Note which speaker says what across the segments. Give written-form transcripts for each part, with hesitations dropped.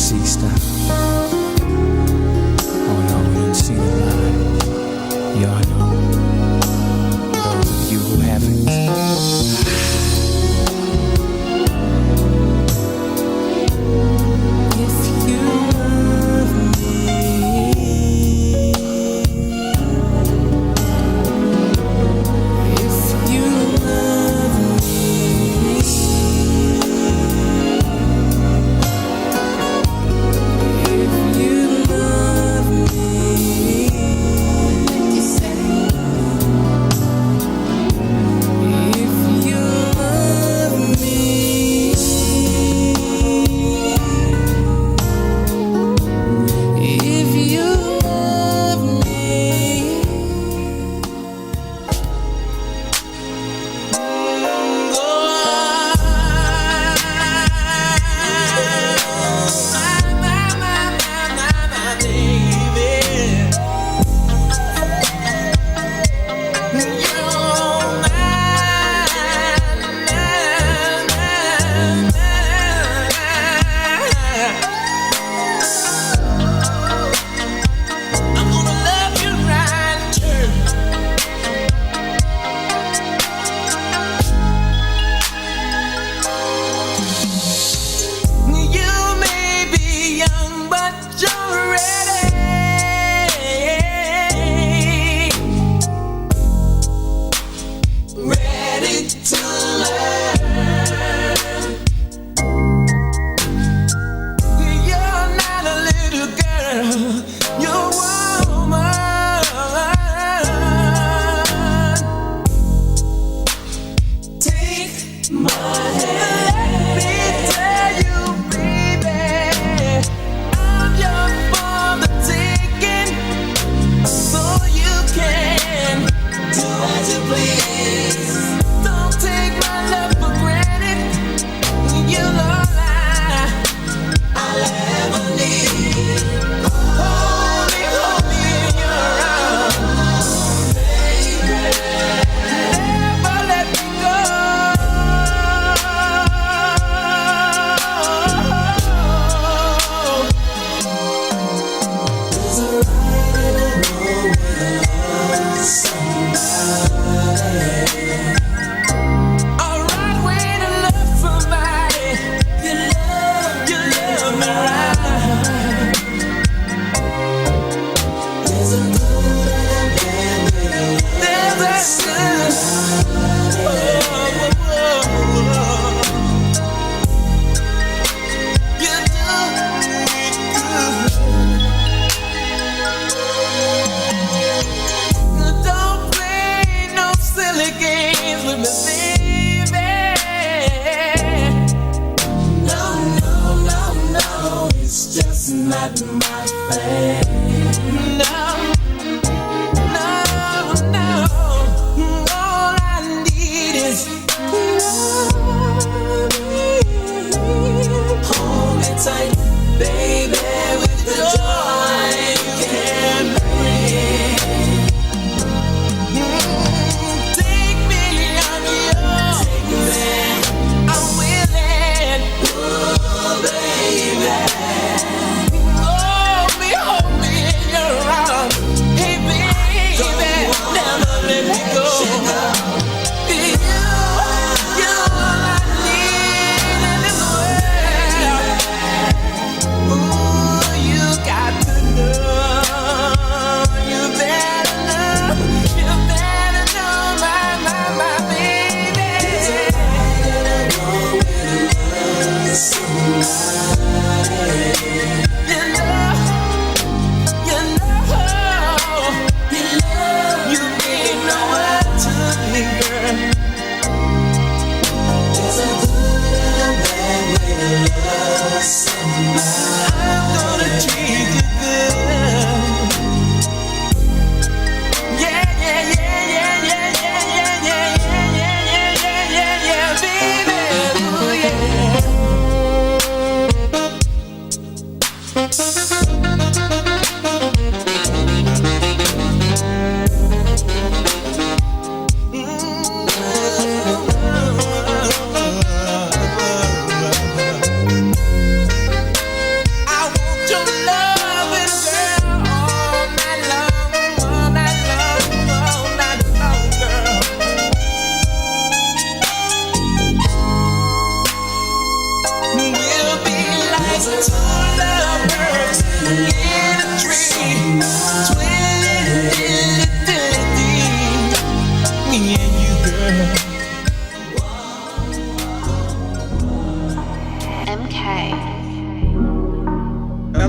Speaker 1: see stuff. Oh no, we didn't see the light. Y'all know. Those of you who haven't.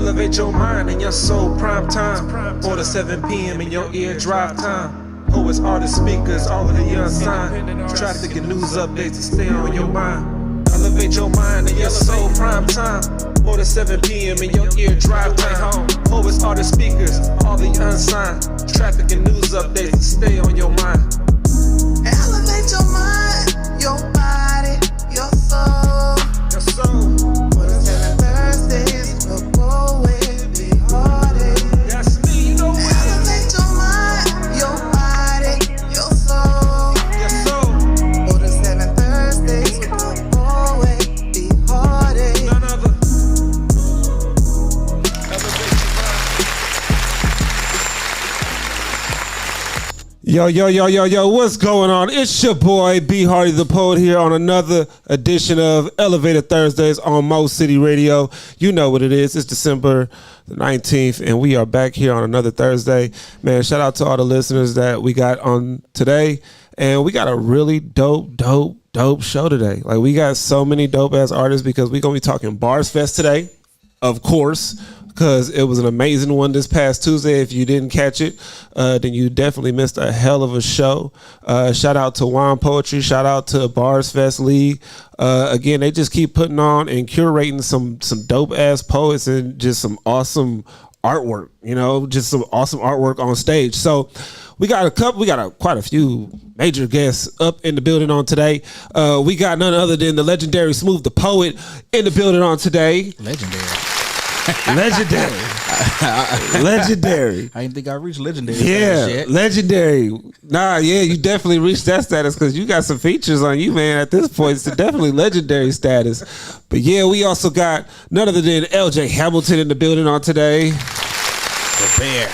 Speaker 2: Elevate your mind and your soul, prime time. 4 to 7 p.m. in your ear, drive time. Poets, artists, speakers, all of the unsigned. Traffic and news updates to stay on your mind. Elevate your mind and your soul, prime time. 4 to 7 p.m. in your ear, drive time. Poets, artists, speakers, all the unsigned. Traffic and news updates to stay on your mind.
Speaker 3: Elevate your mind, your body, your soul.
Speaker 2: Your soul.
Speaker 3: 4 to 7 Thursdays, the poet be hearted.
Speaker 2: That's me, you know what?
Speaker 3: Elevate your mind, your body, your soul.
Speaker 2: Your soul.
Speaker 3: 4 to 7 Thursdays, the poet be hearted.
Speaker 2: None other. Elevate your mind. Yo, what's going on? It's your boy, B. Hardy the Poet, here on another edition of Elevated Thursdays on Mo City Radio. You know what it is. It's December the 19th, and we are back here on another Thursday. Man, shout out to all the listeners that we got on today. And we got a really dope show today. Like, we got so many dope-ass artists because we're going to be talking Bars Fest today, of course, because it was an amazing one this past Tuesday. If you didn't catch it, then you definitely missed a hell of a show. Shout out to Wine Poetry. Shout out to Bars Fest League. Again, they just keep putting on and curating some dope ass poets and just some awesome artwork. You know, just some awesome artwork on stage. So we got quite a few major guests up in the building on today. We got none other than the legendary Smooth the Poet in the building on today.
Speaker 4: Legendary.
Speaker 2: Legendary.
Speaker 4: I didn't think I reached legendary.
Speaker 2: Yeah, legendary. Nah, yeah, you definitely reached that status because you got some features on you, man. At this point, it's definitely legendary status. But yeah, we also got none other than LJ Hamilton in the building on today.
Speaker 4: The bear.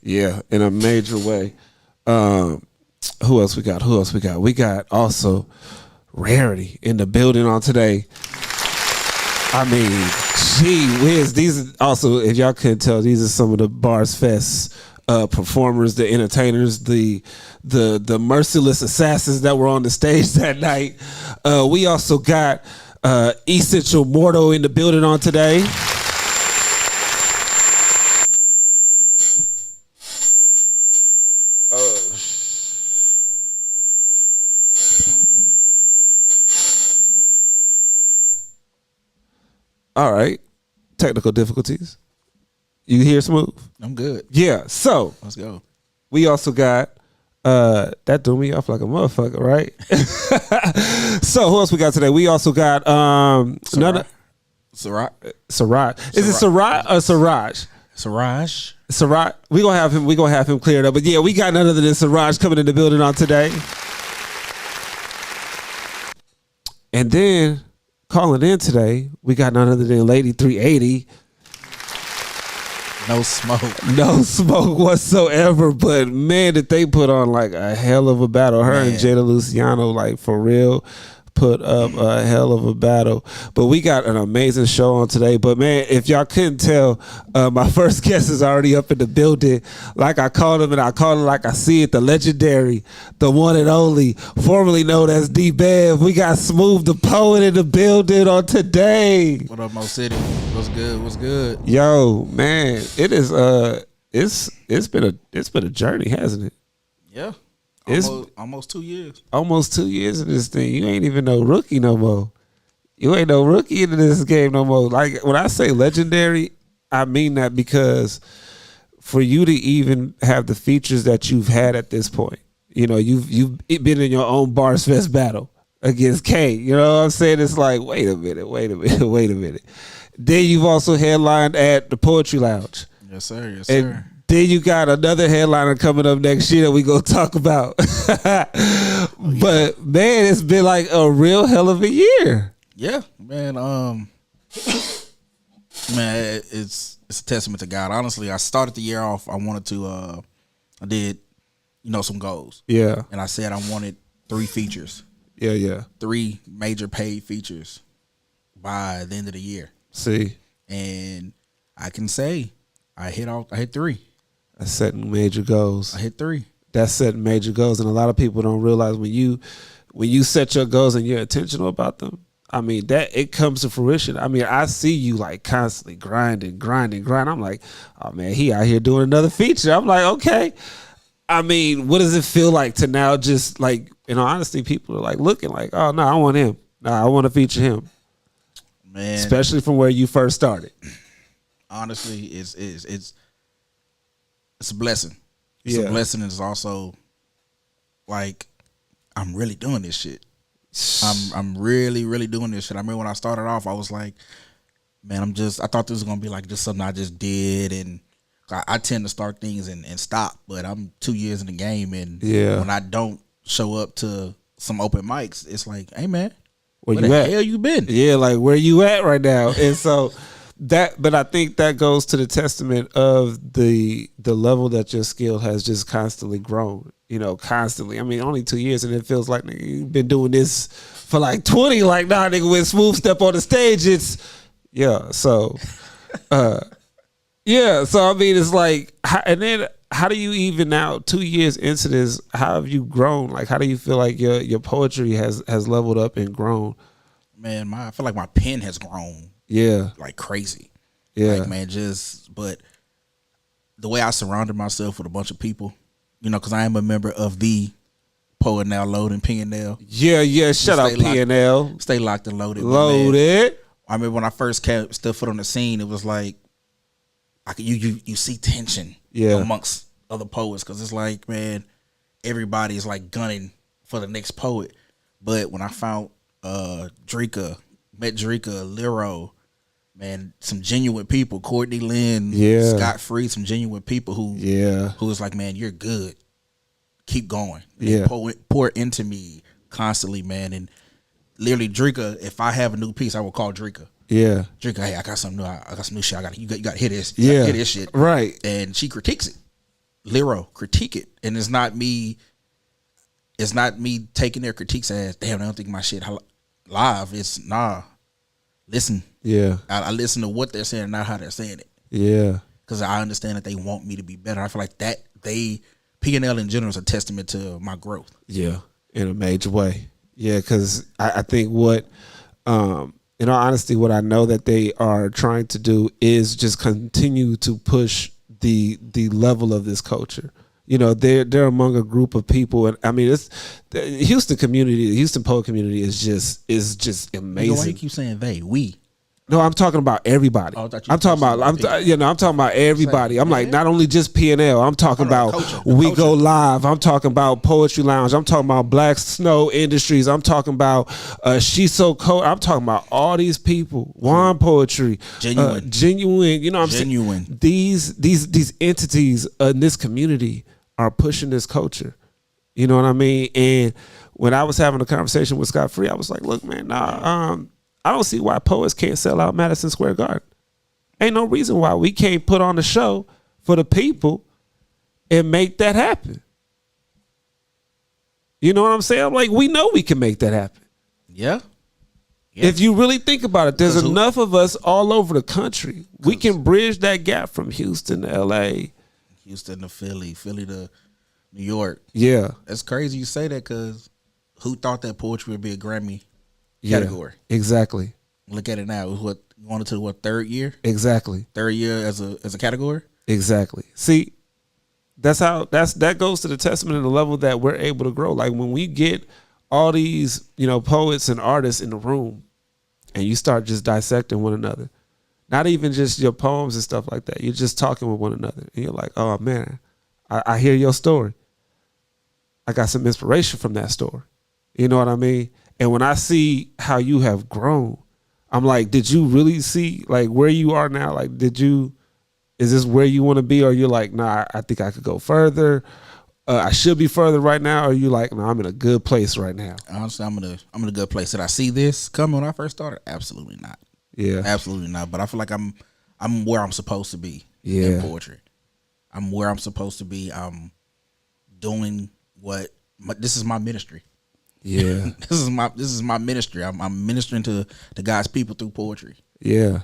Speaker 2: Yeah, in a major way. Who else we got? We got also Rarity in the building on today. I mean, gee whiz. These are also, if y'all couldn't tell, these are some of the Bars Fest performers, the entertainers, the merciless assassins that were on the stage that night. We also got Essential Morto in the building on today. All right. Technical difficulties. You hear Smooth?
Speaker 4: I'm good.
Speaker 2: Yeah. So
Speaker 4: Let's go.
Speaker 2: we also got that threw me off like a motherfucker, right? So who else we got today? We also got
Speaker 4: Siraj.
Speaker 2: Siraj. Is it Siraj or Siraj?
Speaker 4: Siraj.
Speaker 2: Siraj. We gonna have him cleared up. But yeah, we got none other than Siraj coming in the building on today. And then calling in today, we got none other than Lady 380.
Speaker 4: No smoke.
Speaker 2: No smoke whatsoever, but man, did they put on like a hell of a battle. Her and Jada Luciano, like for real, put up a hell of a battle. But we got an amazing show on today. But man, if y'all couldn't tell, my first guest is already up in the building. Like I called him, and I called him like I see it, the legendary, the one and only, formerly known as D-Bev. We got Smooth the Poet in the building on today.
Speaker 4: What up, Mo City? What's good?
Speaker 2: Yo, man, it is it's been a journey, hasn't it?
Speaker 4: Yeah.
Speaker 2: It's
Speaker 4: Almost 2 years.
Speaker 2: almost 2 years in this thing. You ain't even no rookie no more. You ain't no rookie into this game no more. Like when I say legendary, I mean that because for you to even have the features that you've had at this point, you know, you've been in your own Bars Fest battle against K. You know what I'm saying? It's like, wait a minute. Then you've also headlined at the Poetry Lounge.
Speaker 4: Yes, sir.
Speaker 2: And then you got another headliner coming up next year that we gonna talk about. But man, it's been like a real hell of a year.
Speaker 4: Yeah, man. Man, it's a testament to God. Honestly, I started the year off. I did, some goals.
Speaker 2: Yeah.
Speaker 4: And I said I wanted 3 features.
Speaker 2: Yeah.
Speaker 4: 3 major paid features by the end of the year.
Speaker 2: See.
Speaker 4: And I can say I hit 3.
Speaker 2: That's setting major goals.
Speaker 4: I hit 3.
Speaker 2: That's setting major goals, and a lot of people don't realize when you set your goals and you're intentional about them, I mean, that it comes to fruition. I mean, I see you like constantly grinding. I'm like, oh man, he out here doing another feature. I'm like, okay. I mean, what does it feel like to now just like, honestly, people are like looking like, oh no, I want him. No, I want to feature him.
Speaker 4: Man,
Speaker 2: especially from where you first started.
Speaker 4: Honestly, it's a blessing. It's a blessing. It's also like I'm really doing this shit. I'm really, really doing this shit. I remember when I started off, I was like, man, I thought this was gonna be like just something I just did, and I tend to start things and stop. But I'm 2 years in the game, and when I don't show up to some open mics, it's like, hey man, where the hell you been?
Speaker 2: Yeah, like where you at right now? And so but I think that goes to the testament of the level that your skill has just constantly grown. Constantly. I mean, only 2 years, and it feels like nigga, you've been doing this for like 20. Like, nah, nigga, when Smooth step on the stage, it's So, So I mean, it's like, and then how do you even now 2 years into this? How have you grown? Like, how do you feel like your poetry has leveled up and grown?
Speaker 4: Man, I feel like my pen has grown.
Speaker 2: Yeah,
Speaker 4: like crazy.
Speaker 2: Yeah,
Speaker 4: like man, but the way I surrounded myself with a bunch of people. Because I am a member of the Poet Now Loaded PNL.
Speaker 2: Yeah. Shut up, PNL.
Speaker 4: Stay locked and loaded.
Speaker 2: Loaded.
Speaker 4: I remember when I first stepped foot on the scene, it was like, you see tension amongst other poets, because it's like, man, everybody is like gunning for the next poet. But when I found met Drika, Liro, man, some genuine people, Courtney Lynn, Scott Free, some genuine people who was like, man, you're good. Keep going. They pour into me constantly, man. And literally, Drika, if I have a new piece, I will call Drika. Yeah. Drika, hey, I got some new shit. You got to hit this. You got to hit this shit.
Speaker 2: Right.
Speaker 4: And she critiques it. Liro, critique it. And it's not me taking their critiques as, damn, I don't think my shit live. It's listen. Yeah. I listen to what they're saying, not how they're saying it. Yeah. Because I understand that they want me to be better. I feel like that P&L in general is a testament to my growth.
Speaker 2: Yeah, in a major way. Yeah, because I think what, in all honesty, what I know that they are trying to do is just continue to push the level of this culture. They're among a group of people, and I mean, it's the Houston community. The Houston poet community is just amazing.
Speaker 4: Why you keep saying they? We.
Speaker 2: No, I'm talking about everybody. I'm talking about everybody. I'm like, not only just P&L. I'm talking about We Go Live. I'm talking about Poetry Lounge. I'm talking about Black Snow Industries. I'm talking about She's So Cold. I'm talking about all these people. Juan Poetry. Genuine. You know what I'm saying? These entities in this community are pushing this culture. You know what I mean? And when I was having a conversation with Scott Free, I was like, look, man, I don't see why poets can't sell out Madison Square Garden. Ain't no reason why we can't put on a show for the people and make that happen. You know what I'm saying? I'm like, we know we can make that happen. Yeah. If you really think about it, there's enough of us all over the country. We can bridge that gap from Houston to LA.
Speaker 4: Houston to Philly, Philly to New York.
Speaker 2: Yeah.
Speaker 4: That's crazy you say that, because who thought that poetry would be a Grammy category?
Speaker 2: Exactly.
Speaker 4: Look at it now. It was going into third year?
Speaker 2: Exactly.
Speaker 4: Third year as a category?
Speaker 2: Exactly. See, that goes to the testament of the level that we're able to grow. Like when we get all these, poets and artists in the room and you start just dissecting one another, not even just your poems and stuff like that. You're just talking with one another and you're like, oh man, I hear your story. I got some inspiration from that story. You know what I mean? And when I see how you have grown, I'm like, did you really see like where you are now? Like, is this where you want to be? Or you're like, nah, I think I could go further. I should be further right now. Or you like, no, I'm in a good place right now.
Speaker 4: Honestly, I'm in a good place. Did I see this coming when I first started? Absolutely not.
Speaker 2: Yeah.
Speaker 4: Absolutely not. But I feel like I'm where I'm supposed to be in poetry. I'm where I'm supposed to be. I'm doing this is my ministry.
Speaker 2: Yeah.
Speaker 4: This is my ministry. I'm ministering to God's people through poetry.
Speaker 2: Yeah.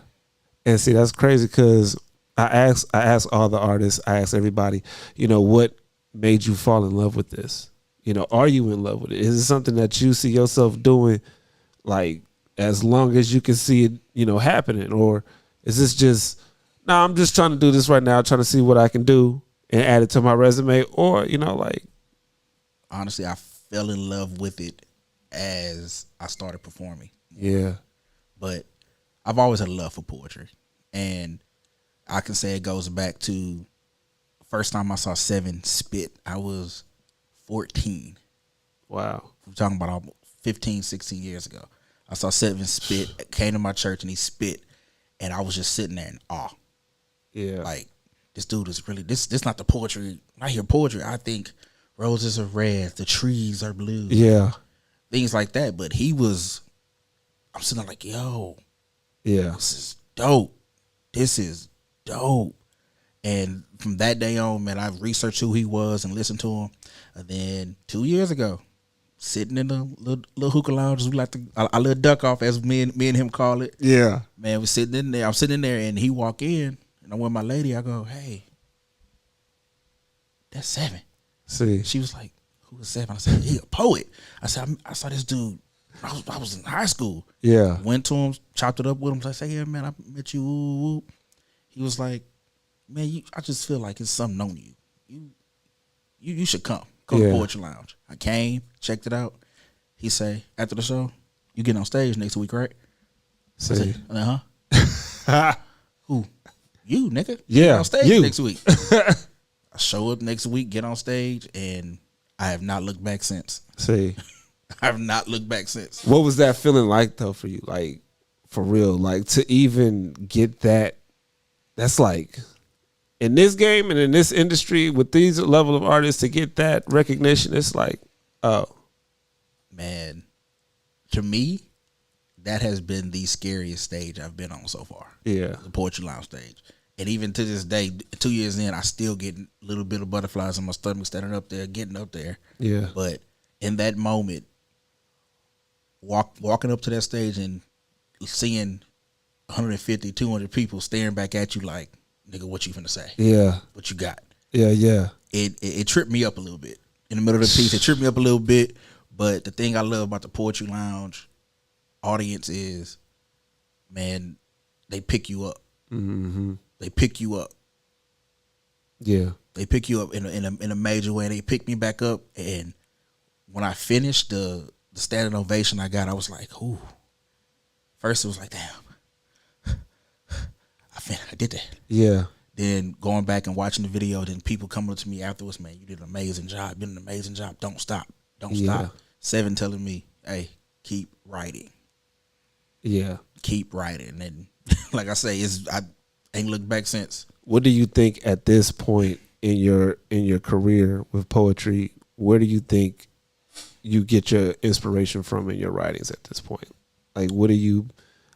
Speaker 2: And see, that's crazy because I ask all the artists, I ask everybody, what made you fall in love with this? Are you in love with it? Is it something that you see yourself doing like as long as you can see it, happening? Or is this just, no, I'm just trying to do this right now, trying to see what I can do and add it to my resume? Or,
Speaker 4: honestly, I fell in love with it as I started performing.
Speaker 2: Yeah.
Speaker 4: But I've always had a love for poetry. And I can say it goes back to first time I saw Seven spit. I was 14.
Speaker 2: Wow.
Speaker 4: I'm talking about almost 15, 16 years ago. I saw Seven spit, came to my church and he spit. And I was just sitting there in awe.
Speaker 2: Yeah.
Speaker 4: Like, this dude is really, this not the poetry. When I hear poetry, I think roses are red, the trees are blue.
Speaker 2: Yeah.
Speaker 4: Things like that. But I'm sitting there like, yo,
Speaker 2: Yeah.
Speaker 4: this is dope. This is dope. And from that day on, man, I researched who he was and listened to him. And then 2 years ago, sitting in the little hookah lounge, we like to a little duck off, as me and him call it.
Speaker 2: Yeah.
Speaker 4: Man, we're sitting in there. I'm sitting in there, and he walk in, and I'm with my lady. I go, hey, that's Seven.
Speaker 2: See.
Speaker 4: She was like, who is Seven? I said, he a poet. I said, I saw this dude. I was in high school.
Speaker 2: Yeah.
Speaker 4: Went to him, chopped it up with him. I said, yeah, man, I met you. Ooh, ooh. He was like, man, I just feel like it's something on you. You should come to Poetry Lounge. I came, checked it out. He say, after the show, you getting on stage next week, right?
Speaker 2: See.
Speaker 4: I said, uh-huh. Who? You, nigga.
Speaker 2: Yeah,
Speaker 4: Get on stage
Speaker 2: you.
Speaker 4: next week. I show up next week, get on stage, and I have not looked back since.
Speaker 2: See.
Speaker 4: I have not looked back since.
Speaker 2: What was that feeling like though for you? Like, for real, like to even get that, that's like in this game and in this industry with these level of artists to get that recognition, it's like, oh.
Speaker 4: Man, to me, that has been the scariest stage I've been on so far.
Speaker 2: Yeah.
Speaker 4: The Poetry Lounge stage. And even to this day, 2 years in, I still get a little bit of butterflies in my stomach standing up there, getting up there.
Speaker 2: Yeah.
Speaker 4: But in that moment, walking up to that stage and seeing 150, 200 people staring back at you like, nigga, what you finna say?
Speaker 2: Yeah.
Speaker 4: What you got?
Speaker 2: Yeah, yeah.
Speaker 4: It tripped me up a little bit. In the middle of the piece, it tripped me up a little bit. But the thing I love about the Poetry Lounge audience is, man, they pick you up.
Speaker 2: Mm-hmm.
Speaker 4: They pick you up.
Speaker 2: Yeah.
Speaker 4: They pick you up in a major way. They pick me back up, and when I finished the standing ovation I got, I was like, ooh. First it was like, damn, I did that.
Speaker 2: Yeah.
Speaker 4: Then going back and watching the video, then people coming up to me afterwards, man, you did an amazing job. You did an amazing job. Don't stop. Don't stop. Seven telling me, hey, keep writing.
Speaker 2: Yeah.
Speaker 4: Keep writing. And like I say, I ain't looked back since.
Speaker 2: What do you think at this point in your career with poetry, where do you think you get your inspiration from in your writings at this point? Like,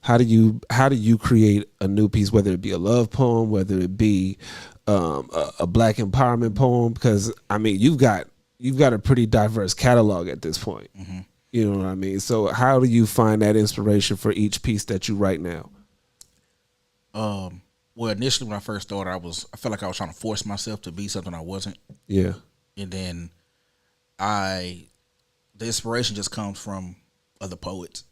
Speaker 2: how do you create a new piece, whether it be a love poem, whether it be a black empowerment poem? Because I mean, you've got a pretty diverse catalog at this point. Mm-hmm. You know what I mean? So how do you find that inspiration for each piece that you write now?
Speaker 4: Well, initially when I first started, I felt like I was trying to force myself to be something I wasn't.
Speaker 2: Yeah.
Speaker 4: And then the inspiration just comes from other poets.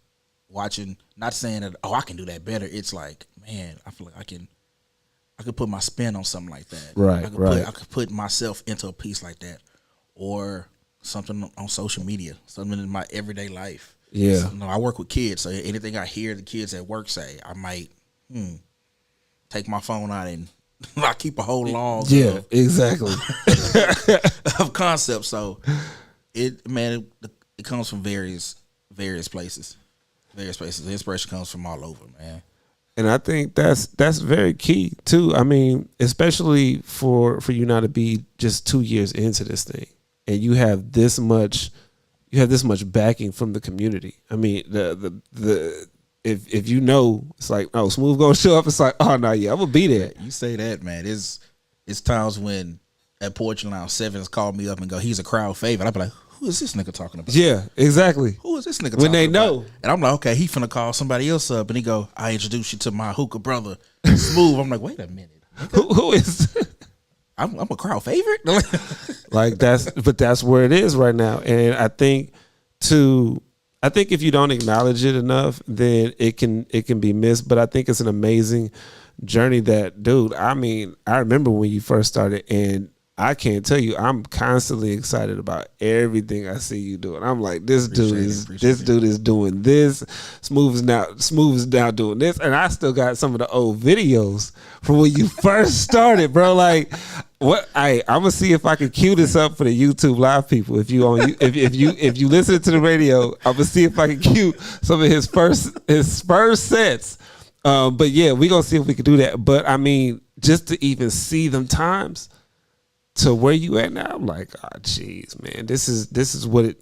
Speaker 4: Watching, not saying that, I can do that better. It's like, man, I feel like I could put my spin on something like that.
Speaker 2: Right,
Speaker 4: I could put myself into a piece like that, or something on social media, something in my everyday life.
Speaker 2: Yeah.
Speaker 4: So, I work with kids, so anything I hear the kids at work say, I might take my phone out and I keep a whole log.
Speaker 2: Yeah, exactly.
Speaker 4: of concepts. So it comes from various places. The inspiration comes from all over, man.
Speaker 2: And I think that's very key too. I mean, especially for you now to be just 2 years into this thing, and you have this much backing from the community. I mean, if you know, it's like, oh, Smooth gonna show up. It's like, oh no, yeah, I'm gonna be there.
Speaker 4: You say that, man. It's times when at Poetry Lounge, Sevens called me up and go, he's a crowd favorite. I'd be like, who is this nigga talking about?
Speaker 2: Yeah, exactly.
Speaker 4: Who is this nigga
Speaker 2: when
Speaker 4: talking
Speaker 2: they
Speaker 4: about?
Speaker 2: know?
Speaker 4: And I'm like, okay, he finna call somebody else up, and he go, I introduce you to my hookah brother, Smooth. I'm like, wait a minute,
Speaker 2: who is?
Speaker 4: I'm a crowd favorite.
Speaker 2: Like that's where it is right now, and I think to I think if you don't acknowledge it enough, then it can be missed. But I think it's an amazing journey that, dude, I mean, I remember when you first started, and I can't tell you, I'm constantly excited about everything I see you doing. I'm like, this dude is doing this. Smooth is now doing this, and I still got some of the old videos from when you first started, bro. Like, what? I'm gonna see if I can cue this up for the YouTube live people. If you listen to the radio, I'm gonna see if I can cue some of his first sets. But yeah, we gonna see if we can do that. But I mean, just to even see them times to where you at now, I'm like, oh, jeez, man, this is what it.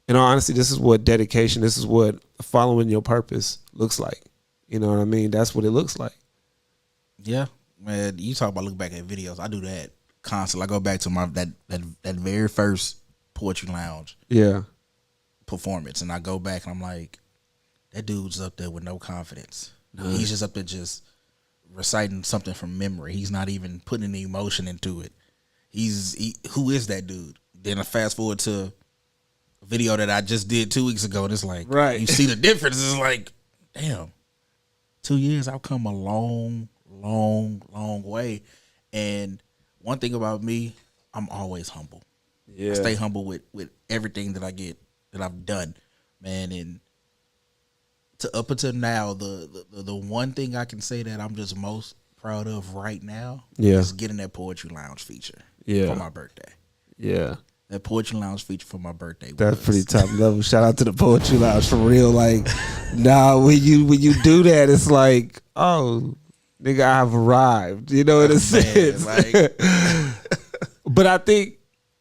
Speaker 2: In all honesty, this is what dedication. This is what following your purpose looks like. You know what I mean? That's what it looks like.
Speaker 4: Yeah, man. You talk about look back at videos. I do that constantly. I go back to my that very first Poetry Lounge performance, and I go back and I'm like, that dude's up there with no confidence. He's just up there just reciting something from memory. He's not even putting any emotion into it. Who is that dude? Then I fast forward to a video that I just did 2 weeks ago, and it's like,
Speaker 2: right.
Speaker 4: You see the difference. It's like, damn, 2 years, I've come a long, long, long way. And one thing about me, I'm always humble. Yeah. I stay humble with everything that I get, that I've done, man. And up until now, the one thing I can say that I'm just most proud of right now is getting that Poetry Lounge feature for my birthday. Yeah. That Poetry Lounge feature for my birthday.
Speaker 2: That's pretty top level. Shout out to the Poetry Lounge for real. Like, when you do that, it's like, oh, nigga, I've arrived. You know, in a sense. Like, but I think,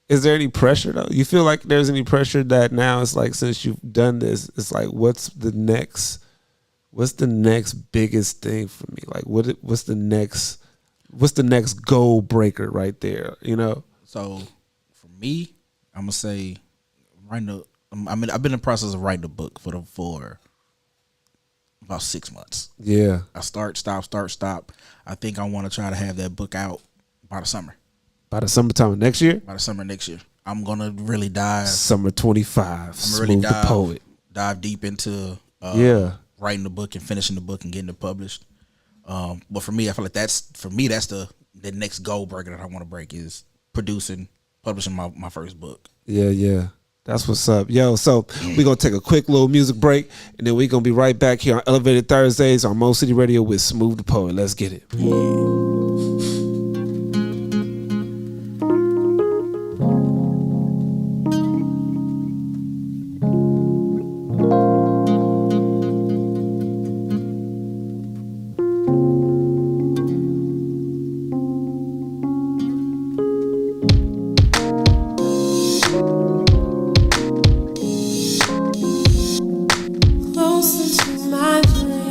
Speaker 2: is there any pressure though? You feel like there's any pressure that now it's like, since you've done this, it's like, what's the next biggest thing for me? Like, what's the next goal breaker right there? You know.
Speaker 4: So for me, I'm gonna say I've been in the process of writing a book for about 6 months.
Speaker 2: Yeah.
Speaker 4: I start, stop. I think I want to try to have that book out by the summer.
Speaker 2: By the summertime of next year?
Speaker 4: By the summer next year. I'm going to really dive.
Speaker 2: Summer 25. Smooth the Poet.
Speaker 4: Dive deep into writing the book and finishing the book and getting it published. But for me, I feel like that's the next goal breaker that I want to break is publishing my first book.
Speaker 2: Yeah. That's what's up. Yo, so we're going to take a quick little music break, and then we're going to be right back here on Elevated Thursdays on Mo City Radio with Smooth the Poet. Let's get it.
Speaker 5: Closer to my dream.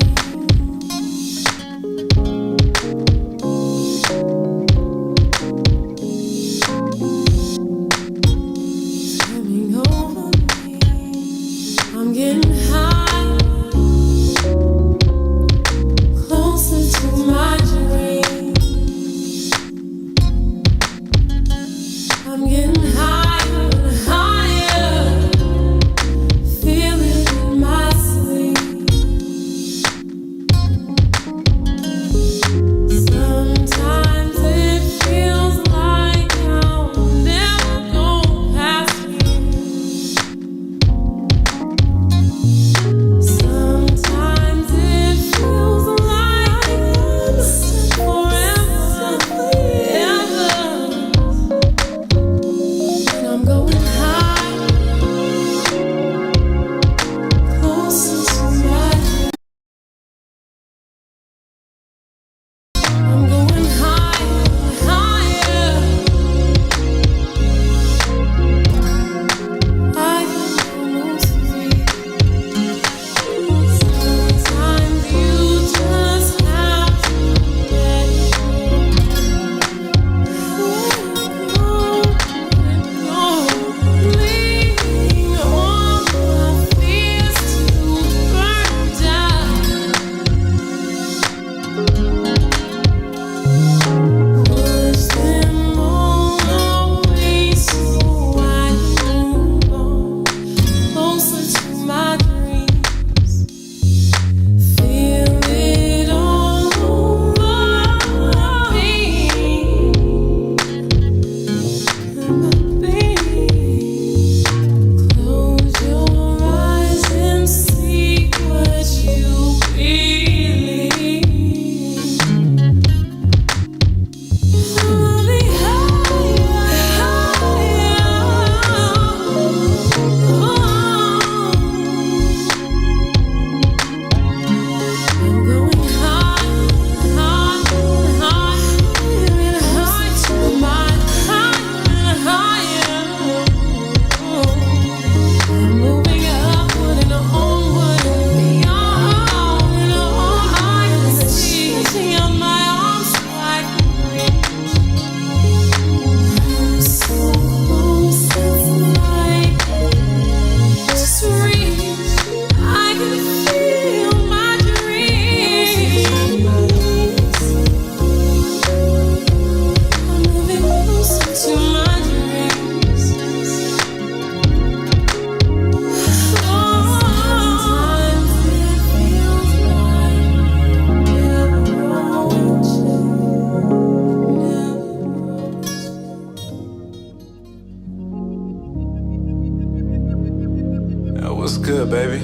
Speaker 2: baby?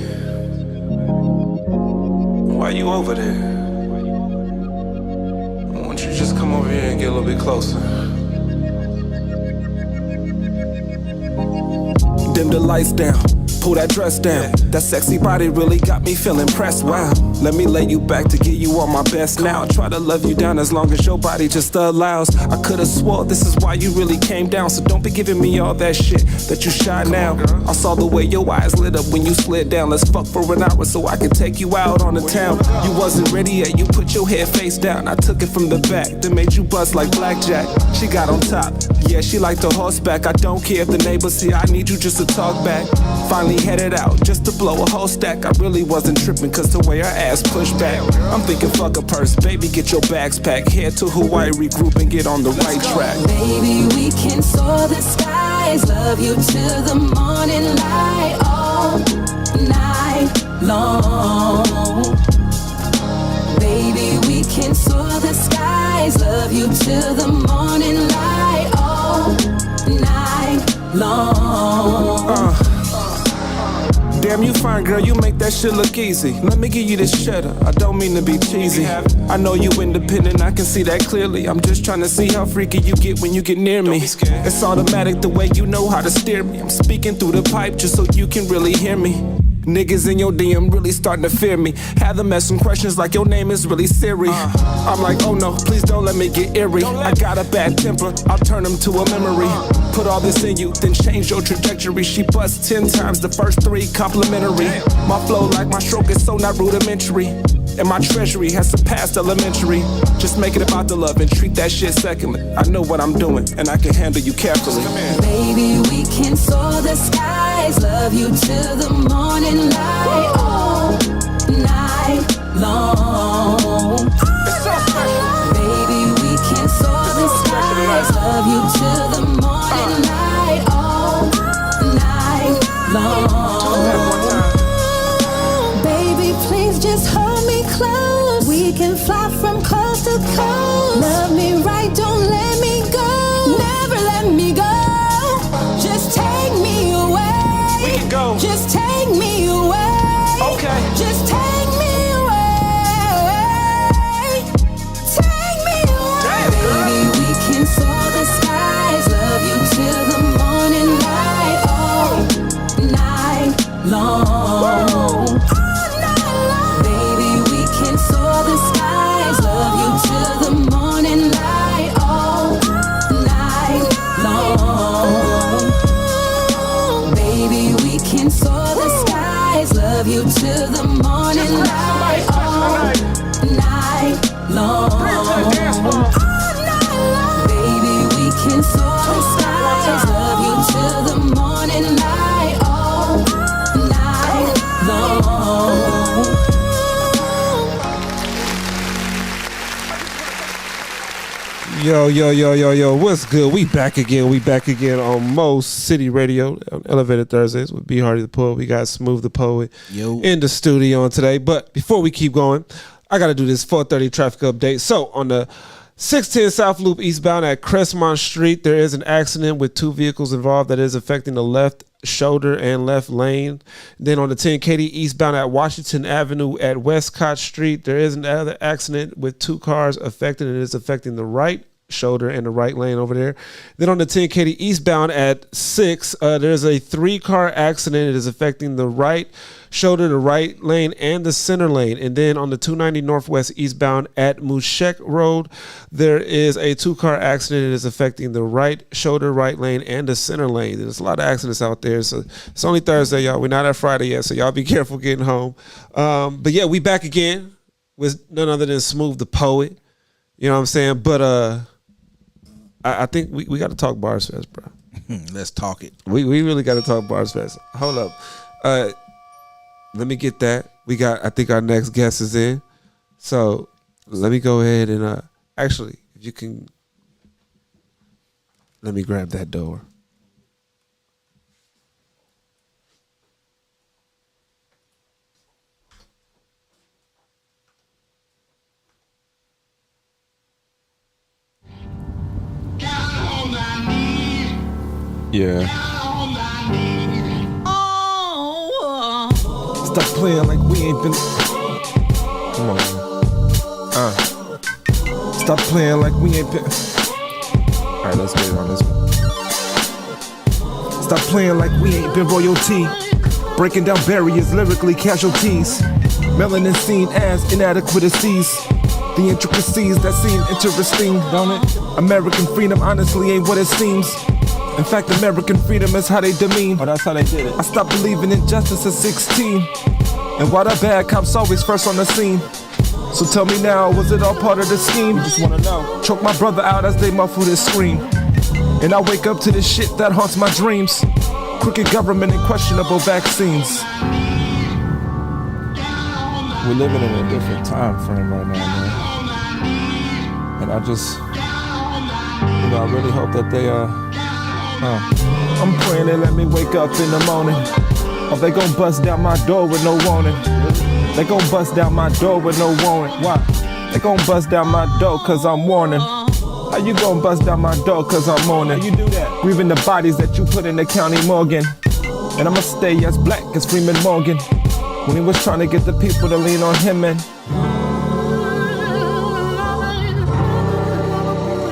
Speaker 2: Why you over there? I want you to just come over here and get a little bit closer.
Speaker 5: Dim the lights down, pull that dress down. That sexy body really got me feeling pressed. Wow, let me lay you back to get you on my best now. Try to love you down as long as your body just allows. I could've swore this is why you really came down. So don't be giving me all that shit that you shy now. I saw the way your eyes lit up when you slid down. Let's fuck for an hour so I can take you out on the town. You wasn't ready yet, you put your head face down. I took it from the back, then made you bust like blackjack. She got on top, yeah, she liked the horseback. I don't care if the neighbors see, I need you just to talk back. Finally headed out just to blow a whole stack. I really wasn't tripping cause the way her ass pushed back. I'm thinking fuck a purse, baby, get your bags packed. Head to Hawaii, regroup and get on the right track.
Speaker 6: Baby, we can soar the skies. Love you till the morning light. All night long. Baby, we can soar the skies. Love you till the morning light. All night long.
Speaker 5: Damn, you fine, girl, you make that shit look easy. Let me give you this cheddar, I don't mean to be cheesy. I know you independent, I can see that clearly. I'm just trying to see how freaky you get when you get near me. It's automatic the way you know how to steer me. I'm speaking through the pipe just so you can really hear me. Niggas in your DM really starting to fear me. Have them asking questions like your name is really Siri. I'm like, oh no, please don't let me get eerie. I got a bad temper, I'll turn them to a memory. Put all this in you, then change your trajectory. She busts 10 times, the first 3 complimentary. My flow like my stroke is so not rudimentary. And my treasury has surpassed elementary. Just make it about the love and treat that shit secondly. I know what I'm doing, and I can handle you carefully.
Speaker 6: Baby, we can soar the skies. Love you till the morning light. All night long. Baby, we can soar the skies. Love you till the morning light. All night long. Baby, please just hold me close. We can fly from coast to coast. Love me right, don't let me go. Never let me go. Just take me away.
Speaker 5: We can go.
Speaker 6: Just take me away.
Speaker 5: Okay.
Speaker 6: Just take me away. Take me away. Baby, we can soar the skies. Love you till the morning light. All night long. Baby, we can soar the skies. Love you till the morning light. All night long. Baby, we can soar the skies. Love you till the morning light. All night long. Baby, we can soar the skies. Love you till the morning light. All night long.
Speaker 2: Yo, what's good? We back again on Mo City Radio on Elevated Thursdays with B Hardy the Poet. We got Smooth the Poet in the studio on today. But before we keep going, I got to do this 4:30 traffic update. So on the 610 South Loop eastbound at Crestmont Street, there is an accident with 2 vehicles involved that is affecting the left shoulder and left lane. Then on the 10KD eastbound at Washington Avenue at Westcott Street, there is another accident with 2 cars affected, and it is affecting the right shoulder and the right lane over there. Then on the 10KD eastbound at 6, there's a 3-car accident. It is affecting the right shoulder, the right lane, and the center lane. And then on the 290 Northwest eastbound at Mushek Road, there is a 2-car accident. It is affecting the right shoulder, right lane, and the center lane. There's a lot of accidents out there. So it's only Thursday, y'all. We're not at Friday yet, so y'all be careful getting home. But yeah, we back again with none other than Smooth the Poet. You know what I'm saying? But I think we got to talk Bars Fest, bro.
Speaker 4: Let's talk it.
Speaker 2: We really got to talk Bars Fest. Hold up. Let me get that. I think our next guest is in. So let me go ahead and actually, if you can, let me grab that door.
Speaker 7: Yeah.
Speaker 5: Stop playing like we ain't been. Come on, man. Stop playing like we ain't been. Alright, let's get it on this one. Stop playing like we ain't been royalty. Breaking down barriers, lyrically casualties. Melanin seen as inadequacies. The intricacies that seem interesting, don't it? American freedom honestly ain't what it seems. In fact, American freedom is how they demean.
Speaker 7: Oh, that's how they did it.
Speaker 5: I stopped believing in justice at 16. And why the bad cops always first on the scene? So tell me now, was it all part of the scheme?
Speaker 7: Just wanna know.
Speaker 5: Choke my brother out as they muffle his scream. And I wake up to this shit that haunts my dreams. Crooked government and questionable vaccines.
Speaker 7: We're living in a different time frame right now, man. And I just, I really hope that they,
Speaker 5: I'm praying they let me wake up in the morning. Or they gon' bust down my door with no warning. They gon' bust down my door with no warrant. Why? They gon' bust down my door cause I'm warning. How you gon' bust down my door cause I'm mourning?
Speaker 7: how you do that?
Speaker 5: Grieving the bodies that you put in the county morgue. And I'ma stay as black as Freeman Morgan. When he was trying to get the people to lean on him and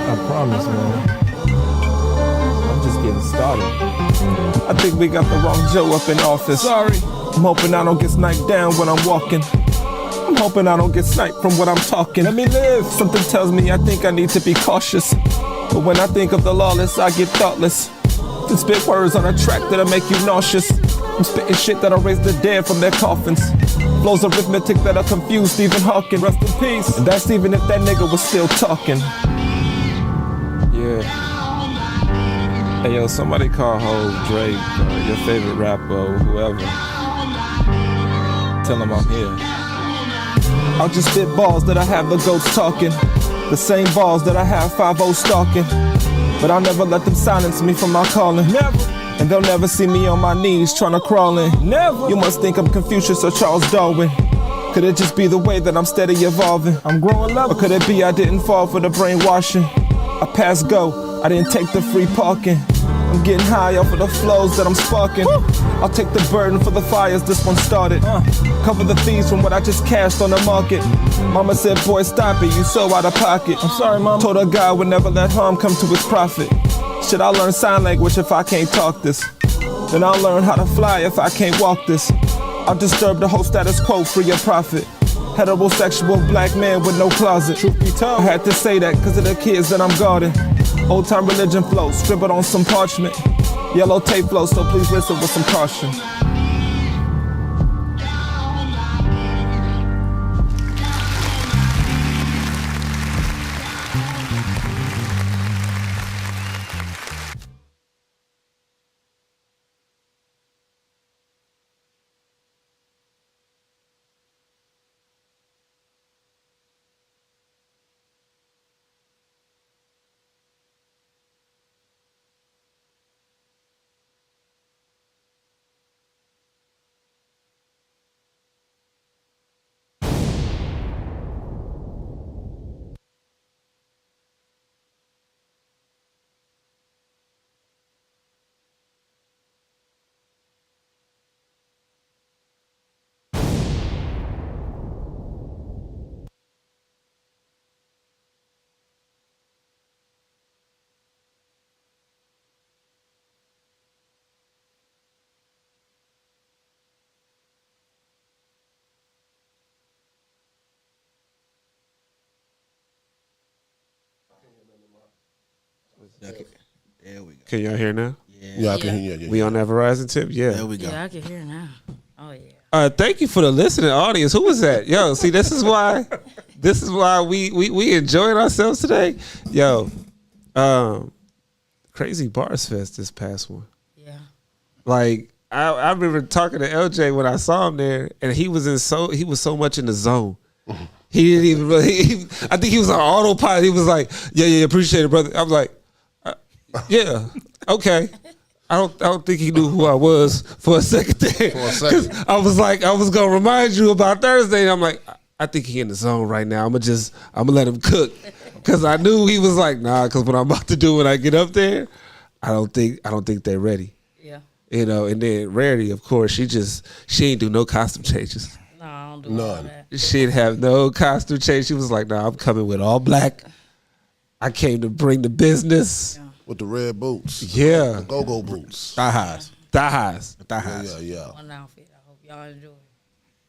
Speaker 7: I promise, man. I'm just getting started.
Speaker 5: I think we got the wrong Joe up in office.
Speaker 7: Sorry.
Speaker 5: I'm hoping I don't get sniped down when I'm walking. I'm hoping I don't get sniped from what I'm talking.
Speaker 7: Let me live.
Speaker 5: Something tells me I think I need to be cautious. But when I think of the lawless, I get thoughtless. Then spit words on a track that'll make you nauseous. I'm spitting shit that'll raise the dead from their coffins. Flows arithmetic that'll confuse Stephen Hawking.
Speaker 7: Rest in peace.
Speaker 5: And that's even if that nigga was still talking.
Speaker 7: Yeah. Hey, yo, somebody call Hov, Drake, your favorite rapper, or whoever. Tell him I'm here.
Speaker 5: I'll just spit balls that I have the goats talking. The same balls that I have 5-0 stalking. But I'll never let them silence me from my calling.
Speaker 7: Never.
Speaker 5: And they'll never see me on my knees trying to crawl in.
Speaker 7: Never.
Speaker 5: You must think I'm Confucius or Charles Darwin. Could it just be the way that I'm steady evolving?
Speaker 7: I'm growing
Speaker 5: Or
Speaker 7: level.
Speaker 5: could it be I didn't fall for the brainwashing? I passed go, I didn't take the free parking. I'm getting high off of the flows that I'm sparking. I'll take the burden for the fires this one started. Cover the thieves from what I just cashed on the market. Mama said, boy, stop it, you so out of pocket.
Speaker 7: I'm sorry, mama.
Speaker 5: Told her God would never let harm come to his prophet. Should I learn sign language if I can't talk this? Then I'll learn how to fly if I can't walk this. I'll disturb the whole status quo, free your profit. Heterosexual black man with no closet.
Speaker 7: Truth be told.
Speaker 5: I had to say that cause of the kids that I'm guarding. Old time religion flow, scribbled on some parchment. Yellow tape flow, so please listen with some caution.
Speaker 4: There we go.
Speaker 2: Can y'all hear now?
Speaker 8: Yeah, I can hear you.
Speaker 2: We on that Verizon tip? Yeah.
Speaker 4: There we go.
Speaker 9: Yeah, I can hear now. Oh yeah.
Speaker 2: Thank you for the listening audience. Who was that? Yo, see, this is why we enjoying ourselves today. Yo, Crazy Bars Fest this past one.
Speaker 9: Yeah.
Speaker 2: Like I remember talking to LJ when I saw him there, and he was so much in the zone. He didn't even really. I think he was on autopilot. He was like, "Yeah, appreciate it, brother." I was like, "Yeah, okay." I don't think he knew who I was for a second there.
Speaker 8: For a second.
Speaker 2: 'Cause I was like, I was gonna remind you about Thursday, and I'm like, I think he in the zone right now. I'm gonna let him cook, because I knew he was like, nah. Because what I'm about to do when I get up there, I don't think they're ready.
Speaker 9: Yeah.
Speaker 2: You know, and then Rarity, of course, she ain't do no costume changes.
Speaker 9: No, I don't do all that.
Speaker 2: She didn't have no costume change. She was like, "Nah, I'm coming with all black. I came to bring the business."
Speaker 8: With the red boots.
Speaker 2: Yeah.
Speaker 8: The go-go boots.
Speaker 4: Thigh highs.
Speaker 2: Thigh highs.
Speaker 4: Thigh highs.
Speaker 8: Yeah.
Speaker 9: One outfit. I hope y'all enjoy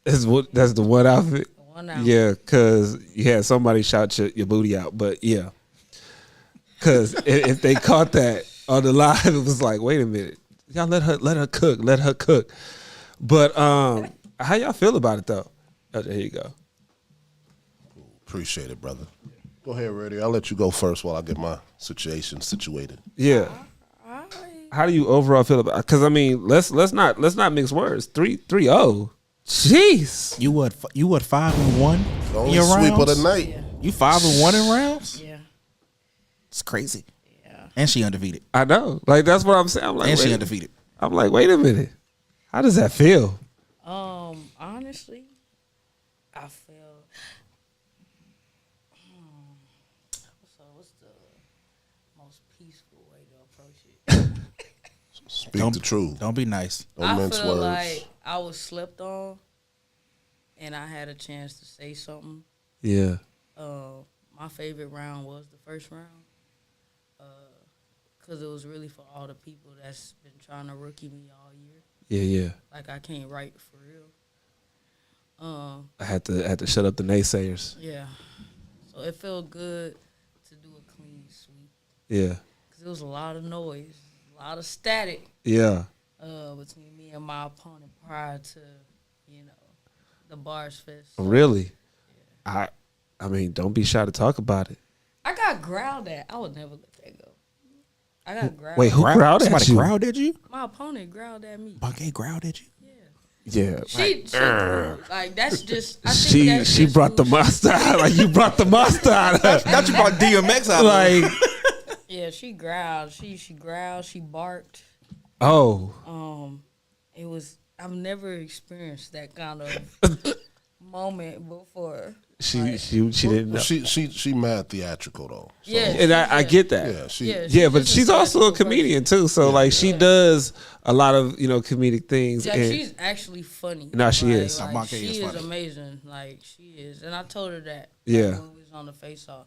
Speaker 9: it.
Speaker 2: That's the one outfit.
Speaker 9: The one outfit.
Speaker 2: Yeah, because you had somebody shout your booty out, but yeah. Because if they caught that on the live, it was like, wait a minute, y'all let her cook. But how y'all feel about it though? Oh, there you go.
Speaker 8: Appreciate it, brother. Go ahead, Reddy. I'll let you go first while I get my situation situated.
Speaker 2: Yeah. How do you overall feel about? Because I mean, let's not mix words. 3-0. Jeez.
Speaker 4: You what 5-1?
Speaker 8: The only sweep of the night.
Speaker 4: You 5-1 in rounds?
Speaker 9: Yeah.
Speaker 4: It's crazy.
Speaker 9: Yeah.
Speaker 4: And she undefeated.
Speaker 2: I know. Like that's what I'm saying. I'm like,
Speaker 4: And she
Speaker 2: wait-
Speaker 4: undefeated.
Speaker 2: I'm like, wait a minute. How does that feel?
Speaker 9: Honestly, I feel. So what's the most peaceful way to approach it?
Speaker 8: Speak the truth.
Speaker 4: Don't be nice.
Speaker 8: Don't
Speaker 9: I
Speaker 8: mince
Speaker 9: feel
Speaker 8: words.
Speaker 9: like I was slept on, and I had a chance to say something.
Speaker 2: Yeah.
Speaker 9: My favorite round was the first round, because it was really for all the people that's been trying to rookie me all year.
Speaker 2: Yeah.
Speaker 9: Like I can't write for real.
Speaker 2: I had to shut up the naysayers.
Speaker 9: Yeah. So it felt good to do a clean sweep.
Speaker 2: Yeah.
Speaker 9: Because there was a lot of noise, a lot of static
Speaker 2: Yeah.
Speaker 9: between me and my opponent prior to, the Bars Fest.
Speaker 2: Really? I mean, don't be shy to talk about it.
Speaker 9: I got growled at. I would never let that go. I got growled.
Speaker 2: Wait, who growled at
Speaker 4: Somebody
Speaker 2: you?
Speaker 4: growled at you?
Speaker 9: My opponent growled at me.
Speaker 4: Bunky growled at you?
Speaker 2: Yeah.
Speaker 9: She like that's just. I think that's
Speaker 2: She
Speaker 9: just
Speaker 2: brought the
Speaker 9: who
Speaker 2: monster out. Like you brought the monster out.
Speaker 4: Thought you brought DMX out.
Speaker 2: Like,
Speaker 9: Yeah, she growled. She growled. She barked.
Speaker 2: oh,
Speaker 9: It was. I've never experienced that kind of moment before.
Speaker 2: she didn't know.
Speaker 8: She mad theatrical though. So,
Speaker 9: Yeah,
Speaker 2: And I get that.
Speaker 8: Yeah, she
Speaker 9: Yeah,
Speaker 2: but
Speaker 9: just
Speaker 2: she's also a
Speaker 9: theatrical
Speaker 2: comedian too. So like she does a lot of comedic things.
Speaker 9: Yeah,
Speaker 2: and
Speaker 9: she's actually funny.
Speaker 2: No, she is.
Speaker 9: Like,
Speaker 4: Monkey
Speaker 9: she
Speaker 4: is
Speaker 9: is
Speaker 4: funny.
Speaker 9: amazing. Like she is, and I told her that.
Speaker 2: Yeah.
Speaker 9: When we was on the face off,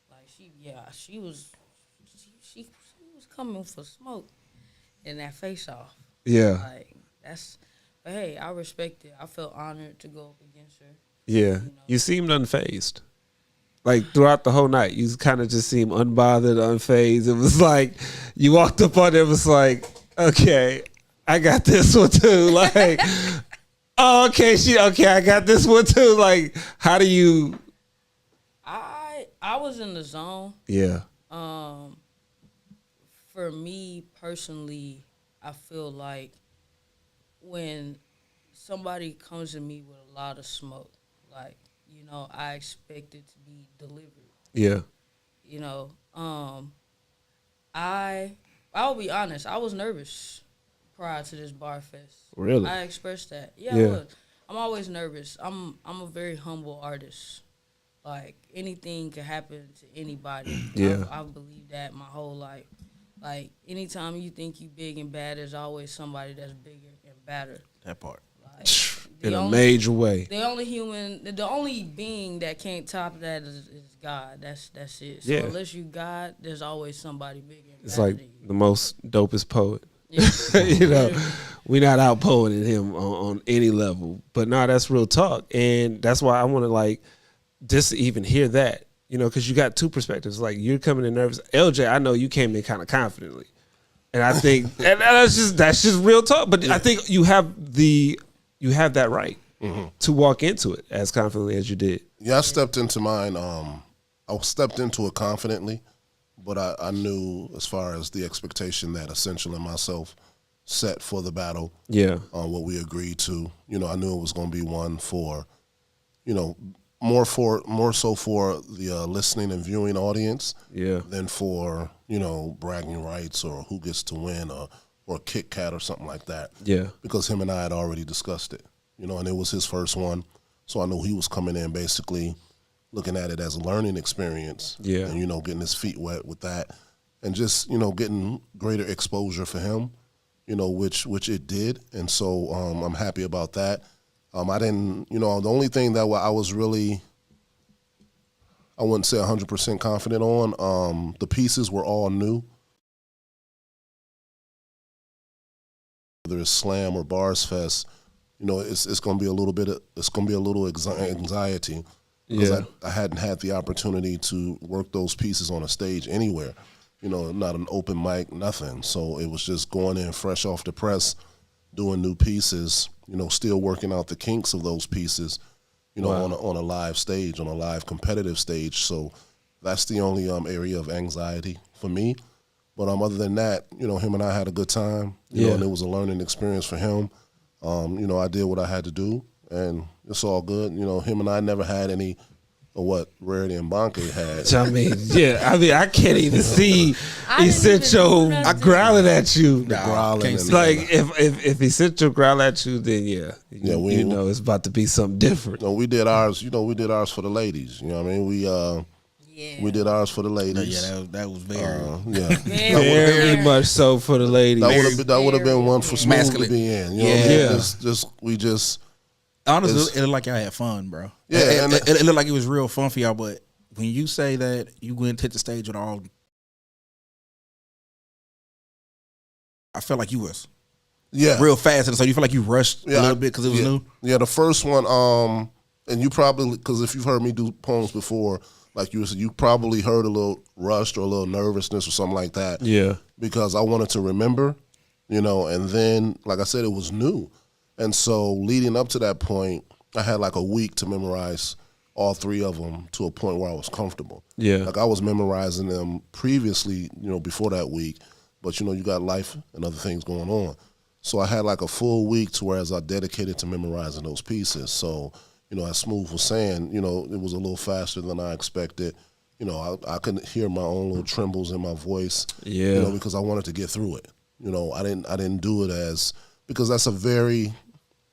Speaker 9: like she was coming for smoke in that face off.
Speaker 2: yeah,
Speaker 9: Like that's. But hey, I respect it. I felt honored to go up against her.
Speaker 2: yeah. You seemed unfazed. Like throughout the whole night, you kind of just seemed unbothered, unfazed. It was like you walked up on it. It was like, okay, I got this one too. Like, oh, okay, I got this one too. Like, how do you?
Speaker 9: I was in the zone.
Speaker 2: Yeah,
Speaker 9: For me personally, I feel like when somebody comes to me with a lot of smoke, like, I expect it to be delivered.
Speaker 2: yeah,
Speaker 9: I'll be honest, I was nervous prior to this Bar Fest.
Speaker 2: Really?
Speaker 9: I expressed that. Yeah,
Speaker 2: Yeah.
Speaker 9: I was. I'm always nervous. I'm a very humble artist. Like anything can happen to anybody.
Speaker 2: Yeah.
Speaker 9: I've believed that my whole life. Like anytime you think you big and bad, there's always somebody that's bigger and badder.
Speaker 4: That part.
Speaker 9: Like,
Speaker 2: in a major way.
Speaker 9: the only being that can't top that is God. That's it. So
Speaker 2: Yeah.
Speaker 9: unless you God, there's always somebody bigger and
Speaker 2: It's
Speaker 9: badder
Speaker 2: like
Speaker 9: than you.
Speaker 2: the most dopest poet.
Speaker 9: Yeah.
Speaker 2: We're not out poeting him on any level. But no, that's real talk. And that's why I want to like just even hear that, because you got two perspectives. Like you're coming in nervous. LJ, I know you came in kind of confidently. And I think and that's just real talk. But I think you have that right to walk into it as confidently as you did.
Speaker 8: Yeah, I stepped into mine. I stepped into it confidently, but I knew as far as the expectation that Essential and myself set for the battle.
Speaker 2: Yeah.
Speaker 8: What we agreed to. I knew it was going to be one for, more so for the listening and viewing audience.
Speaker 2: Yeah.
Speaker 8: Than for bragging rights or who gets to win or Kit Kat or something like that.
Speaker 2: Yeah.
Speaker 8: Because him and I had already discussed it. And it was his first one. So I knew he was coming in basically looking at it as a learning experience.
Speaker 2: Yeah.
Speaker 8: And, getting his feet wet with that. And just, getting greater exposure for him. which it did, and so I'm happy about that. I didn't, the only thing that I was really, I wouldn't say 100% confident on, the pieces were all new. Whether it's Slam or Bars Fest, it's going to be a little bit, anxiety. Because I hadn't had the opportunity to work those pieces on a stage anywhere. Not an open mic, nothing. So it was just going in fresh off the press, doing new pieces, still working out the kinks of those pieces, on a live stage, on a live competitive stage. So that's the only area of anxiety for me. But other than that, him and I had a good time, and it was a learning experience for him. I did what I had to do, and it's all good. Him and I never had any of what Rarity and Bonke had.
Speaker 2: I can't even see Essential growling at you.
Speaker 8: Growling.
Speaker 2: Like if Essential growl at you, then it's about to be something different.
Speaker 8: No, we did ours. We did ours for the ladies. You know what I mean? We did ours for the ladies.
Speaker 4: That was very,
Speaker 2: very much so for the ladies.
Speaker 8: That would have been one for Smooth to be in. We just.
Speaker 4: Honestly, it looked like y'all had fun, bro.
Speaker 8: Yeah,
Speaker 4: it looked like it was real fun for y'all. But when you say that you went to hit the stage with all, I felt like you was real fast, and so you feel like you rushed a little bit because it was new.
Speaker 8: Yeah, the first one, and you probably, because if you've heard me do poems before, like you said, you probably heard a little rushed or a little nervousness or something like that.
Speaker 2: Yeah,
Speaker 8: because I wanted to remember, and then like I said, it was new. And so leading up to that point, I had like a week to memorize all three of them to a point where I was comfortable.
Speaker 2: Yeah.
Speaker 8: Like I was memorizing them previously, before that week, but you got life and other things going on. So I had like a full week to whereas I dedicated to memorizing those pieces. So, as Smooth was saying, it was a little faster than I expected. I could hear my own little trembles in my voice.
Speaker 2: Yeah.
Speaker 8: Because I wanted to get through it. I didn't do it because that's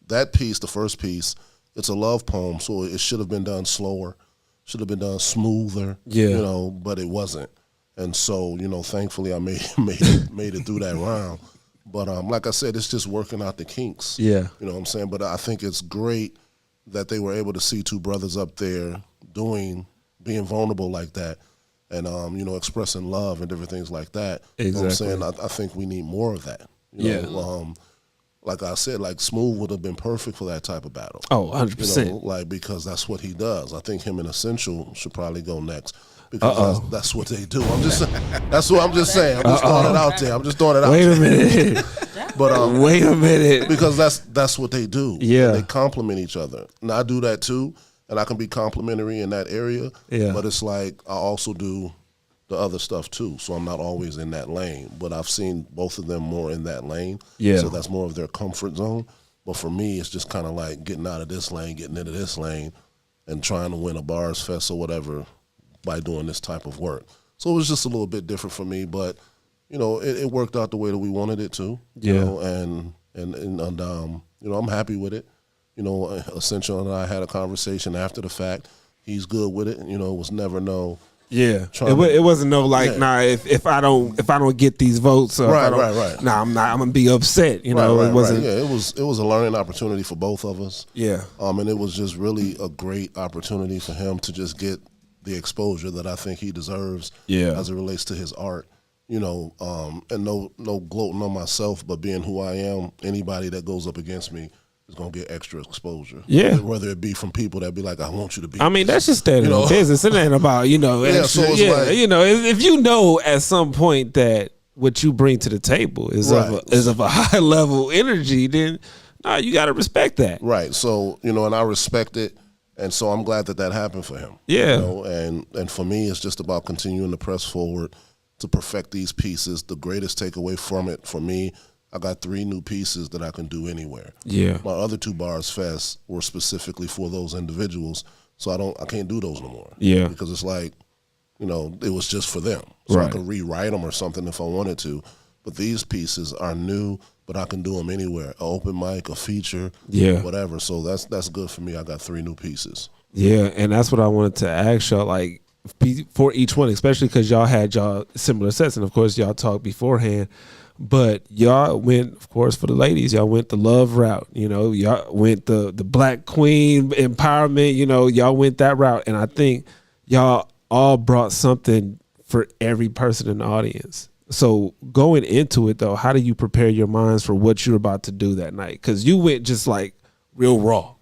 Speaker 8: that piece, the first piece, it's a love poem, so it should have been done slower, should have been done smoother, but it wasn't. And so, thankfully I made it through that round. But like I said, it's just working out the kinks.
Speaker 2: Yeah.
Speaker 8: You know what I'm saying? But I think it's great that they were able to see two brothers up there being vulnerable like that and, expressing love and different things like that.
Speaker 2: Exactly.
Speaker 8: You know what I'm saying? I think we need more of that. Like I said, like Smooth would have been perfect for that type of battle.
Speaker 2: Oh, 100%.
Speaker 8: Because that's what he does. I think him and Essential should probably go next because that's what they do. That's what I'm just saying. I'm just throwing it out there.
Speaker 2: Wait a minute.
Speaker 8: But
Speaker 2: wait a minute.
Speaker 8: Because that's what they do.
Speaker 2: Yeah.
Speaker 8: They complement each other. And I do that too, and I can be complimentary in that area.
Speaker 2: Yeah.
Speaker 8: But it's like I also do the other stuff too, so I'm not always in that lane. But I've seen both of them more in that lane.
Speaker 2: Yeah.
Speaker 8: So that's more of their comfort zone. But for me, it's just kind of like getting out of this lane, getting into this lane, and trying to win a Bars Fest or whatever by doing this type of work. So it was just a little bit different for me, but it worked out the way that we wanted it to. And I'm happy with it. Essential and I had a conversation after the fact. He's good with it. It was never no.
Speaker 2: Yeah, it wasn't no like if I don't get these votes, or
Speaker 8: right.
Speaker 2: Nah, I'm gonna be upset. It wasn't.
Speaker 8: Yeah, it was a learning opportunity for both of us.
Speaker 2: Yeah,
Speaker 8: and it was just really a great opportunity for him to just get the exposure that I think he deserves.
Speaker 2: Yeah,
Speaker 8: as it relates to his art. And no gloating on myself, but being who I am, anybody that goes up against me is gonna get extra exposure.
Speaker 2: Yeah,
Speaker 8: whether it be from people that be like, "I want you to be."
Speaker 2: I mean, that's just standard business. It ain't about extra,
Speaker 8: so it's like,
Speaker 2: if at some point that what you bring to the table is of a high level energy, then you got to respect that.
Speaker 8: Right. So and I respect it, and so I'm glad that happened for him.
Speaker 2: Yeah.
Speaker 8: And for me, it's just about continuing to press forward to perfect these pieces. The greatest takeaway from it for me, I got 3 new pieces that I can do anywhere.
Speaker 2: Yeah.
Speaker 8: My other 2 Bars Fest were specifically for those individuals, so I can't do those no more.
Speaker 2: Yeah.
Speaker 8: Because it's like, it was just for them. So I could rewrite them or something if I wanted to. But these pieces are new, but I can do them anywhere. An open mic, a feature, whatever. So that's good for me. I got 3 new pieces.
Speaker 2: Yeah, and that's what I wanted to ask y'all, like, for each one, especially because y'all had y'all similar sets, and of course y'all talked beforehand. But y'all went, of course, for the ladies, y'all went the love route. You know, y'all went the Black Queen empowerment. You know, y'all went that route, and I think y'all all brought something for every person in the audience. So going into it though, how do you prepare your minds for what you're about to do that night? Because you went just like real raw.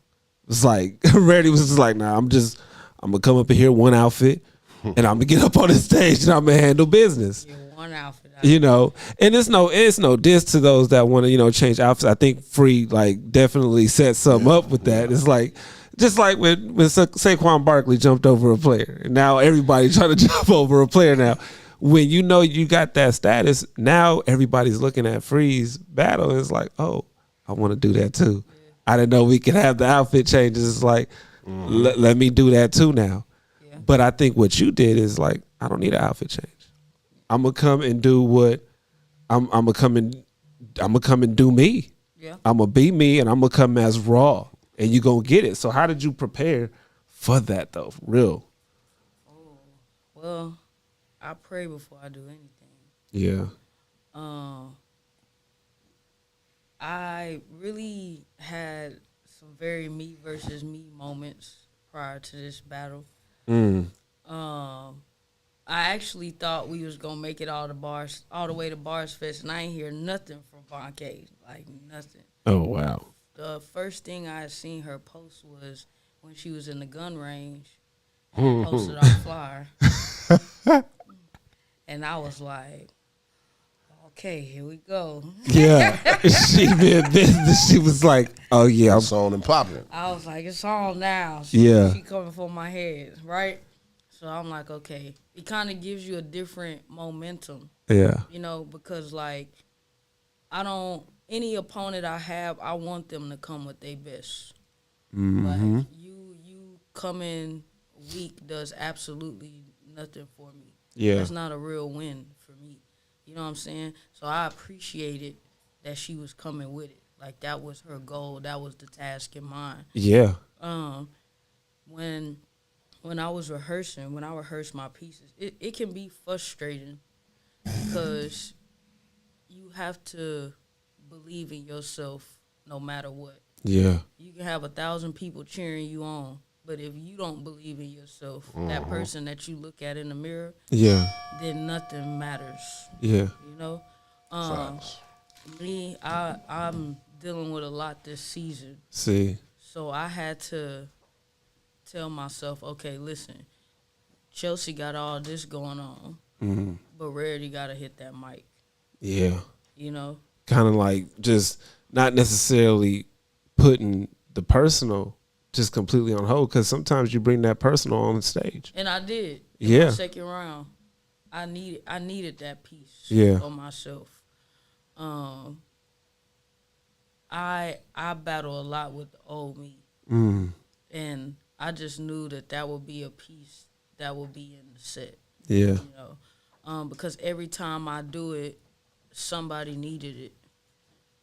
Speaker 2: It's like Reddy was just like, nah, I'm gonna come up in here one outfit, and I'm gonna get up on the stage and I'm gonna handle business.
Speaker 9: Yeah, one outfit.
Speaker 2: You know, and it's no diss to those that want to change outfits. I think Free like definitely set something up with that. It's like just like when Saquon Barkley jumped over a player, and now everybody trying to jump over a player now. When you know you got that status, now everybody's looking at Free's battle and it's like, oh, I want to do that too. I didn't know we could have the outfit changes. It's like, let me do that too now. Yeah. But I think what you did is like, I don't need an outfit change. I'm gonna come and do what I'm gonna come and do me. Yeah. I'm gonna be me, and I'm gonna come as raw, and you gonna get it. So how did you prepare for that though? Real.
Speaker 9: Oh, well, I pray before I do anything.
Speaker 2: Yeah.
Speaker 9: I really had some very me versus me moments prior to this battle. I actually thought we was gonna make it all the way to Bars Fest, and I ain't hear nothing from Bonke, like nothing.
Speaker 2: Oh wow.
Speaker 9: The first thing I had seen her post was when she was in the gun range. Posted our flyer. And I was like, okay, here we go.
Speaker 2: Yeah. She been business. She was like, oh, yeah.
Speaker 8: It's on and popping.
Speaker 9: I was like, it's on now.
Speaker 2: Yeah.
Speaker 9: She coming for my head, right? So I'm like, okay. It kind of gives you a different momentum.
Speaker 2: Yeah.
Speaker 9: You know, because, like, any opponent I have, I want them to come with their best.
Speaker 2: Mm-hmm.
Speaker 9: Like, you coming weak does absolutely nothing for me.
Speaker 2: Yeah.
Speaker 9: That's not a real win for me. You know what I'm saying? So I appreciated that she was coming with it. Like, that was her goal. That was the task in mind.
Speaker 2: Yeah.
Speaker 9: When I was rehearsing, when I rehearsed my pieces, it can be frustrating because you have to believe in yourself no matter what.
Speaker 2: Yeah.
Speaker 9: You can have 1,000 people cheering you on, but if you don't believe in yourself, that person that you look at in the mirror, then nothing matters.
Speaker 2: Yeah.
Speaker 9: You know? Me, I'm dealing with a lot this season.
Speaker 2: See.
Speaker 9: So I had to tell myself, okay, listen, Chelsea got all this going on, but Rarity got to hit that mic.
Speaker 2: Yeah.
Speaker 9: You know?
Speaker 2: Kind of like just not necessarily putting the personal just completely on hold, because sometimes you bring that personal on the stage.
Speaker 9: And I did.
Speaker 2: In
Speaker 9: my second round, I needed that piece for myself. I battle a lot with the old me, and I just knew that would be a piece that would be in the set.
Speaker 2: Yeah,
Speaker 9: you know, because every time I do it, somebody needed it.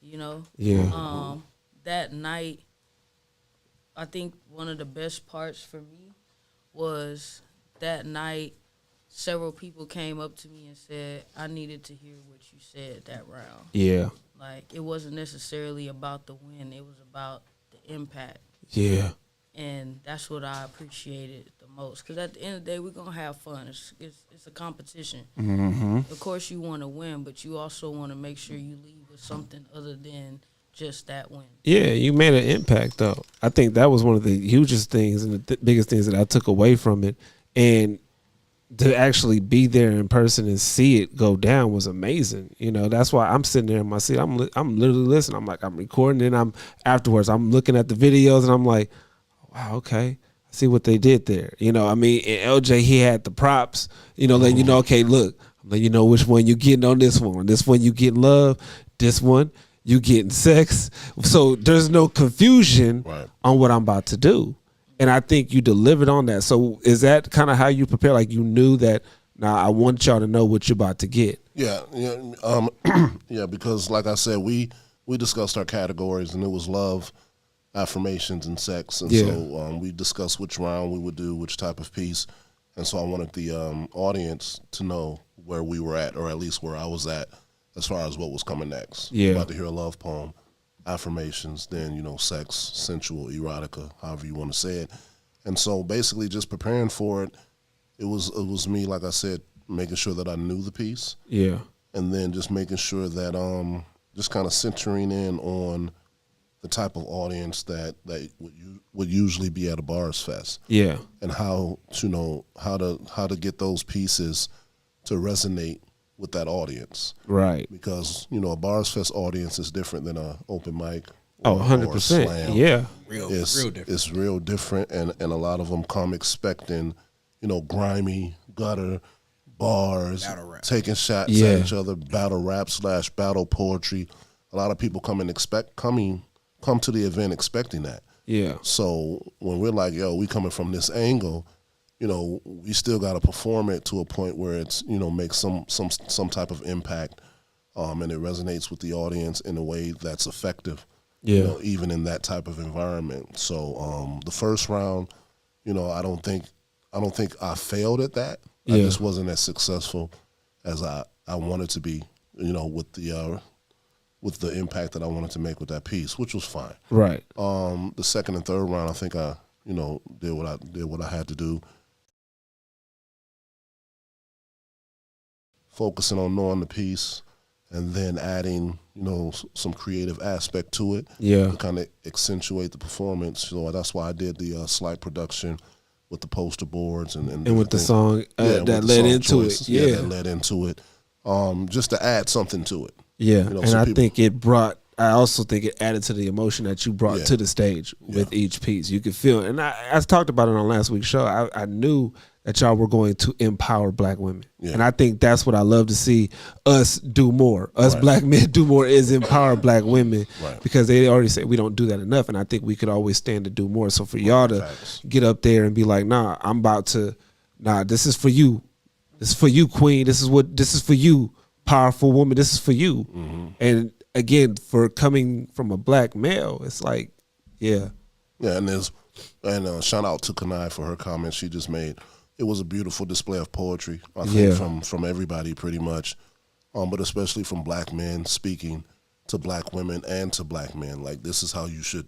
Speaker 9: You know.
Speaker 2: Yeah.
Speaker 9: That night, I think one of the best parts for me was that night, several people came up to me and said, I needed to hear what you said that round.
Speaker 2: Yeah.
Speaker 9: Like, it wasn't necessarily about the win. It was about the impact.
Speaker 2: Yeah.
Speaker 9: And that's what I appreciated the most. Because at the end of the day, we're going to have fun. It's a competition.
Speaker 2: Mm-hmm.
Speaker 9: Of course, you want to win, but you also want to make sure you leave with something other than just that win.
Speaker 2: Yeah, you made an impact, though. I think that was one of the hugest things and the biggest things that I took away from it. And to actually be there in person and see it go down was amazing. You know, that's why I'm sitting there in my seat. I'm literally listening. I'm like, I'm recording, and afterwards I'm looking at the videos, and I'm like, wow, okay, I see what they did there. You know, I mean, in LJ, he had the props, you know, letting you know, okay, look, I'm letting you know which one you getting on this one. This one you getting love, this one you getting sex. So there's no confusion on what I'm about to do. And I think you delivered on that. So is that kind of how you prepare? Like, you knew that, I want y'all to know what you're about to get.
Speaker 8: Yeah. Yeah, because like I said, we discussed our categories, and it was love, affirmations, and sex. And so we discussed which round we would do, which type of piece. And so I wanted the audience to know where we were at, or at least where I was at as far as what was coming next.
Speaker 2: Yeah.
Speaker 8: About to hear a love poem, affirmations, then, you know, sex, sensual, erotica, however you want to say it. And so basically just preparing for it, it was me, like I said, making sure that I knew the piece.
Speaker 2: Yeah.
Speaker 8: And then just making sure that just kind of centering in on the type of audience that would usually be at a Bars Fest.
Speaker 2: Yeah.
Speaker 8: And how to get those pieces to resonate with that audience.
Speaker 2: Right.
Speaker 8: Because, you know, a Bars Fest audience is different than an open mic.
Speaker 2: Oh,
Speaker 8: or
Speaker 2: 100%.
Speaker 8: slam.
Speaker 2: Yeah.
Speaker 4: Real different.
Speaker 8: It's real different, and a lot of them come expecting, you know, grimy, gutter, bars,
Speaker 4: Battle rap.
Speaker 8: taking shots
Speaker 2: Yeah.
Speaker 8: at each other, battle rap / battle poetry. A lot of people come to the event expecting that.
Speaker 2: Yeah.
Speaker 8: So when we're like, yo, we coming from this angle, you know, we still got to perform it to a point where it's, you know, makes some type of impact, and it resonates with the audience in a way that's effective.
Speaker 2: Yeah.
Speaker 8: You know, even in that type of environment. So the first round, you know, I don't think I failed at that. I
Speaker 2: Yeah.
Speaker 8: just wasn't as successful as I wanted to be, you know, with the impact that I wanted to make with that piece, which was fine.
Speaker 2: Right.
Speaker 8: The second and third round, I think I, you know, did what I had to do. Focusing on knowing the piece and then adding, you know, some creative aspect to it.
Speaker 2: Yeah.
Speaker 8: To kind of accentuate the performance. So that's why I did the slight production with the poster boards and
Speaker 2: with the
Speaker 8: things.
Speaker 2: song
Speaker 8: Yeah, with
Speaker 2: that
Speaker 8: the
Speaker 2: led
Speaker 8: song
Speaker 2: into
Speaker 8: choices.
Speaker 2: it. Yeah.
Speaker 8: That led into it. Just to add something to it.
Speaker 2: Yeah.
Speaker 8: You know,
Speaker 2: And
Speaker 8: so
Speaker 2: I
Speaker 8: people-
Speaker 2: think I also think it added to the emotion that you brought
Speaker 8: Yeah.
Speaker 2: to the stage with each piece. You could feel it. And I talked about it on last week's show. I knew that y'all were going to empower black women.
Speaker 8: Yeah.
Speaker 2: And I think that's what I love to see us do more. Us
Speaker 8: Right.
Speaker 2: black men do more is empower black women.
Speaker 8: Right.
Speaker 2: Because they already say we don't do that enough. And I think we could always stand to do more. So for y'all to
Speaker 8: Facts.
Speaker 2: get up there and be like, this is for you. This is for you, queen. This is for you, powerful woman. This is for you.
Speaker 8: Mm-hmm.
Speaker 2: And again, for coming from a black male, it's like, yeah.
Speaker 8: Yeah, and shout out to Kanai for her comments she just made. It was a beautiful display of poetry, I think, from everybody pretty much, but especially from black men speaking to black women and to black men. Like, this is how you should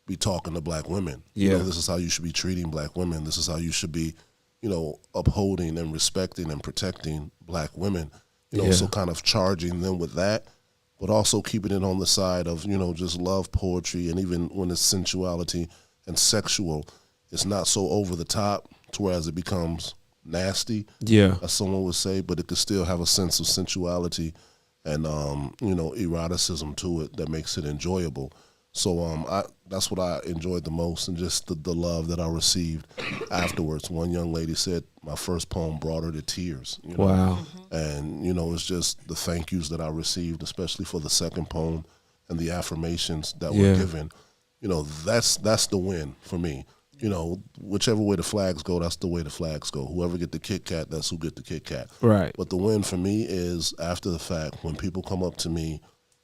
Speaker 8: be talking to black women.
Speaker 2: Yeah.
Speaker 8: You know, this is how you should be treating black women. This is how you should be, you know, upholding and respecting and protecting black women. You know,
Speaker 2: Yeah.
Speaker 8: so kind of charging them with that, but also keeping it on the side of, you know, just love poetry, and even when it's sensuality and sexual, it's not so over the top to whereas it becomes nasty,
Speaker 2: Yeah.
Speaker 8: as someone would say, but it could still have a sense of sensuality and you know, eroticism to it that makes it enjoyable. So that's what I enjoyed the most, and just the love that I received afterwards. One young lady said my first poem brought her to tears. You know?
Speaker 2: Wow.
Speaker 8: And, you know, it's just the thank yous that I received, especially for the second poem and the affirmations that
Speaker 2: Yeah.
Speaker 8: were given. You know, that's the win for me. You know, whichever way the flags go, that's the way the flags go. Whoever get the Kit Kat, that's who get the Kit Kat.
Speaker 2: Right.
Speaker 8: But the win for me is after the fact, when people come up to me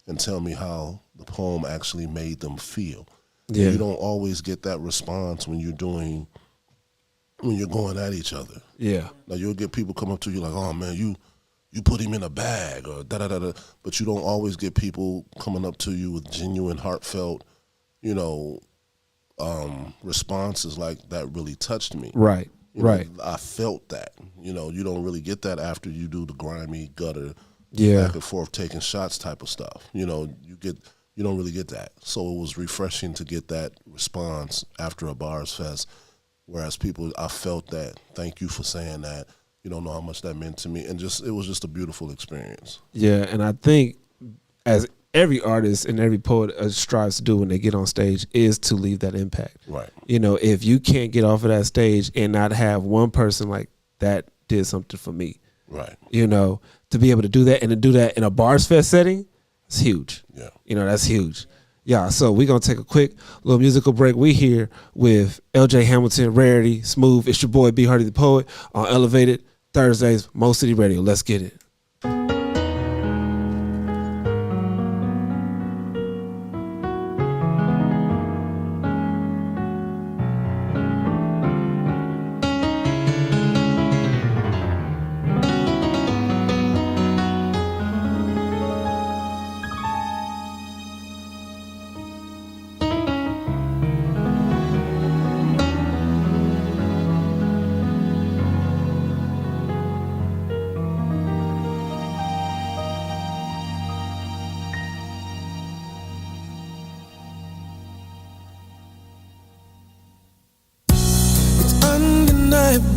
Speaker 8: and tell me how the poem actually made them feel.
Speaker 2: Yeah.
Speaker 8: And you don't always get that response when you're going at each other.
Speaker 2: Yeah.
Speaker 8: Now you'll get people come up to you like, "Oh man, you put him in a bag," or da da da da. But you don't always get people coming up to you with genuine, heartfelt, you know, responses like that really touched me.
Speaker 2: Right.
Speaker 8: You know,
Speaker 2: Right.
Speaker 8: I felt that. You know, you don't really get that after you do the grimy gutter,
Speaker 2: Yeah.
Speaker 8: back and forth taking shots type of stuff. You know, you don't really get that. So it was refreshing to get that response after a Bars Fest. Whereas I felt that. Thank you for saying that. You don't know how much that meant to me, and it was just a beautiful experience.
Speaker 2: Yeah. And I think as every artist and every poet strives to do when they get on stage is to leave that impact.
Speaker 8: Right.
Speaker 2: You know, if you can't get off of that stage and not have one person like that did something for me,
Speaker 8: Right.
Speaker 2: you know, to be able to do that and to do that in a Bars Fest setting, it's huge.
Speaker 8: Yeah.
Speaker 2: You know, that's huge. Yeah, so we're going to take a quick little musical break. We here with LJ Hamilton, Rarity, Smooth. It's your boy, B. Hardy the Poet, on Elevated Thursdays, Mo City Radio. Let's get it.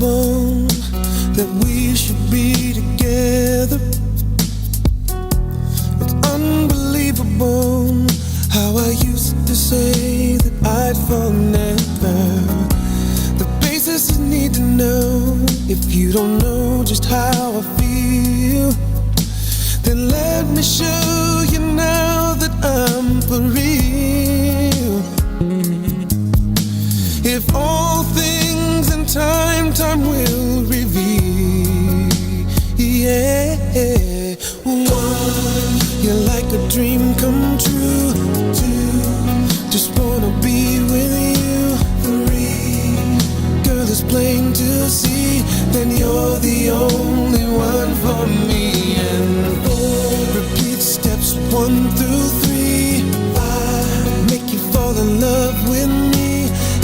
Speaker 3: incredible that we should be together. It's unbelievable how I used to say that I'd fall never. The basis you need to know, if you don't know just how I feel, then let me show you now that I'm for real. If all things in time will reveal. Yeah. One, you're like a dream come true. Two, just wanna be with you. Three, girl, it's plain to see that you're the only one for me. And four, repeat steps 1 through 3. 5, make you fall in love with me.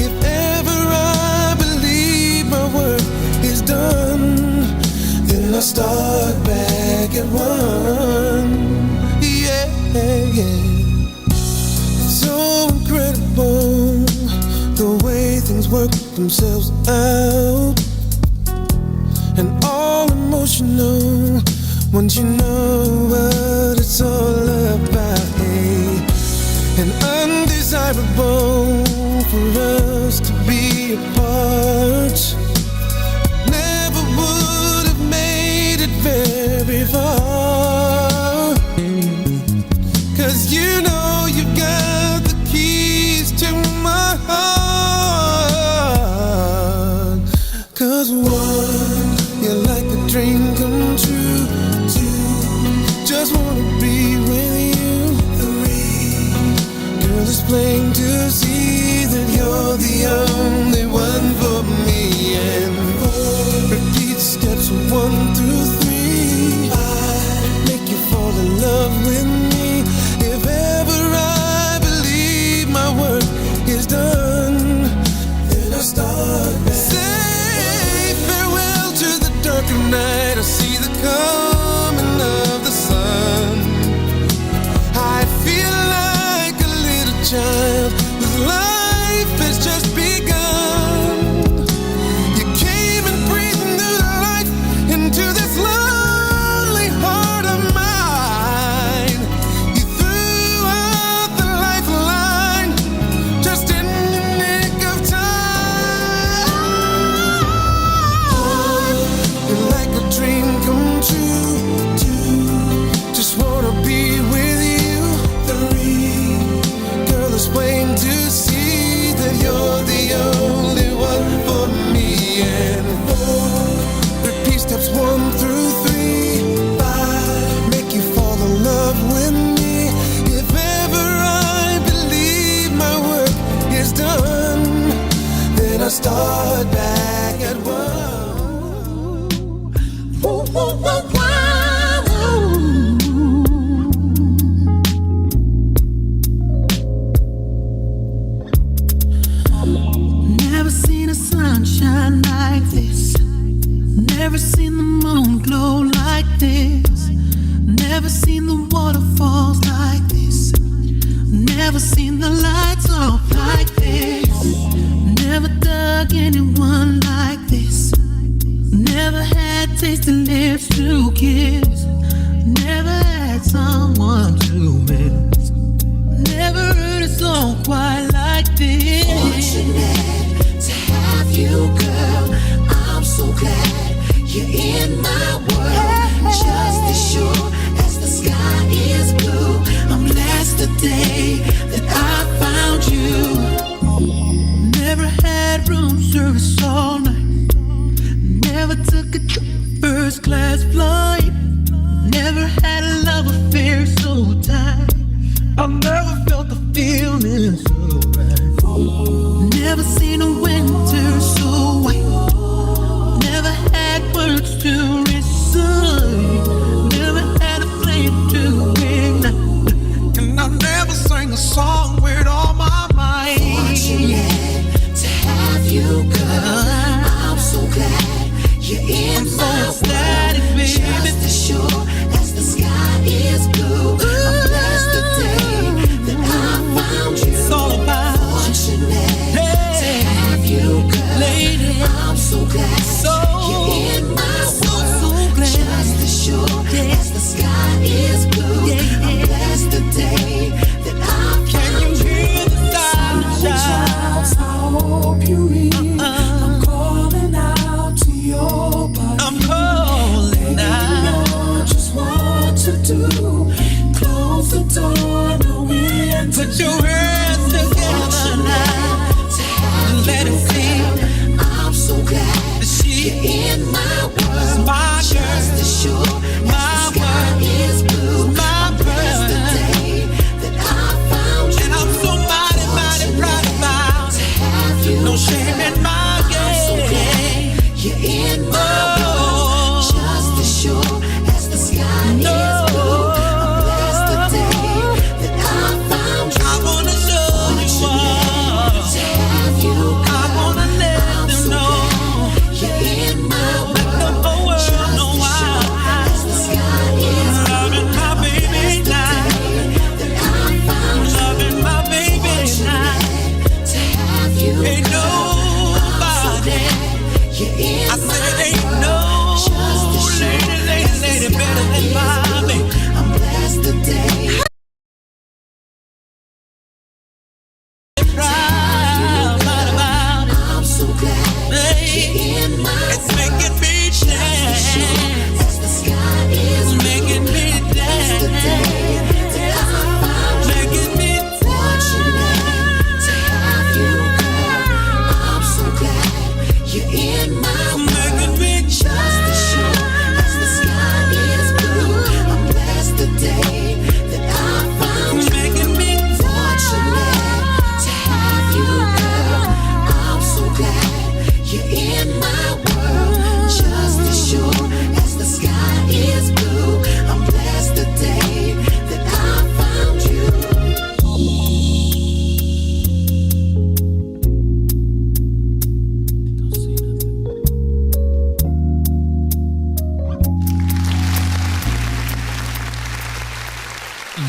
Speaker 3: If ever I believe my work is done, then I start back at 1. Yeah, yeah. It's so incredible the way things work themselves out, and all emotional once you know what it's all about. Hey. And undesirable for us to be apart. Never would have made it very far. 'Cause you know you got the keys to my heart. 'Cause one, you're like a dream come true. Two, just wanna be with you. Three, girl, it's plain to see that you're the only one for me. And four, repeat steps 1 through 3. 5, make you fall in love with me. If ever I believe my work is done, then I start back. Say farewell to the darker night. I see the coming of the sun. I feel like a little child whose life has just begun. You came and breathed new life into this lonely heart of mine. You threw out the lifeline just in the nick of time. You're like a dream come true. Two, just wanna be with you. Three, girl, it's plain to see that you're the only one for me. And four, repeat steps 1 through 3. 5, make you fall in love with me. If ever I believe my work is done, then I start back at 1.
Speaker 10: Never seen a sunshine like this. Never seen the moon glow like this. Never seen the waterfalls like this. Never seen the lights off like this. Never dug anyone like this. Never had tasted lips to kiss. Never had someone to miss. Never heard a song quite like this.
Speaker 6: Fortunate to have you, girl. I'm so glad you're in my world. Just as sure as the sky is blue, I'm blessed the day that I found you.
Speaker 10: Never had room service all night. Never took a first class flight. Never had a love affair so tight. I've never felt the feeling so right. Never seen a winter so white. Never had words to recite. Never had a flame to ignite. And I never sang a song with all my might.
Speaker 6: Fortunate to have you, girl. I'm so glad you're in my world. Just as sure as the sky is blue, I'm blessed the day sure as the sky is blue. I'm blessed the day that I found you. Child, I hope you read. I'm calling out to your body.
Speaker 10: I'm calling out.
Speaker 6: Just what to do. Close the door, no end.
Speaker 10: Put your hands together now. Let it see.
Speaker 6: I'm so glad
Speaker 10: that
Speaker 6: you're in my world.
Speaker 10: My
Speaker 6: Just
Speaker 10: girl,
Speaker 6: as sure
Speaker 10: my
Speaker 6: as the sky is blue.
Speaker 10: my
Speaker 6: I'm blessed the
Speaker 10: girl.
Speaker 6: day that I found you.
Speaker 10: And I'm so mighty proud about
Speaker 6: to have you.
Speaker 10: no shame in my
Speaker 6: I'm so
Speaker 10: game.
Speaker 6: glad you're in my world. Just as sure as the sky is blue. I'm blessed the day that I found you.
Speaker 10: I wanna show you all.
Speaker 6: To have you.
Speaker 10: I wanna let them know.
Speaker 6: You're in my world.
Speaker 10: Let the whole world know why.
Speaker 6: As the sky is
Speaker 10: Loving my baby now.
Speaker 6: that I found you.
Speaker 10: Loving my baby now.
Speaker 6: To have you.
Speaker 10: Ain't nobody.
Speaker 6: You're in
Speaker 10: I
Speaker 6: my
Speaker 10: said ain't
Speaker 6: world.
Speaker 10: no
Speaker 6: Just as sure
Speaker 10: lady better than my baby.
Speaker 6: I'm blessed the day.
Speaker 10: Proud about it.
Speaker 6: I'm so glad
Speaker 10: Hey,
Speaker 6: you're in my
Speaker 10: it's making me dance.
Speaker 6: as the sky is blue.
Speaker 10: Making me
Speaker 6: The day
Speaker 10: dance.
Speaker 6: that I found you.
Speaker 10: Making me
Speaker 6: Fortunate to have you, girl. I'm so glad you're in my world.
Speaker 10: making me
Speaker 6: Just as sure as the sky is blue. I'm blessed the day that I found you.
Speaker 10: making me
Speaker 6: Fortunate to have you, girl. I'm so glad you're in my world. Just as sure as the sky is blue. I'm blessed the day that I found you.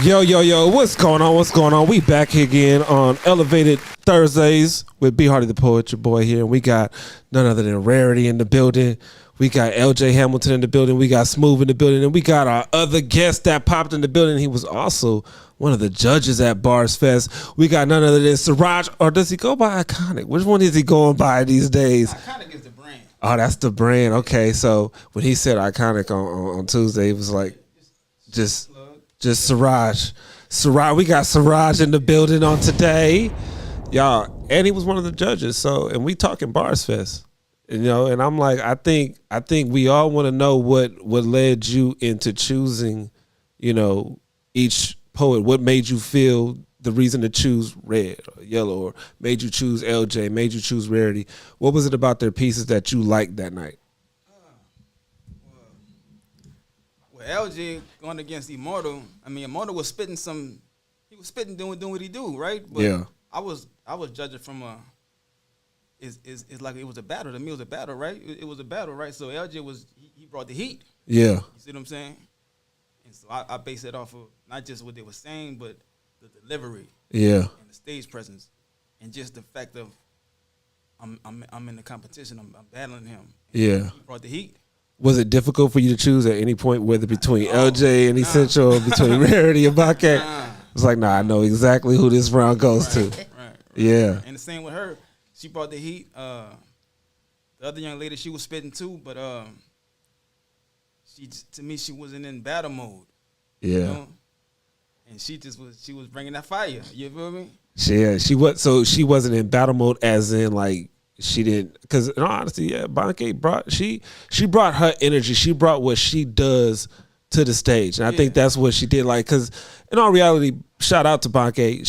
Speaker 2: Yo, what's going on? What's going on? We back here again on Elevated Thursdays with B. Hardy the Poet, your boy here. And we got none other than Rarity in the building. We got LJ Hamilton in the building. We got Smooth in the building. And we got our other guest that popped in the building. He was also one of the judges at Bars Fest. We got none other than Siraj, or does he go by Iconic? Which one is he going by these days?
Speaker 4: Iconic is the brand.
Speaker 2: Oh, that's the brand. Okay, so when he said Iconic on Tuesday, it was like just Siraj. We got Siraj in the building on today, y'all, and he was one of the judges. So, and we talking Bars Fest, you know. And I'm like, I think we all want to know what led you into choosing, you know, each poet. What made you feel the reason to choose Red or Yellow, or made you choose LJ, made you choose Rarity? What was it about their pieces that you liked that night?
Speaker 11: LJ going against Immortal. I mean, Immortal was spitting doing what he do, right? But
Speaker 2: Yeah.
Speaker 11: I was judging from it's like it was a battle. To me, it was a battle, right? It was a battle, right? So LJ he brought the heat.
Speaker 2: Yeah.
Speaker 11: You see what I'm saying? And so I base it off of not just what they were saying, but the delivery.
Speaker 2: Yeah.
Speaker 11: And the stage presence, and just the fact of I'm in the competition. I'm battling him.
Speaker 2: Yeah.
Speaker 11: He brought the heat.
Speaker 2: Was it difficult for you to choose at any point, whether between LJ and Essential or between Rarity and Bucket? It's like, nah, I know exactly who this round goes to.
Speaker 11: Right.
Speaker 2: Yeah.
Speaker 11: And the same with her. She brought the heat. The other young lady, she was spitting too, but to me, she wasn't in battle mode.
Speaker 2: Yeah.
Speaker 11: You know? And she was bringing that fire. You feel me?
Speaker 2: Yeah, she wasn't in battle mode as in like she didn't, because in all honesty, yeah, Banke brought her energy. She brought what she does to the stage. And I think that's what she did. Like, because in all reality, shout out to Banke.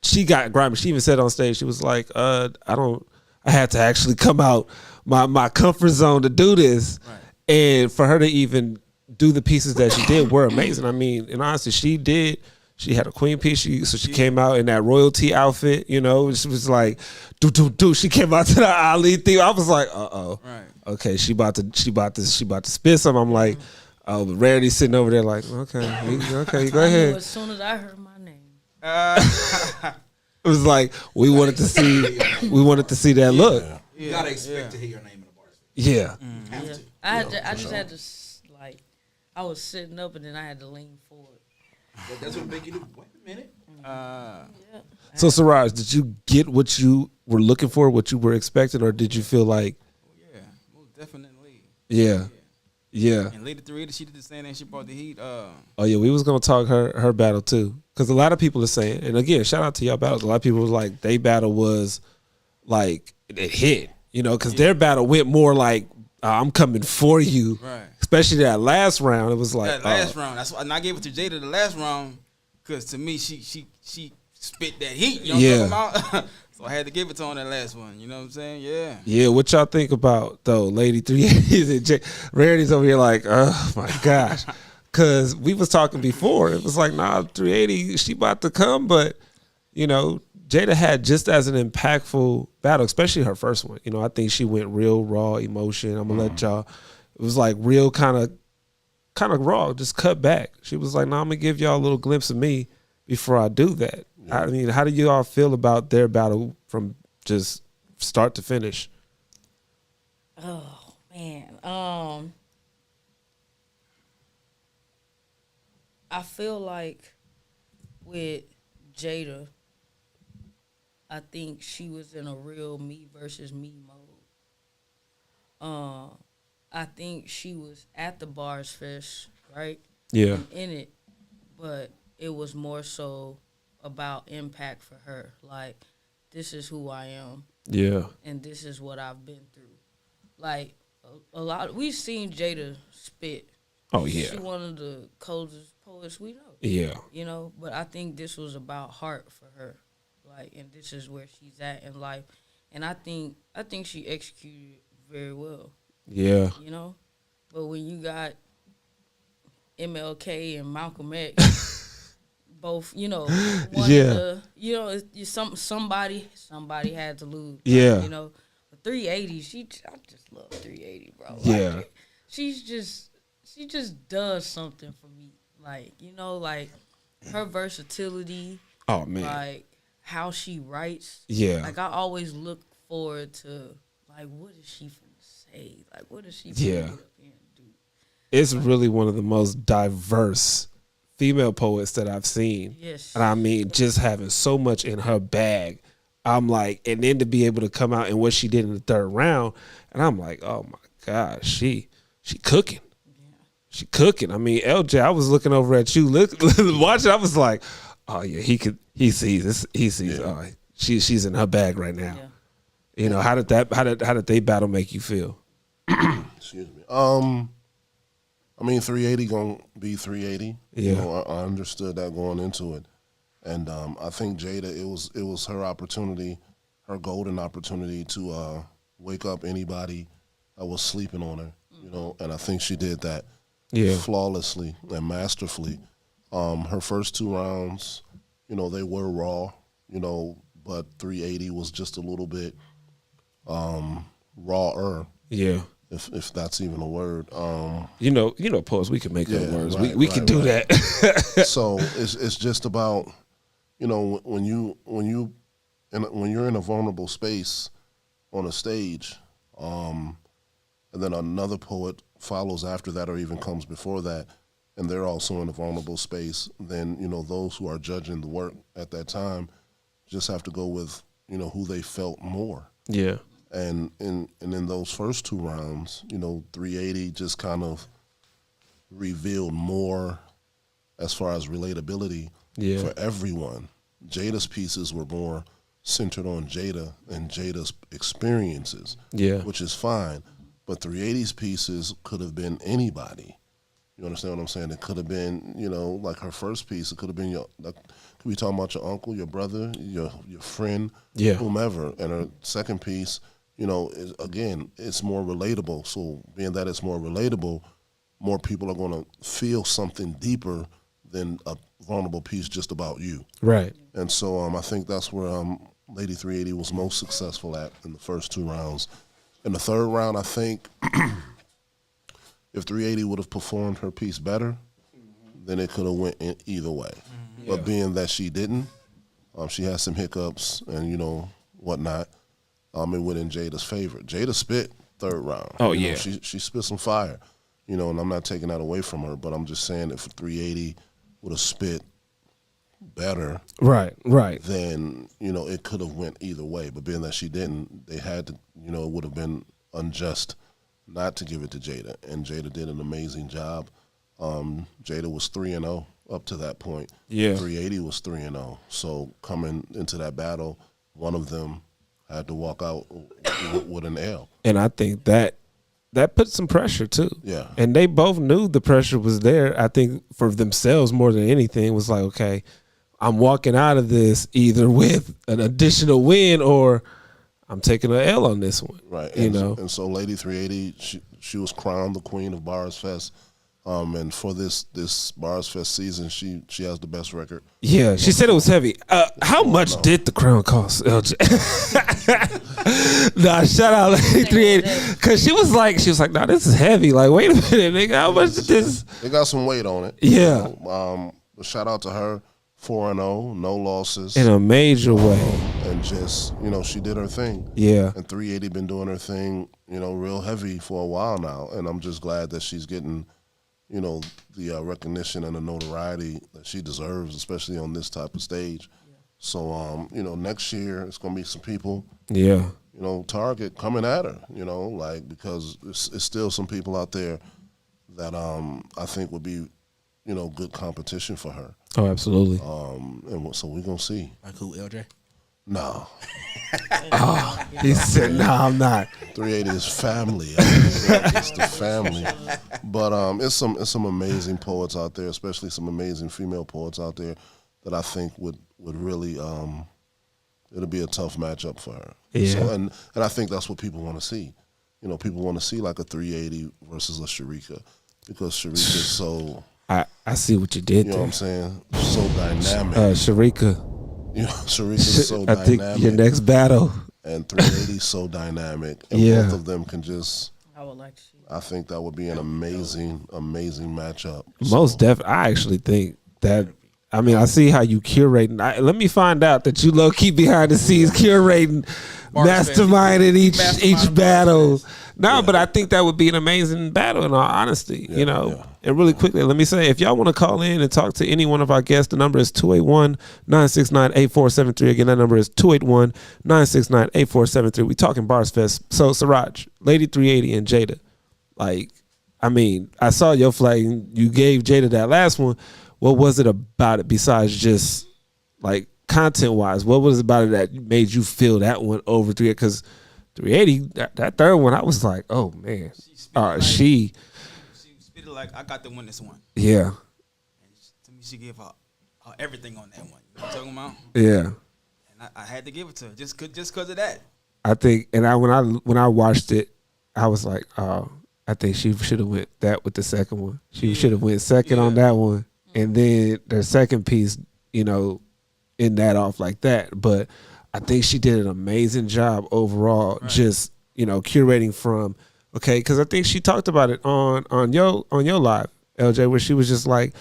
Speaker 2: She got grimy. She even said on stage, she was like, I had to actually come out my comfort zone to do this. Right. And for her to even do the pieces that she did were amazing. I mean, and honestly, she had a queen piece. She came out in that royalty outfit, you know. She was like, do. She came out to the Ali theme. I was like, right. Okay, she about to spit something. I'm like, oh, but Rarity sitting over there like, okay, go ahead.
Speaker 9: As soon as I heard my name,
Speaker 2: it was like we wanted to see that look.
Speaker 4: You gotta expect to hear your name in the bars.
Speaker 2: Yeah.
Speaker 9: I just had to like I was sitting up and then I had to lean forward.
Speaker 4: That's what make you do. Wait a minute.
Speaker 2: So, Siraj, did you get what you were looking for, what you were expecting, or did you feel like?
Speaker 11: Yeah, most definitely.
Speaker 2: Yeah.
Speaker 11: And Lady 380, she did the same thing. She brought the heat.
Speaker 2: Oh yeah, we was gonna talk her battle too, because a lot of people are saying, and again, shout out to y'all battles. A lot of people was like, they battle was like it hit, because their battle went more like I'm coming for you.
Speaker 11: Right.
Speaker 2: Especially that last round, it was like
Speaker 11: that last round. That's why, and I gave it to Jada the last round, because to me she spit that heat. You know what I'm talking about? So I had to give it to her on that last one. You know what I'm saying? Yeah.
Speaker 2: Yeah, what y'all think about, though, Lady 380s and Rarity's over here like, oh, my gosh. Because we was talking before. It was like, nah, 380, she about to come. But, Jada had just as an impactful battle, especially her first one. I think she went real raw emotion. I'm going to let y'all. It was like real kind of raw, just cut back. She was like, nah, I'm going to give y'all a little glimpse of me before I do that. I mean, how do you all feel about their battle from just start to finish?
Speaker 9: Oh man, I feel like with Jada, I think she was in a real me versus me mode. I think she was at the Bars Fest, right?
Speaker 2: Yeah.
Speaker 9: In it, but it was more so about impact for her. Like, this is who I am.
Speaker 2: Yeah.
Speaker 9: And this is what I've been through. Like, a lot, we've seen Jada spit.
Speaker 2: Oh, yeah.
Speaker 9: She's one of the coldest poets we know.
Speaker 2: Yeah.
Speaker 9: But I think this was about heart for her. Like, and this is where she's at in life. And I think she executed very well.
Speaker 2: Yeah.
Speaker 9: But when you got MLK and Malcolm X, both, somebody had to lose.
Speaker 2: Yeah.
Speaker 9: But 380, I just love 380, bro.
Speaker 2: Yeah.
Speaker 9: Like, she just does something for me. Like, like her versatility.
Speaker 2: Oh man.
Speaker 9: Like how she writes.
Speaker 2: Yeah.
Speaker 9: Like I always look forward to like what is she finna say? Like what is she finna get up here and do?
Speaker 2: It's really one of the most diverse female poets that I've seen.
Speaker 9: Yes.
Speaker 2: And I mean, just having so much in her bag. I'm like, and then to be able to come out and what she did in the third round, and I'm like, oh my gosh, she cooking. Yeah. She cooking. I mean, LJ, I was looking over at you, watching. I was like, oh yeah, he sees this. He sees. Yeah. Oh, she's in her bag right now. Yeah. How did they battle make you feel?
Speaker 8: Excuse me. I mean, 380 gonna be 380.
Speaker 2: Yeah.
Speaker 8: I understood that going into it, and I think Jada, it was her opportunity, her golden opportunity to wake up anybody that was sleeping on her. And I think she did that flawlessly and masterfully. Her first two rounds, they were raw, but 380 was just a little bit rawer.
Speaker 2: Yeah.
Speaker 8: If that's even a word.
Speaker 2: Poets, we can make up words. We can do that.
Speaker 8: So it's just about, when you're in a vulnerable space on a stage, and then another poet follows after that or even comes before that, and they're also in a vulnerable space, then, those who are judging the work at that time just have to go with, who they felt more.
Speaker 2: Yeah.
Speaker 8: And in those first two rounds, 380 just kind of revealed more as far as relatability for everyone. Jada's pieces were more centered on Jada and Jada's experiences, which is fine. But 380's pieces could have been anybody. You understand what I'm saying? It could have been, like her first piece, it could have been could be talking about your uncle, your brother, your friend, whomever. And her second piece, again, it's more relatable. So being that it's more relatable, more people are going to feel something deeper than a vulnerable piece just about you.
Speaker 2: Right.
Speaker 8: And so I think that's where Lady 380 was most successful at in the first two rounds. In the third round, I think if 380 would have performed her piece better, then it could have went in either way. But being that she didn't, she had some hiccups and, whatnot, it went in Jada's favor. Jada spit third round.
Speaker 2: Oh, yeah.
Speaker 8: She spit some fire. You know, and I'm not taking that away from her, but I'm just saying that for 380 would have spit better.
Speaker 2: Right.
Speaker 8: Then, you know, it could have went either way. But being that she didn't, they had to, you know, it would have been unjust not to give it to Jada. And Jada did an amazing job. Jada was 3-0 up to that point.
Speaker 2: Yeah.
Speaker 8: 380 was 3-0. So coming into that battle, one of them had to walk out with an L.
Speaker 2: And I think that put some pressure too.
Speaker 8: Yeah.
Speaker 2: And they both knew the pressure was there. I think for themselves more than anything was like, okay, I'm walking out of this either with an additional win or I'm taking an L on this one.
Speaker 8: Right.
Speaker 2: You
Speaker 8: and
Speaker 2: know.
Speaker 8: And so Lady 380, she was crowned the queen of Bars Fest. And for this Bars Fest season, she has the best record.
Speaker 2: Yeah, she said it was heavy. How much did the crown cost, LJ? Nah, shout out Lady 380. Because she was like, nah, this is heavy. Like, wait a minute, nigga, how much did this?
Speaker 8: They got some weight on it.
Speaker 2: Yeah.
Speaker 8: You know? Shout out to her, 4-0, no losses.
Speaker 2: In a major way.
Speaker 8: And just, you know, she did her thing.
Speaker 2: Yeah.
Speaker 8: And 380 been doing her thing, you know, real heavy for a while now. And I'm just glad that she's getting, you know, the recognition and the notoriety that she deserves, especially on this type of stage. Yeah. So, you know, next year it's going to be some people,
Speaker 2: yeah,
Speaker 8: you know, Target coming at her, you know, like, because it's still some people out there that I think would be, you know, good competition for her.
Speaker 2: Oh, absolutely.
Speaker 8: And so we're going to see.
Speaker 4: Like who, LJ?
Speaker 8: No.
Speaker 2: Oh, he said, no, I'm not.
Speaker 8: 380 is family. I mean, it's the family. But it's some amazing poets out there, especially some amazing female poets out there that I think would really it'll be a tough matchup for her.
Speaker 2: Yeah.
Speaker 8: So, and I think that's what people want to see. You know, people want to see like a 380 versus a Sharika, because Sharika is so.
Speaker 2: I see what you did.
Speaker 8: You know
Speaker 2: there.
Speaker 8: what I'm saying? So dynamic.
Speaker 2: Sharika.
Speaker 8: You know, Sharika's so
Speaker 2: I
Speaker 8: dynamic.
Speaker 2: think your next battle.
Speaker 8: And 380 so dynamic. And
Speaker 2: yeah.
Speaker 8: both of them can just.
Speaker 9: I would like to see that.
Speaker 8: I think that would be an amazing matchup.
Speaker 2: Most definitely. I actually think that. I mean, I see how you curating. Let me find out that you low key behind the scenes curating, masterminding each battle. No, but I think that would be an amazing battle. In all honesty, you know. Yeah. And really quickly, let me say, if y'all want to call in and talk to any one of our guests, the number is 281-969-8473. Again, that number is 281-969-8473. We talking Bars Fest. So, Siraj, Lady 380 and Jada. Like, I mean, I saw your flag. You gave Jada that last one. What was it about it besides just, like, content-wise? What was it about it that made you feel that one over 380? Because 380, that third one, I was like, oh, man. She
Speaker 11: spit it like, I got to win this one.
Speaker 2: Yeah.
Speaker 11: And to me, she gave her everything on that one. You know what I'm talking about?
Speaker 2: Yeah.
Speaker 11: And I had to give it to her just because of that.
Speaker 2: I think, and when I watched it, I was like, oh, I think she should have went that with the second one. She should have went second on that one. And then their second piece, you know, end that off like that. But I think she did an amazing job overall, just, you know, curating from, okay, because I think she talked about it on your live, LJ, where she was just like,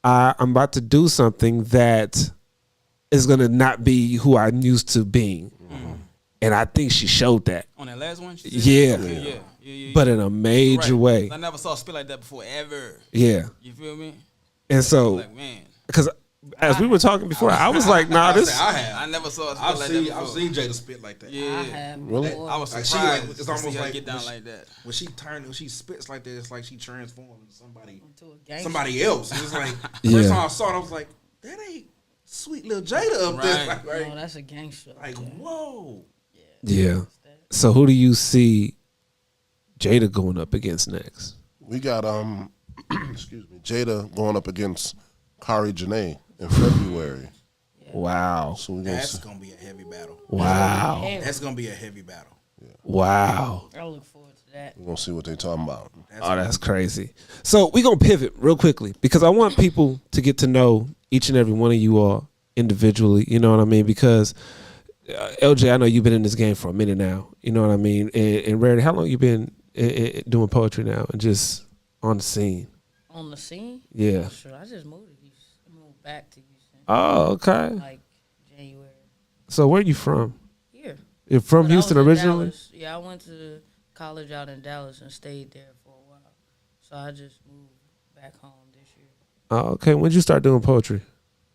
Speaker 2: I'm about to do something that is going to not be who I'm used to being. Mm-hmm. And I think she showed that.
Speaker 11: On that last one?
Speaker 2: Yeah. But in a major way.
Speaker 11: I never saw a spit like that before, ever.
Speaker 2: Yeah.
Speaker 11: You feel me?
Speaker 2: And so,
Speaker 11: like, man.
Speaker 2: Because as we were talking before, I was like, nah, this.
Speaker 11: I never saw a spit like that before.
Speaker 4: I've seen Jada spit like that.
Speaker 11: Yeah.
Speaker 9: I have.
Speaker 8: Really?
Speaker 11: I was surprised.
Speaker 4: Like, it's almost like
Speaker 11: get down like that.
Speaker 4: When she spits like that, it's like she transformed into somebody else. It's like, first time I saw it, I was like, that ain't sweet little Jada up there. Like,
Speaker 9: no, that's a gangster.
Speaker 4: Like, whoa.
Speaker 2: Yeah. So who do you see Jada going up against next?
Speaker 8: We got excuse me, Jada going up against Kari Janae in February.
Speaker 2: Wow.
Speaker 8: So
Speaker 4: that's gonna be a heavy battle.
Speaker 2: Wow.
Speaker 4: That's gonna be a heavy battle.
Speaker 8: Yeah.
Speaker 2: Wow.
Speaker 9: I look forward to that.
Speaker 8: We're gonna see what they're talking about.
Speaker 2: That's crazy. So we're gonna pivot real quickly because I want people to get to know each and every one of you all individually. You know what I mean? Because LJ, I know you've been in this game for a minute now. You know what I mean? And Rarity, how long you been doing poetry now and just on the scene?
Speaker 9: On the scene?
Speaker 2: Yeah.
Speaker 9: Oh, sure. I just moved to Houston. I moved back to Houston.
Speaker 2: Oh, okay.
Speaker 9: Like January.
Speaker 2: So where you from?
Speaker 9: Here.
Speaker 2: You're from Houston originally?
Speaker 9: Yeah, I went to college out in Dallas and stayed there for a while. So I just moved back home this year.
Speaker 2: Oh, okay. When did you start doing poetry?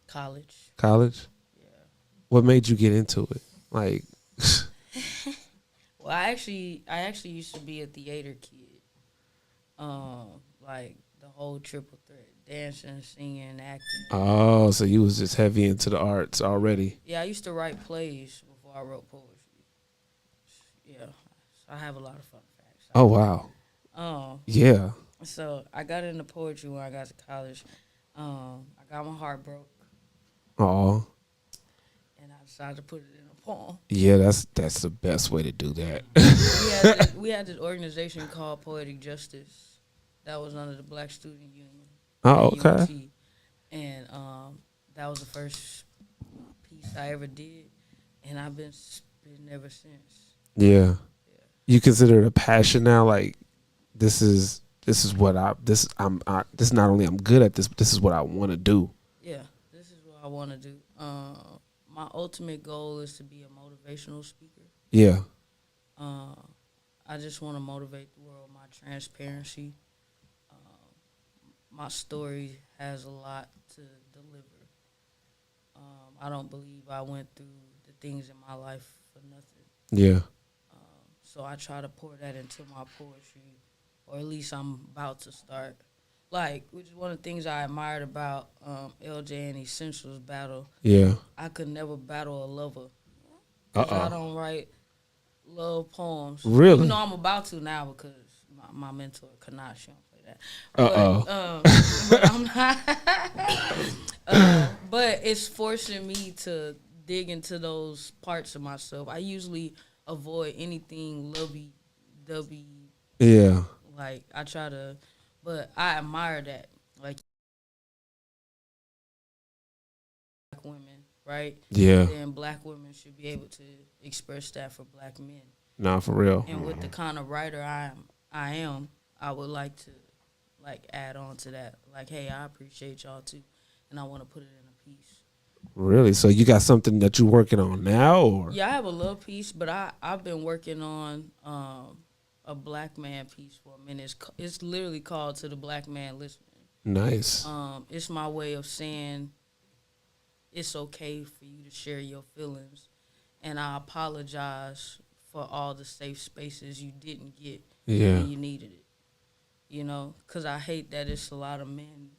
Speaker 9: College.
Speaker 2: College?
Speaker 9: Yeah.
Speaker 2: What made you get into it? Like,
Speaker 9: well, I actually used to be a theater kid. Like the whole triple threat: dancing, singing, acting.
Speaker 2: oh, so you was just heavy into the arts already.
Speaker 9: Yeah, I used to write plays before I wrote poetry. Yeah, so I have a lot of fun facts.
Speaker 2: Oh, wow. Yeah.
Speaker 9: So I got into poetry when I got to college. I got my heart broke.
Speaker 2: Oh.
Speaker 9: And I decided to put it in a poem.
Speaker 2: Yeah, that's the best way to do that.
Speaker 9: we had this organization called Poetic Justice that was under the Black Student Union.
Speaker 2: Oh, okay.
Speaker 9: UNT. And that was the first piece I ever did, and I've been spitting ever since.
Speaker 2: Yeah. You consider it a passion now? Like, this is what this is not only I'm good at this is what I want to do.
Speaker 9: Yeah, this is what I want to do. My ultimate goal is to be a motivational speaker.
Speaker 2: Yeah.
Speaker 9: I just want to motivate the world. My transparency. My story has a lot to deliver. I don't believe I went through the things in my life for nothing.
Speaker 2: Yeah.
Speaker 9: So I try to pour that into my poetry, or at least I'm about to start. Like, which is one of the things I admired about LJ and Essentials battle.
Speaker 2: Yeah.
Speaker 9: I could never battle a lover.
Speaker 2: Uh-oh.
Speaker 9: I don't write love poems.
Speaker 2: Really?
Speaker 9: Even though I'm about to now because my mentor, Kanat, she don't play that.
Speaker 2: Uh-oh.
Speaker 9: But I'm not. But it's forcing me to dig into those parts of myself. I usually avoid anything lovey-dovey.
Speaker 2: Yeah.
Speaker 9: Like, I try to, but I admire that. Like, black women, right?
Speaker 2: Yeah.
Speaker 9: Then black women should be able to express that for black men.
Speaker 2: Nah, for real.
Speaker 9: And with the kind of writer I am, I would like to, like, add on to that. Like, hey, I appreciate y'all too, and I want to put it in a piece.
Speaker 2: Really? So you got something that you're working on now, or?
Speaker 9: Yeah, I have a little piece, but I've been working on a black man piece for a minute. It's literally called To the Black Man Listening.
Speaker 2: Nice.
Speaker 9: It's my way of saying it's okay for you to share your feelings, and I apologize for all the safe spaces you didn't get when you needed it. You know, because I hate that it's a lot of men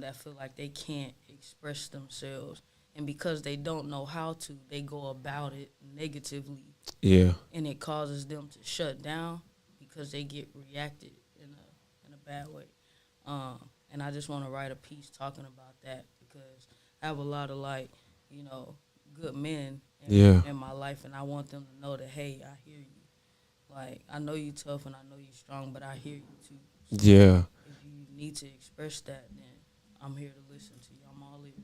Speaker 9: that feel like they can't express themselves, and because they don't know how to, they go about it negatively.
Speaker 2: Yeah.
Speaker 9: And it causes them to shut down because they get reacted in a bad way. And I just want to write a piece talking about that because I have a lot of, like, you know, good men in my life, and I want them to know that, hey, I hear you. Like, I know you tough and I know you strong, but I hear you too. So
Speaker 2: yeah.
Speaker 9: If you need to express that, then I'm here to listen to you. I'm all ears.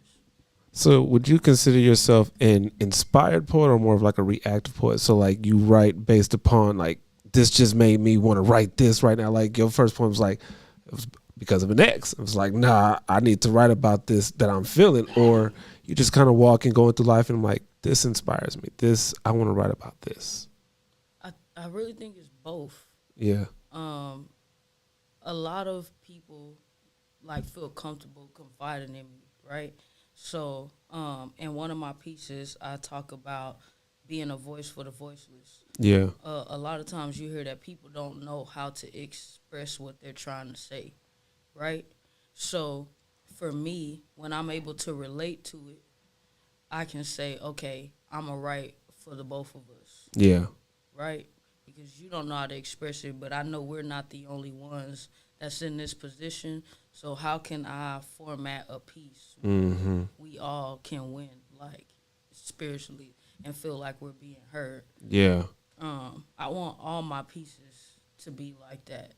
Speaker 2: So would you consider yourself an inspired poet or more of like a reactive poet? So like you write based upon like, this just made me want to write this right now. Like your first poem was like, it was because of an ex. It was like, nah, I need to write about this that I'm feeling. Or you just kind of walking, going through life and I'm like, this inspires me. This, I want to write about this.
Speaker 9: I really think it's both.
Speaker 2: Yeah.
Speaker 9: A lot of people like feel comfortable confiding in me, right? So, in one of my pieces, I talk about being a voice for the voiceless.
Speaker 2: Yeah.
Speaker 9: A lot of times you hear that people don't know how to express what they're trying to say, right? So, for me, when I'm able to relate to it, I can say, okay, I'm going to write for the both of us.
Speaker 2: Yeah.
Speaker 9: Right? Because you don't know how to express it, but I know we're not the only ones that's in this position. So how can I format a piece where we all can win, like, spiritually, and feel like we're being heard?
Speaker 2: Yeah.
Speaker 9: I want all my pieces to be like that.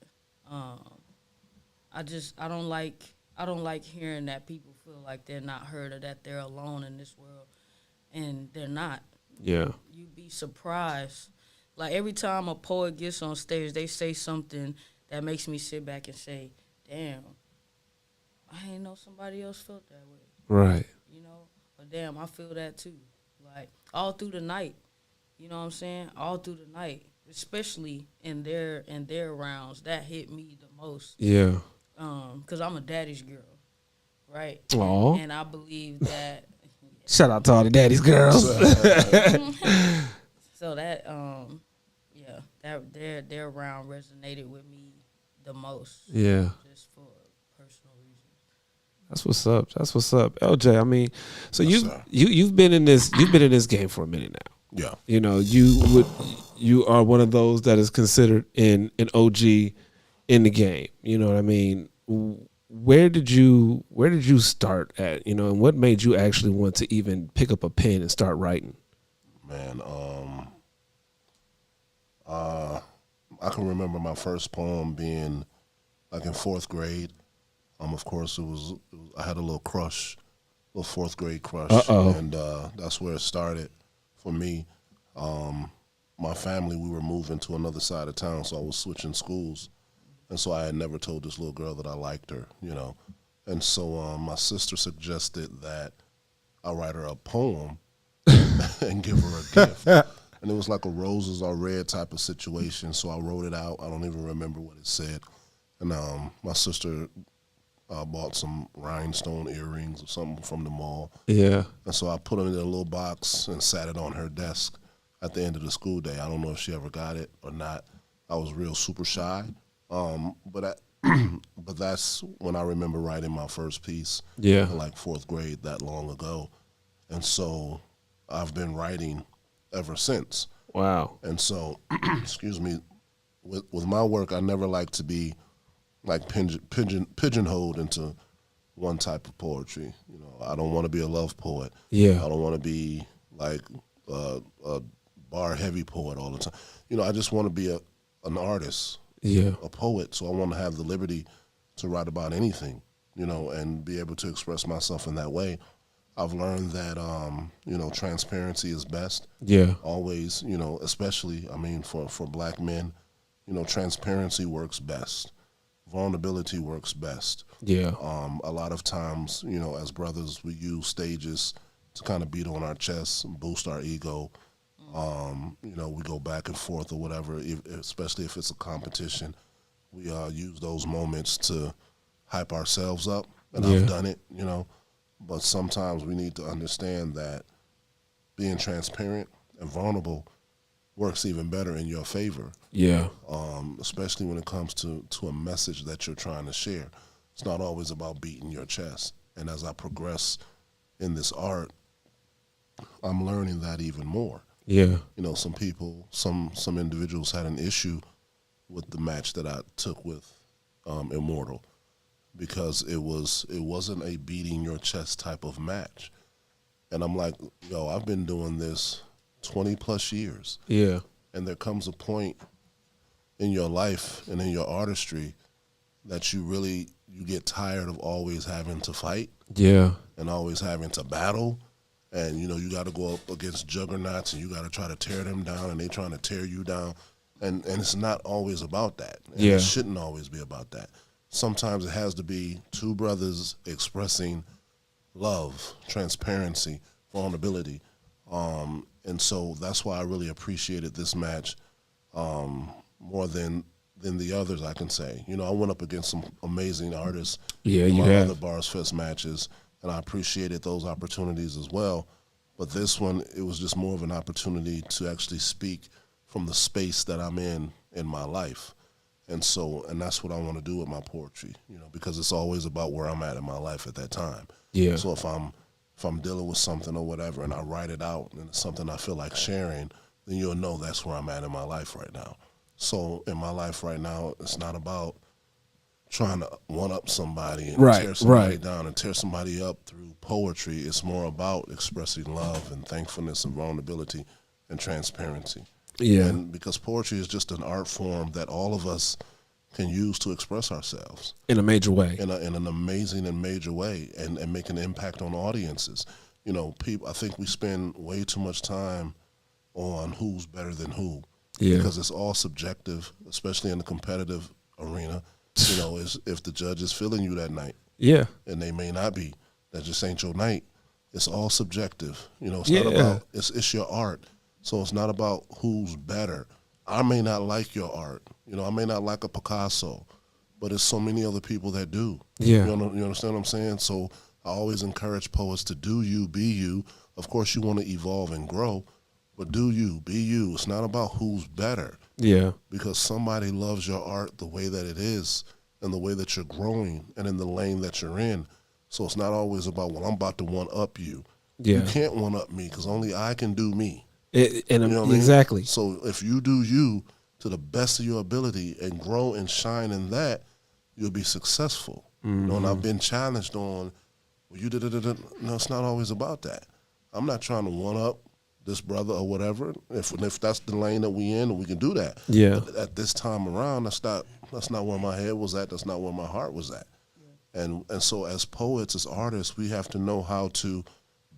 Speaker 9: I don't like hearing that people feel like they're not heard or that they're alone in this world, and they're not.
Speaker 2: Yeah.
Speaker 9: You'd be surprised. Like, every time a poet gets on stage, they say something that makes me sit back and say, damn, I ain't know somebody else felt that way.
Speaker 2: Right.
Speaker 9: You know? But damn, I feel that too. Like, all through the night. You know what I'm saying? All through the night. especially in their rounds, that hit me the most.
Speaker 2: Yeah.
Speaker 9: Because I'm a daddy's girl, right?
Speaker 2: Aw.
Speaker 9: And I believe that.
Speaker 2: Shout out to all the daddy's girls.
Speaker 9: So that that their round resonated with me the most.
Speaker 2: Yeah.
Speaker 9: Just for personal reasons.
Speaker 2: That's what's up. That's what's up. LJ, I mean, so you've been in this game for a minute now.
Speaker 8: Yeah.
Speaker 2: You know, you are one of those that is considered an OG in the game. You know what I mean? Where did you start at? You know, and what made you actually want to even pick up a pen and start writing?
Speaker 8: Man, I can remember my first poem being like in 4th grade. Of course, I had a little crush, a little 4th grade crush, and that's where it started for me. My family, we were moving to another side of town, so I was switching schools, and so I had never told this little girl that I liked her, you know. And so my sister suggested that I write her a poem and give her a gift. And it was like a roses are red type of situation. So I wrote it out. I don't even remember what it said. And my sister bought some rhinestone earrings or something from the mall.
Speaker 2: Yeah.
Speaker 8: And so I put them in a little box and sat it on her desk at the end of the school day. I don't know if she ever got it or not. I was real super shy. But that's when I remember writing my first piece.
Speaker 2: Yeah.
Speaker 8: In like 4th grade that long ago. And so I've been writing ever since.
Speaker 2: Wow.
Speaker 8: And so, excuse me, with my work, I never like to be like pigeonholed into one type of poetry. You know, I don't want to be a love poet.
Speaker 2: Yeah.
Speaker 8: I don't want to be like a bar heavy poet all the time. You know, I just want to be an artist.
Speaker 2: Yeah.
Speaker 8: A poet. So I want to have the liberty to write about anything, you know, and be able to express myself in that way. I've learned that, you know, transparency is best.
Speaker 2: Yeah.
Speaker 8: Always, you know, especially, I mean, for Black men, you know, transparency works best. Vulnerability works best.
Speaker 2: Yeah.
Speaker 8: A lot of times, you know, as brothers, we use stages to kind of beat on our chests and boost our ego. You know, we go back and forth or whatever, especially if it's a competition. We use those moments to hype ourselves up, and I've done it, you know. But sometimes we need to understand that being transparent and vulnerable works even better in your favor.
Speaker 2: Yeah.
Speaker 8: Especially when it comes to a message that you're trying to share. It's not always about beating your chest. And as I progress in this art, I'm learning that even more.
Speaker 2: Yeah.
Speaker 8: You know, some people, some individuals had an issue with the match that I took with Immortal, because it wasn't a beating your chest type of match. And I'm like, yo, I've been doing this 20 plus years.
Speaker 2: Yeah.
Speaker 8: And there comes a point in your life and in your artistry that you get tired of always having to fight.
Speaker 2: Yeah.
Speaker 8: And always having to battle. And, you know, you got to go up against juggernauts and you got to try to tear them down and they trying to tear you down. And it's not always about that. And it shouldn't always be about that. Sometimes it has to be two brothers expressing love, transparency, vulnerability. And so that's why I really appreciated this match more than the others, I can say. You know, I went up against some amazing artists in my other Bars Fest matches, and I appreciated those opportunities as well. But this one, it was just more of an opportunity to actually speak from the space that I'm in my life. And so, and that's what I want to do with my poetry, you know, because it's always about where I'm at in my life at that time.
Speaker 2: Yeah.
Speaker 8: So if I'm dealing with something or whatever and I write it out and it's something I feel like sharing, then you'll know that's where I'm at in my life right now. So in my life right now, it's not about trying to one-up somebody and tear somebody down and tear somebody up through poetry. It's more about expressing love and thankfulness and vulnerability and transparency.
Speaker 2: Yeah.
Speaker 8: And because poetry is just an art form that all of us can use to express ourselves.
Speaker 2: In a major way.
Speaker 8: In an amazing and major way, and make an impact on audiences. You know, I think we spend way too much time on who's better than who.
Speaker 2: Yeah.
Speaker 8: Because it's all subjective, especially in the competitive arena. You know, if the judge is feeling you that night.
Speaker 2: Yeah.
Speaker 8: And they may not be. That just ain't your night. It's all subjective. You know, it's not about, it's your art. So it's not about who's better. I may not like your art. You know, I may not like a Picasso, but there's so many other people that do.
Speaker 2: Yeah.
Speaker 8: You understand what I'm saying? So I always encourage poets to do you, be you. Of course, you want to evolve and grow, but do you, be you. It's not about who's better.
Speaker 2: Yeah.
Speaker 8: Because somebody loves your art the way that it is and the way that you're growing and in the lane that you're in. So it's not always about, well, I'm about to one-up you.
Speaker 2: Yeah.
Speaker 8: You can't one-up me because only I can do me.
Speaker 2: Exactly.
Speaker 8: So if you do you to the best of your ability and grow and shine in that, you'll be successful. You know, and I've been challenged on, well, you did it. No, it's not always about that. I'm not trying to one-up this brother or whatever. If that's the lane that we in, we can do that.
Speaker 2: Yeah.
Speaker 8: But at this time around, that's not where my head was at. That's not where my heart was at. And so as poets, as artists, we have to know how to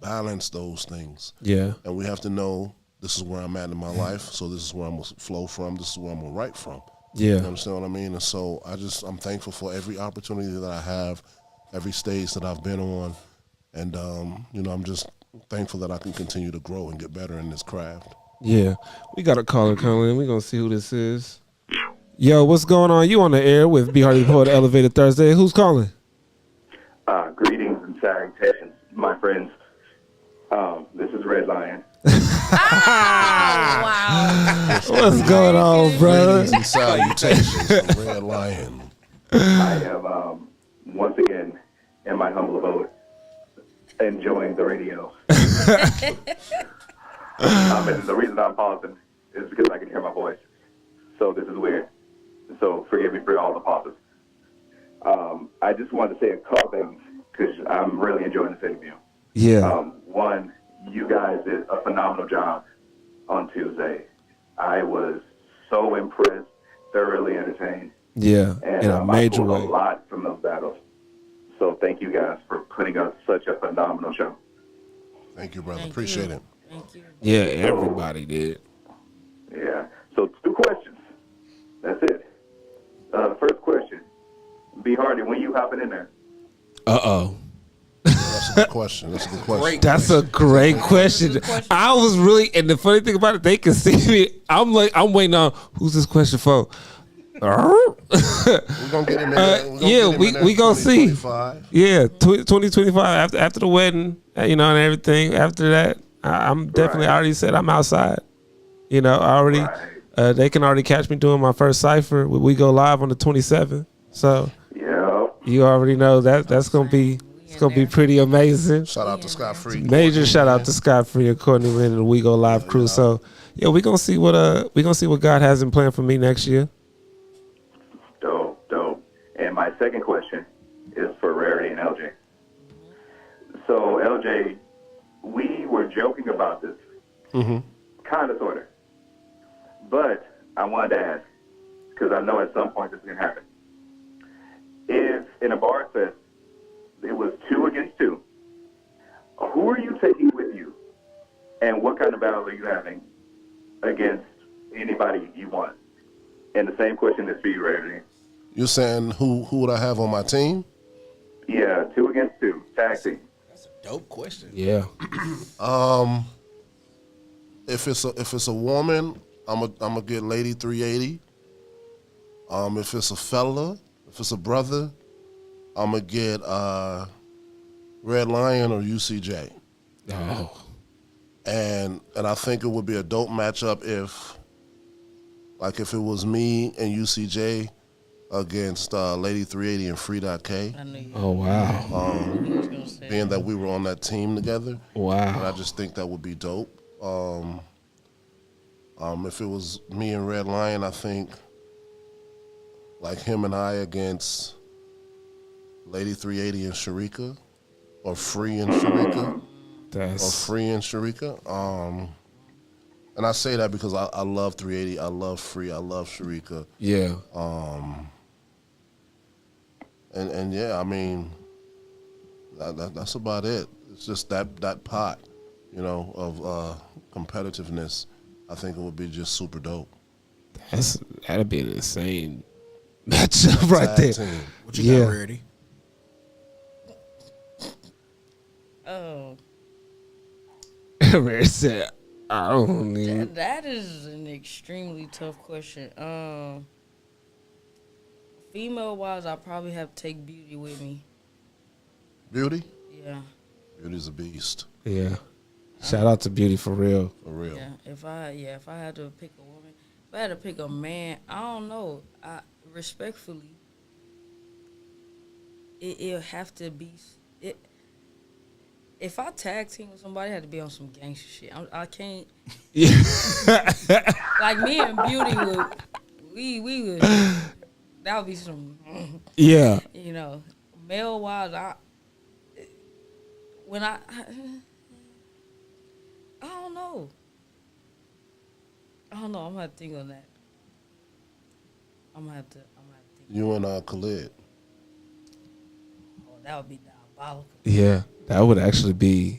Speaker 8: balance those things.
Speaker 2: Yeah.
Speaker 8: And we have to know this is where I'm at in my life, so this is where I'm going to flow from, this is where I'm going to write from.
Speaker 2: Yeah.
Speaker 8: You understand what I mean? And so I'm thankful for every opportunity that I have, every stage that I've been on. And, I'm just thankful that I can continue to grow and get better in this craft.
Speaker 2: Yeah. We got a caller coming in. We're going to see who this is. Yo, what's going on? You on the air with B. Hardy the Poet, Elevated Thursday. Who's calling?
Speaker 12: Greetings and salutations, my friends. This is Red Lion.
Speaker 9: Wow.
Speaker 2: What's going on, brother?
Speaker 8: Greetings and salutations from Red Lion.
Speaker 12: I am, once again, in my humble abode, enjoying the radio. And the reason I'm pausing is because I can hear my voice. So this is weird. So forgive me for all the pauses. I just wanted to say a couple things because I'm really enjoying this interview.
Speaker 2: Yeah.
Speaker 12: One, you guys did a phenomenal job on Tuesday. I was so impressed, thoroughly entertained.
Speaker 2: Yeah,
Speaker 12: and
Speaker 2: in a major
Speaker 12: I
Speaker 2: way.
Speaker 12: pulled a lot from those battles. So thank you guys for putting up such a phenomenal show.
Speaker 8: Thank you, brother. Appreciate it.
Speaker 9: Thank you.
Speaker 2: Yeah, everybody did.
Speaker 12: Yeah. So 2 questions. That's it. First question. B. Hardy, when you hopping in there?
Speaker 2: Uh-oh.
Speaker 8: That's a good question. That's a good question.
Speaker 2: That's a great question. I was really, and the funny thing about it, they can see me. I'm waiting on, who's this question for?
Speaker 8: We're gonna get him in there.
Speaker 2: We gonna see.
Speaker 8: 2025.
Speaker 2: Yeah, 2025 after the wedding, and everything. After that, I'm definitely I already said I'm outside. I already, they can already catch me doing my first cipher. We go live on the 27th, so you already know that's gonna be. It's gonna be pretty amazing.
Speaker 8: Shout out to Scott Free.
Speaker 2: Major shout out to Scott Free and Courtney Lynn and the We Go Live crew. So we're gonna see what God has in plan for me next year.
Speaker 12: Dope. And my second question is for Rarity and LJ. So LJ, we were joking about this, kind of, sort of, but I wanted to ask because I know at some point this is gonna happen. If in a bar fest it was 2 against 2, who are you taking with you, and what kind of battle are you having against anybody you want? And the same question is for you, Rarity.
Speaker 8: You're saying who would I have on my team?
Speaker 12: Yeah, 2 against 2, tag team.
Speaker 4: That's a dope question.
Speaker 2: Yeah.
Speaker 8: If it's a woman, I'm gonna get Lady 380. If it's a fella, if it's a brother, I'm gonna get Red Lion or UCJ.
Speaker 2: Oh.
Speaker 8: And I think it would be a dope matchup if it was me and UCJ against Lady 380 and Free.K.
Speaker 2: Oh wow.
Speaker 8: Being that we were on that team together.
Speaker 2: Wow.
Speaker 8: And I just think that would be dope. If it was me and Red Lion, I think like him and I against Lady 380 and Sharika, or Free and Sharika, or Free and Sharika. And I say that because I love 380, I love Free, I love Sharika.
Speaker 2: Yeah.
Speaker 8: And yeah, I mean, that's about it. It's just that pot, of competitiveness. I think it would be just super dope.
Speaker 2: That'd be an insane matchup right there.
Speaker 8: Team.
Speaker 4: What you got, Rarity?
Speaker 9: Oh.
Speaker 2: Rare said, I don't need.
Speaker 9: That is an extremely tough question. Female wise, I probably have to take Beauty with me.
Speaker 8: Beauty?
Speaker 9: Yeah.
Speaker 8: Beauty's a beast.
Speaker 2: Yeah. Shout out to Beauty for real.
Speaker 8: For real.
Speaker 9: Yeah. If I had to pick a woman, if I had to pick a man, I don't know. Respectfully, it'll have to be it. If I tag team with somebody, it had to be on some gangster shit. I can't.
Speaker 2: Yeah.
Speaker 9: Like me and Beauty would, we would. That would be some.
Speaker 2: Yeah.
Speaker 9: You know, male wise, I don't know. I'm gonna have to think on that. I'm gonna have to think.
Speaker 8: You and Khalid.
Speaker 9: Oh, that would be diabolical.
Speaker 2: Yeah, that would actually be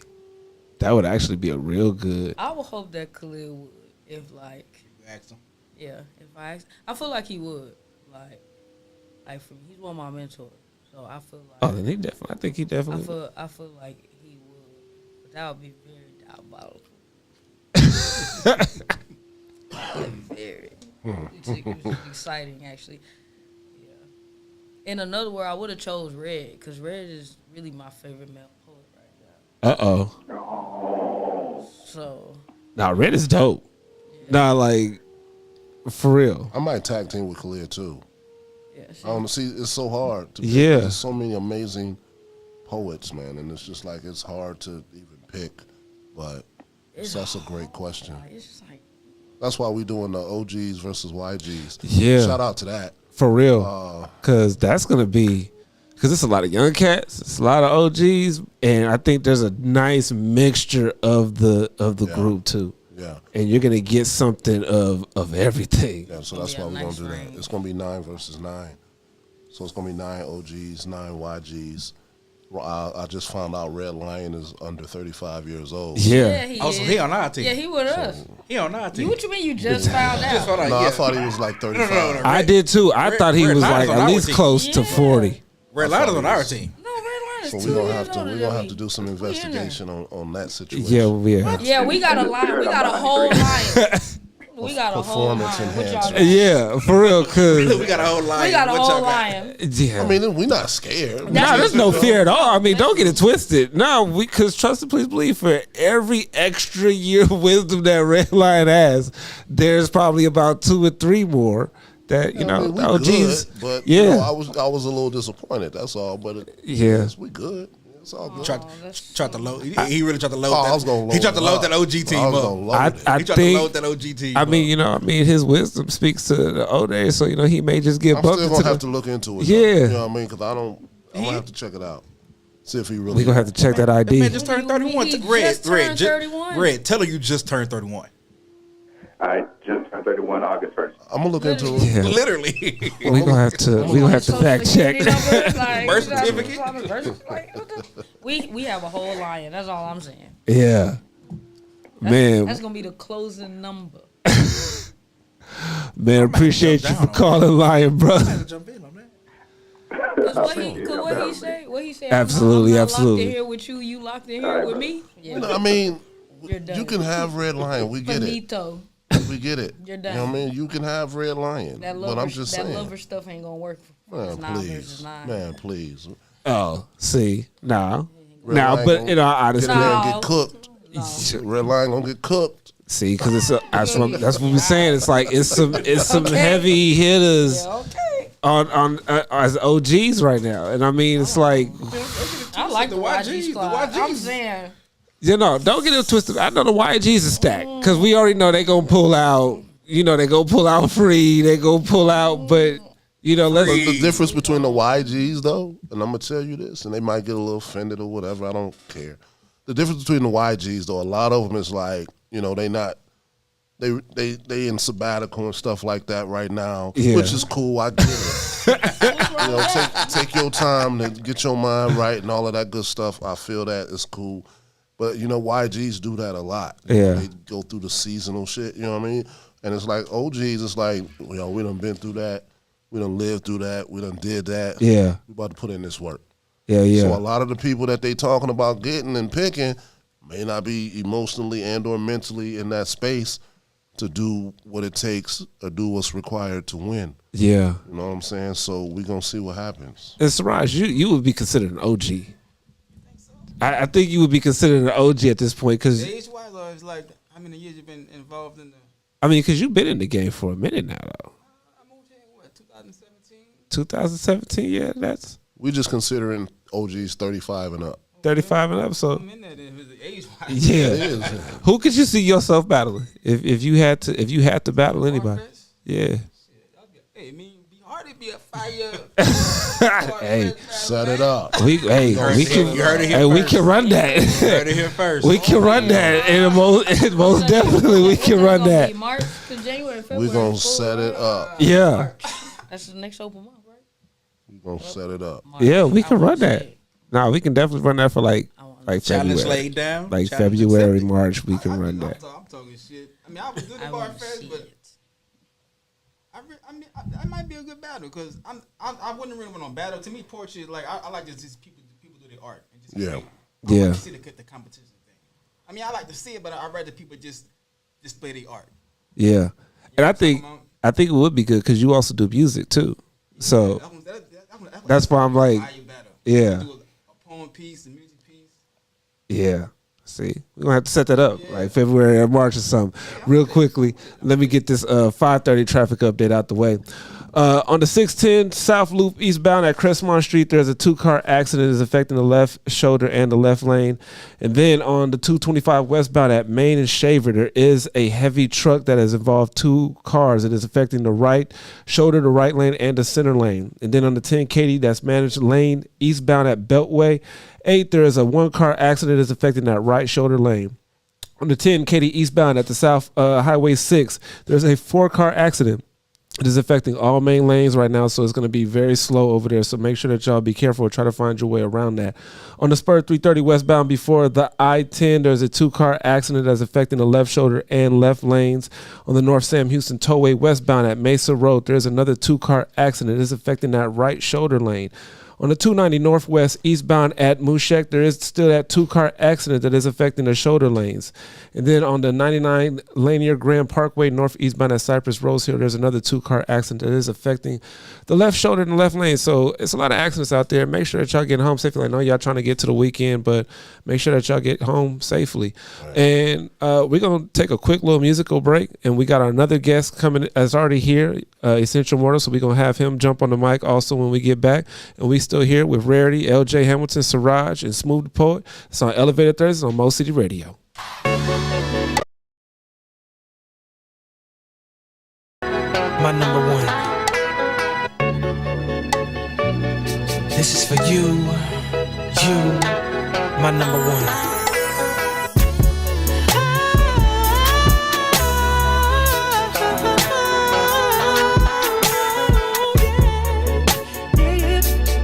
Speaker 2: a real good.
Speaker 9: I would hope that Khalid would, if like.
Speaker 4: You asked him.
Speaker 9: Yeah, if I feel like he would, like for me, he's one of my mentors, so I feel like.
Speaker 2: Oh, then he definitely. I think he definitely.
Speaker 9: I feel like he would, but that would be very diabolical. Very. It's exciting, actually. In another word, I would have chose Red, because Red is really my favorite male poet right now. So.
Speaker 2: Nah, Red is dope. Yeah. Nah, like, for real.
Speaker 8: I might tag team with Khalid too.
Speaker 9: Yeah,
Speaker 8: I don't see. It's so hard to pick.
Speaker 2: Yeah.
Speaker 8: There's so many amazing poets, man, and it's just like it's hard to even pick. But that's a great question.
Speaker 9: It's just like,
Speaker 8: that's why we doing the OGs versus YGs.
Speaker 2: Yeah.
Speaker 8: Shout out to that.
Speaker 2: For real. Because that's going to be, because it's a lot of young cats, it's a lot of OGs, and I think there's a nice mixture of the group too.
Speaker 8: Yeah.
Speaker 2: And you're going to get something of everything.
Speaker 8: Yeah, so that's why we're going to do that. It's going to be 9 versus 9. So it's going to be 9 OGs, 9 YGs. I just found out Red Lion is under 35 years old.
Speaker 2: Yeah.
Speaker 9: he
Speaker 4: so he on our team.
Speaker 9: Yeah, he with us.
Speaker 4: He on our team.
Speaker 9: What you mean you just found out?
Speaker 8: No, I thought he was like 35.
Speaker 4: No,
Speaker 2: I did too. I thought he was like at least close to 40.
Speaker 4: Red Lion is on our team.
Speaker 9: No, Red Lion is
Speaker 8: So
Speaker 9: 2
Speaker 8: we're
Speaker 9: years older than
Speaker 8: gonna have
Speaker 9: me.
Speaker 8: to do some investigation on that situation.
Speaker 2: Yeah.
Speaker 9: Yeah, we got a line. We got a whole line. We got a whole line. What y'all doing?
Speaker 2: Yeah, for real, cause
Speaker 4: we got a whole line.
Speaker 9: We got a whole line.
Speaker 2: Yeah.
Speaker 8: I mean, we're not scared.
Speaker 2: Nah, there's no fear at all. I mean, don't get it twisted. No, because trust and please believe, for every extra year of wisdom that Red Lion has, there's probably about 2 or 3 more that
Speaker 8: I mean, we
Speaker 2: OGs.
Speaker 8: good, but
Speaker 2: yeah,
Speaker 8: you know, I was a little disappointed. That's all. But yes, we good. It's all good.
Speaker 4: Tried to load. He really tried to load.
Speaker 8: I was gonna load
Speaker 4: he tried to
Speaker 8: it
Speaker 4: load
Speaker 8: up.
Speaker 4: that OG team up.
Speaker 2: I
Speaker 4: he tried to
Speaker 2: think,
Speaker 4: load that OG team.
Speaker 2: I mean, his wisdom speaks to the old days, so he may just get
Speaker 8: I'm
Speaker 2: bumped
Speaker 8: still
Speaker 2: into
Speaker 8: gonna have to look into it.
Speaker 2: Yeah,
Speaker 8: though. You know what I mean? Because I'm gonna have to check it out. See if he really.
Speaker 2: We gonna have to check that ID.
Speaker 4: Man, just turned 31. Red. Tell her you just turned 31.
Speaker 12: I just turned 31 August 1st.
Speaker 8: I'm gonna look into it.
Speaker 2: Yeah.
Speaker 4: Literally.
Speaker 2: We gonna have to fact check.
Speaker 4: Birth certificate.
Speaker 9: We have a whole line. That's all I'm saying.
Speaker 2: Yeah, man.
Speaker 9: That's gonna be the closing number.
Speaker 2: Man, appreciate you for calling Lion, bro.
Speaker 4: Jump in on that.
Speaker 9: What he say? What he say?
Speaker 2: Absolutely,
Speaker 9: I'm
Speaker 2: absolutely.
Speaker 9: locked in here with you. You locked in here with me. Yeah.
Speaker 8: I mean,
Speaker 9: You're done.
Speaker 8: you can have Red Lion. We get it.
Speaker 9: Finito.
Speaker 8: We get it.
Speaker 9: You're
Speaker 8: You
Speaker 9: done.
Speaker 8: know what I mean? You can have Red Lion.
Speaker 9: That
Speaker 8: But I'm just saying.
Speaker 9: lover stuff ain't gonna work.
Speaker 8: Man,
Speaker 9: 9
Speaker 8: please.
Speaker 9: versus 9.
Speaker 8: Man, please.
Speaker 2: Oh, see, nah,
Speaker 8: Red
Speaker 2: nah.
Speaker 8: Lion
Speaker 2: But
Speaker 8: gonna
Speaker 2: in all honesty,
Speaker 8: get in there and get cooked. Red Lion gonna get cooked.
Speaker 2: see, because that's what we're saying. It's like it's some heavy hitters on as OGs right now, and I mean it's like
Speaker 9: I like the YG
Speaker 4: YGs,
Speaker 9: squad.
Speaker 4: the YGs.
Speaker 9: I'm saying.
Speaker 2: don't get it twisted. I know the YGs are stacked because we already know they gonna pull out. They gonna pull out free. They gonna pull out, but.
Speaker 8: But the difference between the YGs though, and I'm gonna tell you this, and they might get a little offended or whatever. I don't care. The difference between the YGs though, a lot of them is like, they not, they in sabbatical and stuff like that right now, which is cool. I get it. Take your time to get your mind right and all of that good stuff. I feel that it's cool. But YGs do that a lot.
Speaker 2: Yeah.
Speaker 8: They go through the seasonal shit. You know what I mean? And it's like OGs. It's like we done been through that. We done lived through that. We done did that.
Speaker 2: Yeah.
Speaker 8: We about to put in this work.
Speaker 2: Yeah.
Speaker 8: So a lot of the people that they talking about getting and picking, may not be emotionally and or mentally in that space to do what it takes or do what's required to win.
Speaker 2: Yeah.
Speaker 8: You know what I'm saying? So we're going to see what happens.
Speaker 2: And Siraj, you would be considered an OG. I think you would be considered an OG at this point because
Speaker 11: age-wise, or it's like how many years you've been involved in the?
Speaker 2: I mean, because you've been in the game for a minute now, though.
Speaker 11: I moved here in what 2017.
Speaker 2: 2017, yeah, that's.
Speaker 8: We just considering OGs 35 and up.
Speaker 2: 35 and up, so.
Speaker 11: I'm in that age-wise.
Speaker 2: Yeah.
Speaker 8: It is.
Speaker 2: Who could you see yourself battling if you had to battle anybody? Yeah.
Speaker 11: Hey, I mean, be hard to be a fire.
Speaker 2: Hey,
Speaker 8: set it up.
Speaker 2: We can run that.
Speaker 4: You heard it here first.
Speaker 2: We can run that, and most definitely we can run that.
Speaker 9: March to January, February.
Speaker 8: We're going to set it up.
Speaker 2: Yeah.
Speaker 9: That's the next open month, right?
Speaker 8: We're going to set it up.
Speaker 2: Yeah, we can run that. No, we can definitely run that for like
Speaker 4: Challenge
Speaker 2: February.
Speaker 4: laid down.
Speaker 2: Like
Speaker 4: Challenge
Speaker 2: February,
Speaker 4: accepted.
Speaker 2: March, we can run that.
Speaker 11: I'm talking shit. I mean, I was good at Bar Fest, but I might be a good battle because I wouldn't really want to battle. To me, poetry is like I like just people do their art and just
Speaker 8: Yeah.
Speaker 11: create. I
Speaker 2: Yeah.
Speaker 11: like to see the competition thing. I mean, I like to see it, but I'd rather people just display their art.
Speaker 2: Yeah, and I think it would be good because you also do music too. So that's why I'm like, yeah,
Speaker 11: Do a poem piece, a music piece.
Speaker 2: yeah. See, we're gonna have to set that up like February or March or something. Real quickly, let me get this 5:30 traffic update out the way. On the 610 South Loop eastbound at Crestmont Street, there's a 2-car accident that is affecting the left shoulder and the left lane. And then on the 225 westbound at Main and Shaver, there is a heavy truck that has involved 2 cars. It is affecting the right shoulder, the right lane, and the center lane. And then on the 10 Katy, that's managed lane eastbound at Beltway 8, there is a 1-car accident that is affecting that right shoulder lane. On the 10 Katy eastbound at the South Highway 6, there's a 4-car accident. It is affecting all main lanes right now, so it's going to be very slow over there. So make sure that y'all be careful. Try to find your way around that. On the Spur 330 westbound before the I-10, there's a 2-car accident that's affecting the left shoulder and left lanes. On the North Sam Houston Tollway westbound at Mesa Road, there's another 2-car accident. It is affecting that right shoulder lane. On the 290 Northwest eastbound at Mushek, there is still that 2-car accident that is affecting the shoulder lanes. And then on the 99 Lanier Grand Parkway northeastbound at Cypress Rose Hill, there's another 2-car accident that is affecting the left shoulder and the left lane. So it's a lot of accidents out there. Make sure that y'all get home safely. I know y'all trying to get to the weekend, but make sure that y'all get home safely. Right. And we're going to take a quick little musical break, and we got another guest coming that's already here, Essential Mortal, so we're going to have him jump on the mic also when we get back. And we still here with Rarity, LJ Hamilton, Siraj, and Smooth the Poet. It's on Elevated Thursdays on Mo City Radio.
Speaker 10: My number one. This is for you, my number one.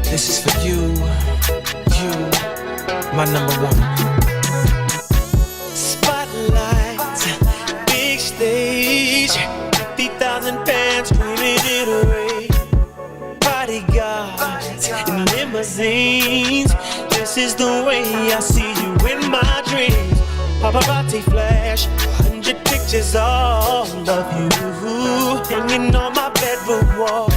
Speaker 10: This is for you, my number one. Spotlight, big stage, 50,000 fans screaming in a rain. Bodyguards in limousines. This is the way I see you in my dreams. Paparazzi flash, 100 pictures all of you hanging on my bedroom wall.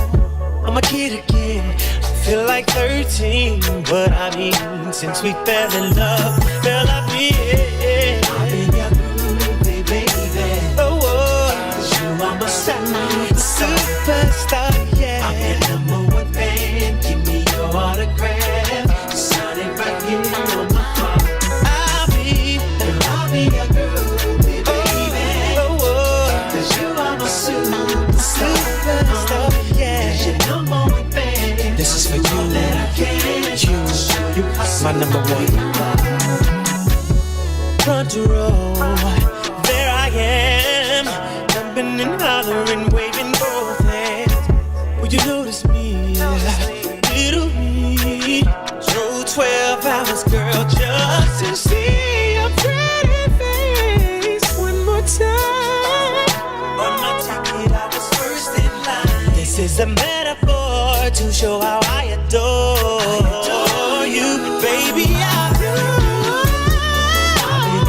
Speaker 10: I'm a kid again. Feel like 13, but I mean, since we fell in love, girl, I've been your groovy baby. Oh, 'cause you are my superstar, yeah. I'm your number one fan. Give me your autograph. Sign it right here on my heart. I'll be your groovy baby. Oh, 'cause you are my superstar, yeah. You're number one fan. This is for you, my number one. Front row, there I am, jumping and hollering, waving both hands. Will you notice me, little me? Drove 12 hours, girl, just to see your pretty face one more time. On my ticket, I was first in line. This is a metaphor to show how I adore you, baby. I do. I'll be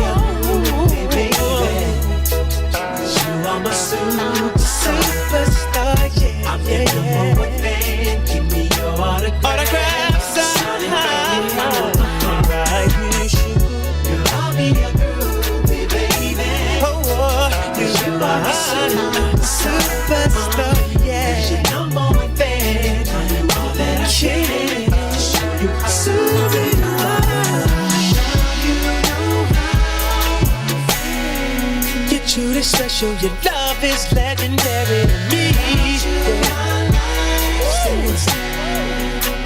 Speaker 10: truly special. Your love is legendary to me.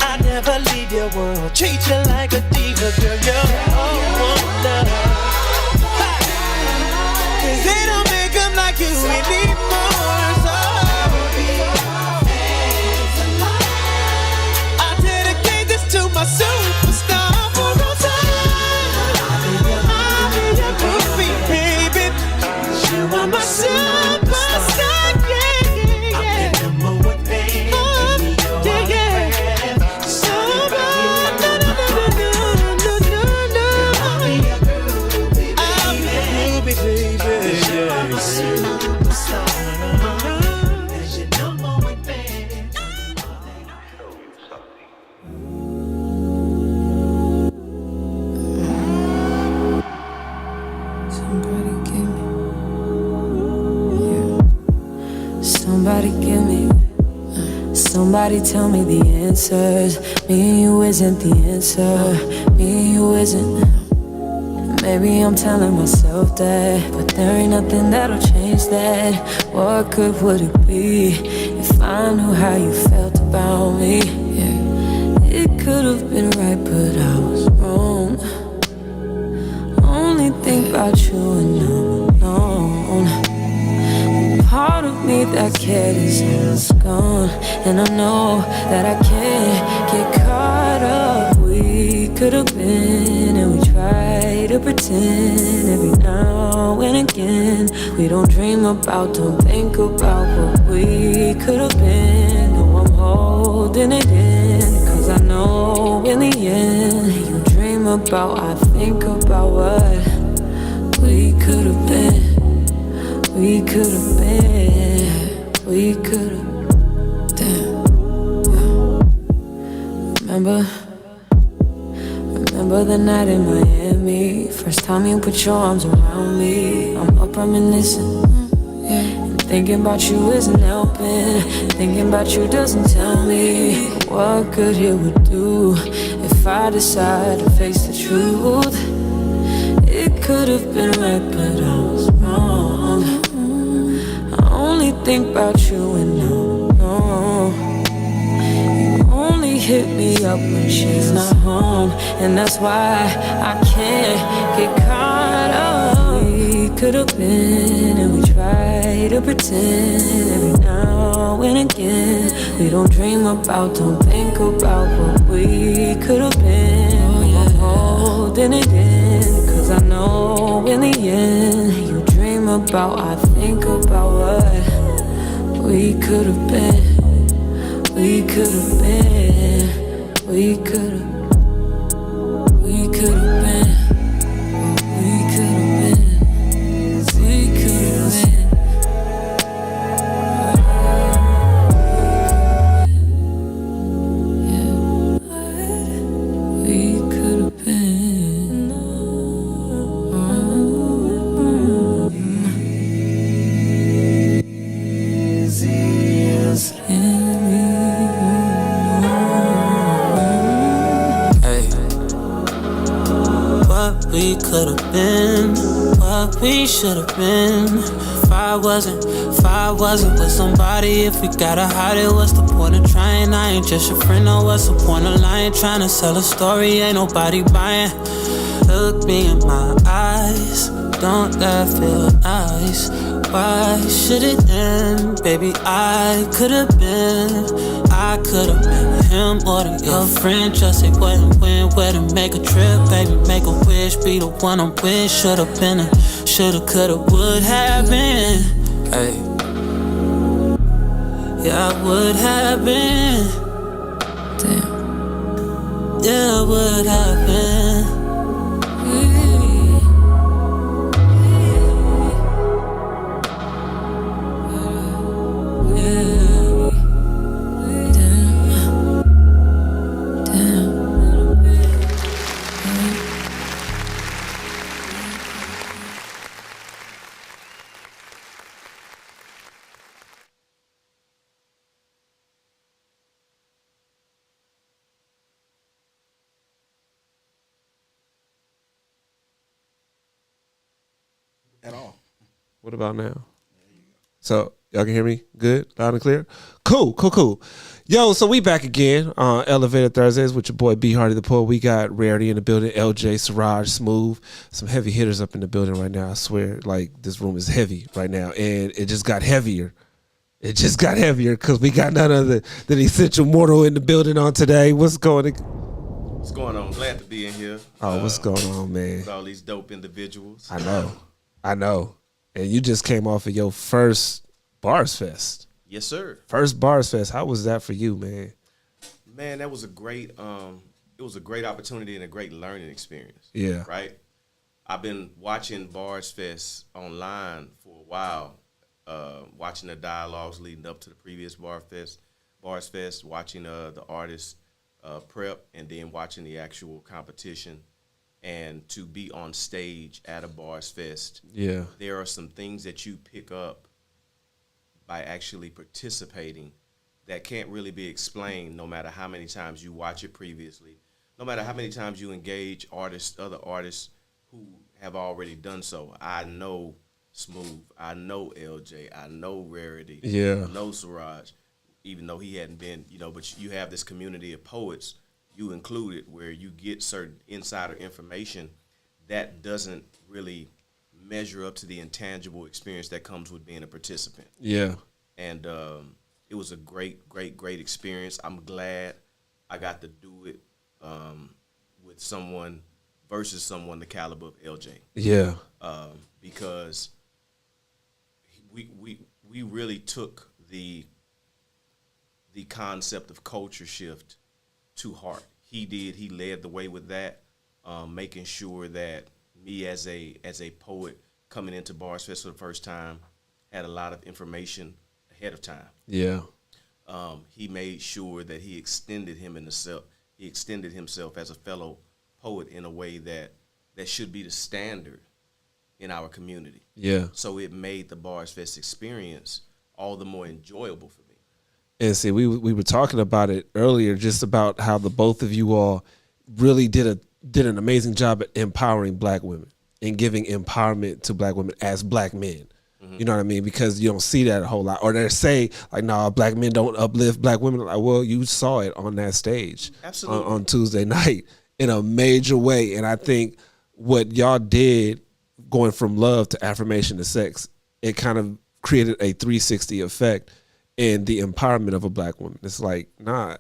Speaker 10: I never leave your world. Treat you like a diva, girl. You're a wonder. Cause they don't make them like you anymore. So I dedicate this to my superstar for all time. I'll be your groupie, baby. You are my superstar, yeah, yeah, yeah. I'm the number one fan. Oh, yeah, yeah. So bad, I'll be your groupie, baby. You are my superstar. As your number one fan.
Speaker 6: Somebody give me, somebody tell me the answers. Me and you isn't the answer. Me and you isn't. Maybe I'm telling myself that, but there ain't nothing that'll change that. What good would it be if I knew how you felt about me? Yeah. It could have been right, but I was wrong. Only think about you and I'm alone. Part of me that cared is gone, and I know that I can't get caught up. We could have been, and we try to pretend every now and again. We don't dream about, don't think about what we could have been. No, I'm holding it in, cause I know in the end, you dream about, I think about what we could have been. We could have been, we could have, damn, yeah. Remember the night in Miami. First time you put your arms around me. I'm up reminiscing, yeah. And thinking about you isn't helping. Thinking about you doesn't tell me what good it would do if I decide to face the truth. It could have been right, but I was wrong. I only think about you and no. You only hit me up when she's not home, and that's why I can't get caught up. We could have been, and we try to pretend every now and again. We don't dream about, don't think about what we could have been. I'm holding it in, cause I know in the end, you dream about, I think about what we could have been. We could have been. We could have. We could have been. We could have been. We could have been. Yeah. We could have been.
Speaker 13: We could have been what we should have been. If I wasn't with somebody, if we gotta hide it, what's the point of trying? I ain't just your friend, no, what's the point of lying? Trying to sell a story, ain't nobody buying. Look me in my eyes, don't that feel nice? Why should it end? Baby, I could've been him or your friend. Just say what and when, where to make a trip. Baby, make a wish, be the one I'm with. Should've been a, shoulda, coulda, would have been. Hey, yeah, I would have been. Damn. Yeah, I would have been.
Speaker 4: At all.
Speaker 2: What about now? So y'all can hear me good, loud and clear? Cool. Yo, so we back again on Elevator Thursdays with your boy B Hardy the Poet. We got Rarity in the building, LJ, Siraj, Smooth, some heavy hitters up in the building right now. I swear, like, this room is heavy right now, and it just got heavier. Because we got none other than Essential Mortal in the building on today. What's going on?
Speaker 14: Glad to be in here.
Speaker 2: Oh, what's going on, man?
Speaker 14: With all these dope individuals.
Speaker 2: I know. And you just came off of your first Bars Fest.
Speaker 14: Yes, sir.
Speaker 2: First Bars Fest. How was that for you, man?
Speaker 14: Man, that was a great it was a great opportunity and a great learning experience.
Speaker 2: Yeah.
Speaker 14: Right? I've been watching Bars Fest online for a while, watching the dialogues leading up to the previous Bars Fest, watching the artists prep, and then watching the actual competition. And to be on stage at a Bars Fest, there are some things that you pick up by actually participating that can't really be explained no matter how many times you watch it previously, no matter how many times you engage other artists who have already done so. I know Smooth, I know LJ, I know Rarity, I know Siraj, even though he hadn't been, but you have this community of poets, you included, where you get certain insider information that doesn't really measure up to the intangible experience that comes with being a participant.
Speaker 2: Yeah.
Speaker 14: And it was a great experience. I'm glad I got to do it with someone versus someone the caliber of LJ.
Speaker 2: Yeah.
Speaker 14: Because we really took the concept of culture shift to heart. He led the way with that, making sure that me as a poet coming into Bars Fest for the first time had a lot of information ahead of time.
Speaker 2: Yeah.
Speaker 14: He made sure that he extended himself as a fellow poet in a way that should be the standard in our community.
Speaker 2: Yeah.
Speaker 14: So it made the Bars Fest experience all the more enjoyable for me.
Speaker 2: And see, we were talking about it earlier, just about how the both of you all really did an amazing job at empowering Black women and giving empowerment to Black women as Black men. Mm-hmm. You know what I mean? Because you don't see that a whole lot. Or they say, like, no, Black men don't uplift Black women. Like, well, you saw it on that stage.
Speaker 14: Absolutely.
Speaker 2: On Tuesday night in a major way. And I think what y'all did, going from love to affirmation to sex, it kind of created a 360 effect in the empowerment of a Black woman. It's like, nah,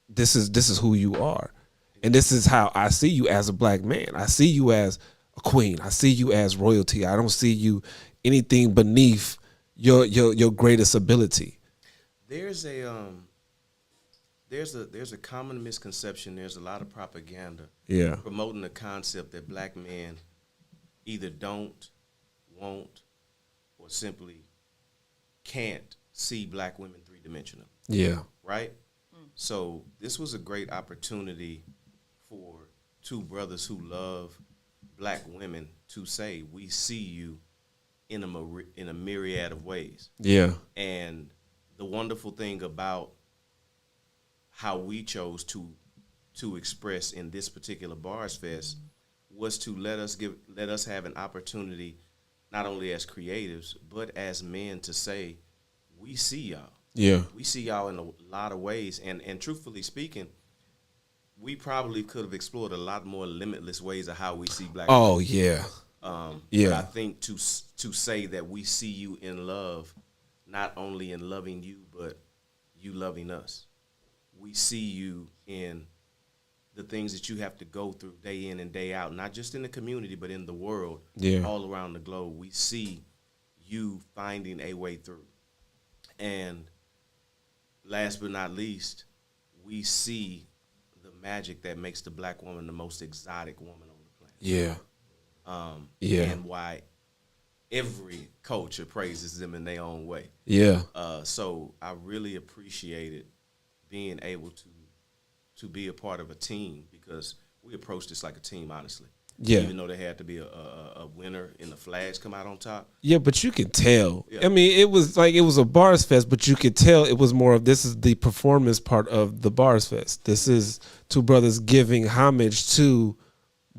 Speaker 2: this is who you are. And this is how I see you as a Black man. I see you as a queen. I see you as royalty. I don't see you anything beneath your greatest ability.
Speaker 14: There's a common misconception. There's a lot of propaganda promoting the concept that Black men either don't, won't, or simply can't see Black women three-dimensional.
Speaker 2: Yeah.
Speaker 14: Right? So this was a great opportunity for two brothers who love Black women to say, we see you in a myriad of ways.
Speaker 2: Yeah.
Speaker 14: And the wonderful thing about how we chose to express in this particular Bars Fest was to let us have an opportunity, not only as creatives, but as men, to say, we see y'all.
Speaker 2: Yeah.
Speaker 14: We see y'all in a lot of ways. And truthfully speaking, we probably could have explored a lot more limitless ways of how we see Black
Speaker 2: people.
Speaker 14: Oh,
Speaker 2: yeah.
Speaker 14: But I think to say that we see you in love, not only in loving you, but you loving us. We see you in the things that you have to go through day in and day out, not just in the community, but in the world, all around the globe. We see you finding a way through. And last but not least, we see the magic that makes the Black woman the most exotic woman on the planet.
Speaker 2: Yeah.
Speaker 14: And why every culture praises them in their own way.
Speaker 2: Yeah.
Speaker 14: So I really appreciated being able to be a part of a team, because we approached this like a team, honestly.
Speaker 2: Yeah.
Speaker 14: Even though there had to be a winner and the flags come out on top.
Speaker 2: Yeah, but you could tell.
Speaker 14: Yeah.
Speaker 2: I mean, it was a Bars Fest, but you could tell it was more of, this is the performance part of the Bars Fest. This is two brothers giving homage to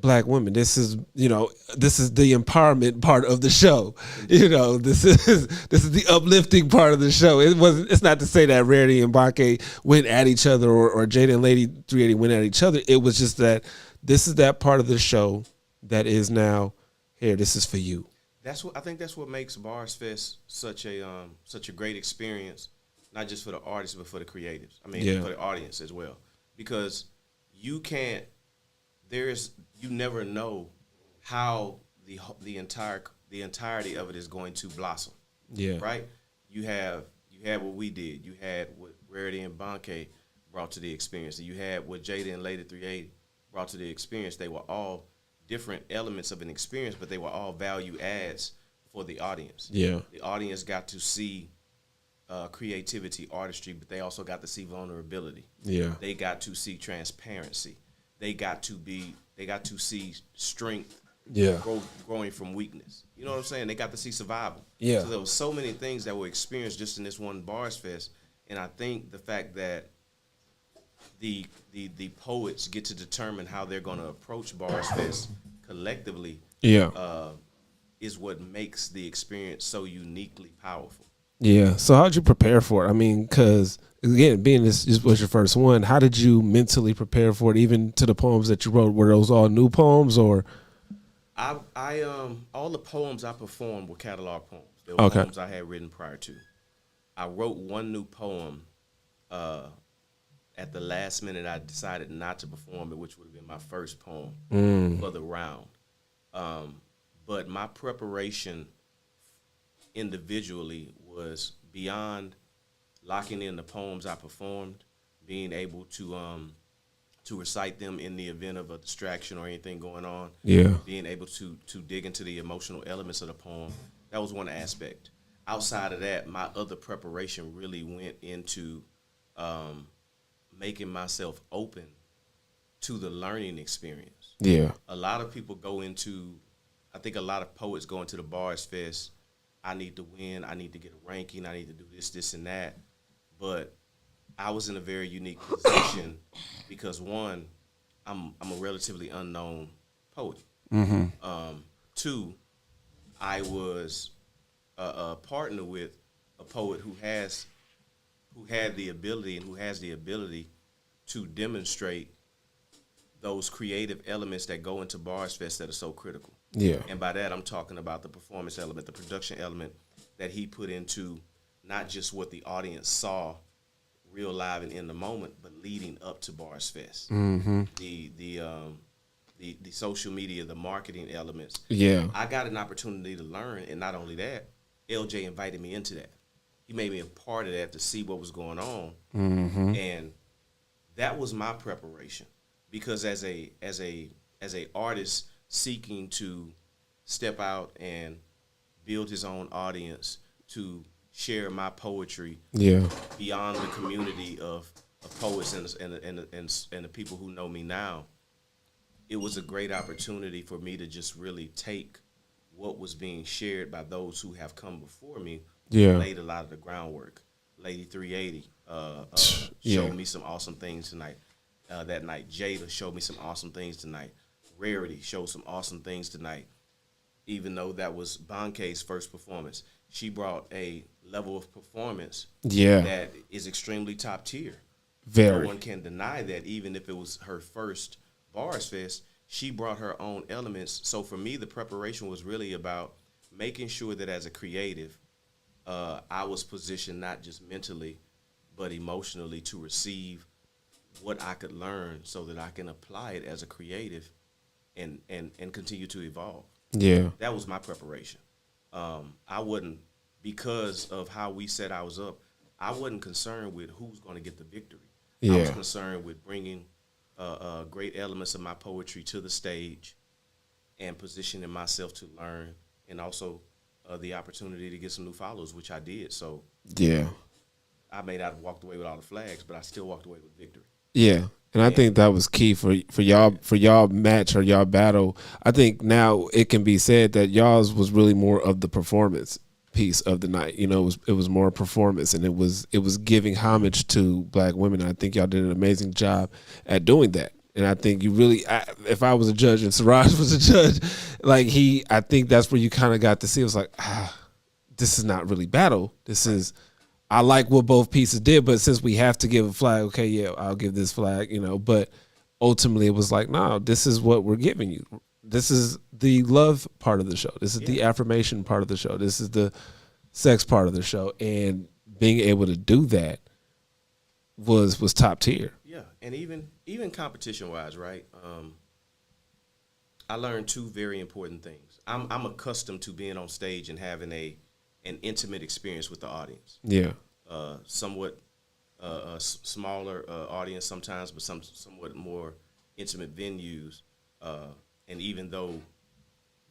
Speaker 2: black women. This is the empowerment part of the show. This is the uplifting part of the show. It's not to say that Rarity and Banke went at each other or Jada and Lady 380 went at each other. It was just that this is that part of the show that is now here. This is for you.
Speaker 14: I think that's what makes Bars Fest such a great experience, not just for the artists but for the creatives. I mean, for the audience as well, because you never know how the entirety of it is going to blossom. Yeah. Right? You had what we did. You had what Rarity and Banke brought to the experience. You had what Jada and Lady 380 brought to the experience. They were all different elements of an experience, but they were all value adds for the audience. Yeah. The audience got to see creativity, artistry, but they also got to see vulnerability. Yeah. They got to see transparency. They got to see strength. Yeah. Growing from weakness. You know what I'm saying? They got to see survival. Yeah. So there was so many things that were experienced just in this one Bars Fest, and I think the fact that the poets get to determine how they're going to approach Bars Fest collectively, is what makes the experience so uniquely powerful.
Speaker 2: Yeah. So how'd you prepare for it? I mean, because again, being this was your first one, how did you mentally prepare for it? Even to the poems that you wrote, were those all new poems or?
Speaker 14: I all the poems I performed were catalog poems. They were poems I had written prior to. I wrote one new poem. At the last minute, I decided not to perform it, which would have been my first poem for the round. But my preparation individually was beyond locking in the poems I performed, being able to recite them in the event of a distraction or anything going on. Yeah. Being able to dig into the emotional elements of the poem. That was one aspect. Outside of that, my other preparation really went into making myself open to the learning experience. Yeah. A lot of people I think a lot of poets go into the Bars Fest, I need to win, I need to get a ranking, I need to do this, and that. But I was in a very unique position because one, I'm a relatively unknown poet. Mm-hmm. Two, I was a partner with a poet who has the ability to demonstrate those creative elements that go into Bars Fest that are so critical. Yeah. And by that, I'm talking about the performance element, the production element that he put into not just what the audience saw real live and in the moment, but leading up to Bars Fest. Mm-hmm. The social media, the marketing elements. Yeah. I got an opportunity to learn, and not only that, LJ invited me into that. He made me a part of that to see what was going on. Mm-hmm. And that was my preparation. Because as a artist seeking to step out and build his own audience, to share my poetry beyond the community of poets and the people who know me now, it was a great opportunity for me to just really take what was being shared by those who have come before me, laid a lot of the groundwork. Lady 380 showed me some awesome things tonight. That night, Jada showed me some awesome things tonight. Rarity showed some awesome things tonight. Even though that was Banke's first performance, she brought a level of performance that is extremely top tier. No one can deny that. Even if it was her first Bars Fest, she brought her own elements. So for me, the preparation was really about making sure that as a creative, I was positioned not just mentally, but emotionally to receive what I could learn so that I can apply it as a creative and continue to evolve. Yeah. That was my preparation. I wouldn't, because of how we set ours up, I wasn't concerned with who's going to get the victory. Yeah. I was concerned with bringing great elements of my poetry to the stage and positioning myself to learn, and also the opportunity to get some new followers, which I did. So I may not have walked away with all the flags, but I still walked away with victory. Yeah.
Speaker 2: And I think that was key for y'all match or y'all battle. I think now it can be said that y'all's was really more of the performance piece of the night. You know, it was more performance, and it was giving homage to black women. And I think y'all did an amazing job at doing that. And I think you really, if I was a judge and Siraj was a judge, like I think that's where you kind of got to see. It was like, this is not really battle. This is, I like what both pieces did, but since we have to give a flag, okay, yeah, I'll give this flag, But ultimately, it was like, no, this is what we're giving you. This is the love part of the show. This is the affirmation part of the show. This is the sex part of the show. And being able to do that was top tier.
Speaker 14: Yeah, and even competition wise, right? I learned two very important things. I'm accustomed to being on stage and having an intimate experience with the audience.
Speaker 2: Yeah.
Speaker 14: Somewhat a smaller audience sometimes, but somewhat more intimate venues. And even though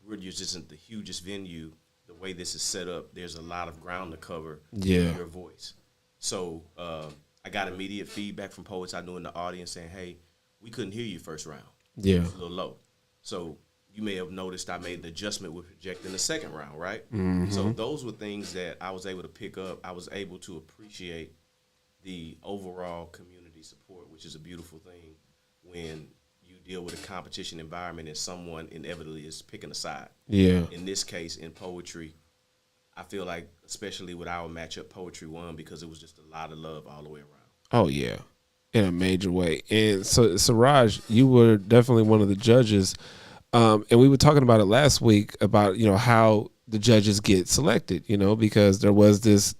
Speaker 14: Rudyard's isn't the hugest venue, the way this is set up, there's a lot of ground to cover in your voice. So I got immediate feedback from poets I knew in the audience saying, hey, we couldn't hear you first round.
Speaker 2: Yeah.
Speaker 14: It was a little low. So you may have noticed I made an adjustment with projecting the second round, right?
Speaker 2: Mm-hmm.
Speaker 14: So those were things that I was able to pick up. I was able to appreciate the overall community support, which is a beautiful thing when you deal with a competition environment and someone inevitably is picking a side.
Speaker 2: Yeah.
Speaker 14: In this case, in poetry, I feel like, especially with our matchup, poetry won because it was just a lot of love all the way around.
Speaker 2: Oh, yeah, in a major way. And so, Siraj, you were definitely one of the judges. And we were talking about it last week about, how the judges get selected, because there was this,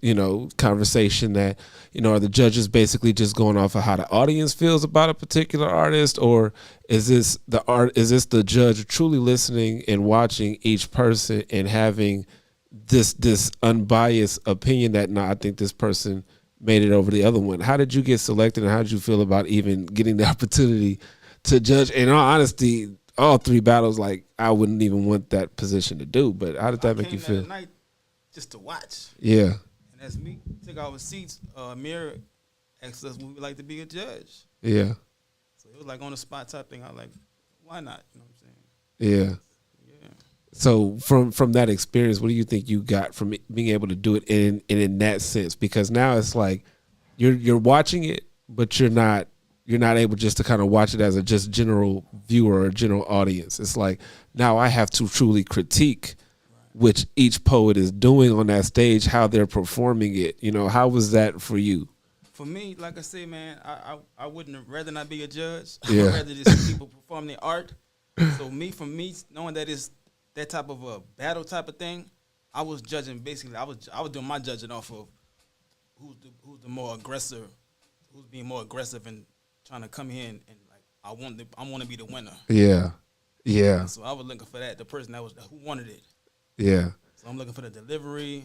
Speaker 2: conversation that, are the judges basically just going off of how the audience feels about a particular artist, or is this the judge truly listening and watching each person and having this unbiased opinion that, no, I think this person made it over the other one? How did you get selected, and how did you feel about even getting the opportunity to judge? In all honesty, all three battles, like, I wouldn't even want that position to do, but how did that make you feel?
Speaker 11: Night just to watch.
Speaker 2: Yeah.
Speaker 11: And that's me. Took our seats. Amir asked us would we like to be a judge.
Speaker 2: Yeah.
Speaker 11: So it was like on the spot type thing. I was like, why not? You know what I'm
Speaker 2: saying? Yeah. Yeah. So from that experience, what do you think you got from being able to do it in that sense? Because now it's like you're watching it, but you're not able just to kind of watch it as a just general viewer or general audience. It's like now I have to truly critique which each poet is doing on that stage, how they're performing it. How was that for you?
Speaker 11: For me, like I say, man, I wouldn't rather not be a judge.
Speaker 2: Yeah.
Speaker 11: I'd rather just see people perform their art. So for me, knowing that it's that type of a battle type of thing, I was judging basically. I was doing my judging off of who's the more aggressive, who's being more aggressive and trying to come in and like I want to be the winner.
Speaker 2: Yeah, yeah.
Speaker 11: So I was looking for that, the person who wanted it.
Speaker 2: Yeah.
Speaker 11: So I'm looking for the delivery,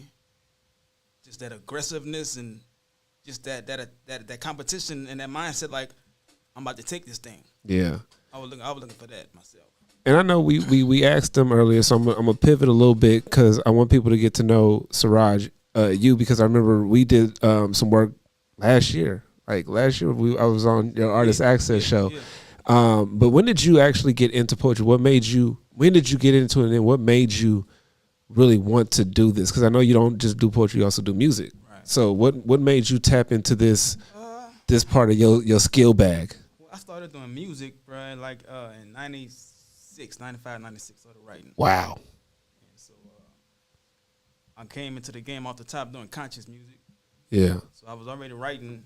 Speaker 11: just that aggressiveness and just that competition and that mindset. Like I'm about to take this thing.
Speaker 2: Yeah.
Speaker 11: I was looking for that myself.
Speaker 2: And I know we asked them earlier, so I'm gonna pivot a little bit because I want people to get to know Siraj, you, because I remember we did some work last year. Like last year, I was on your Artist Access show. Yeah. But when did you actually get into poetry? When did you get into it, and then what made you really want to do this? Because I know you don't just do poetry, you also do music. Right. So what made you tap into this part of your skill bag?
Speaker 11: Well, I started doing music, bro, like in 96, 95, 96, started writing.
Speaker 2: Wow.
Speaker 11: And so I came into the game off the top doing conscious music.
Speaker 2: Yeah.
Speaker 11: So I was already writing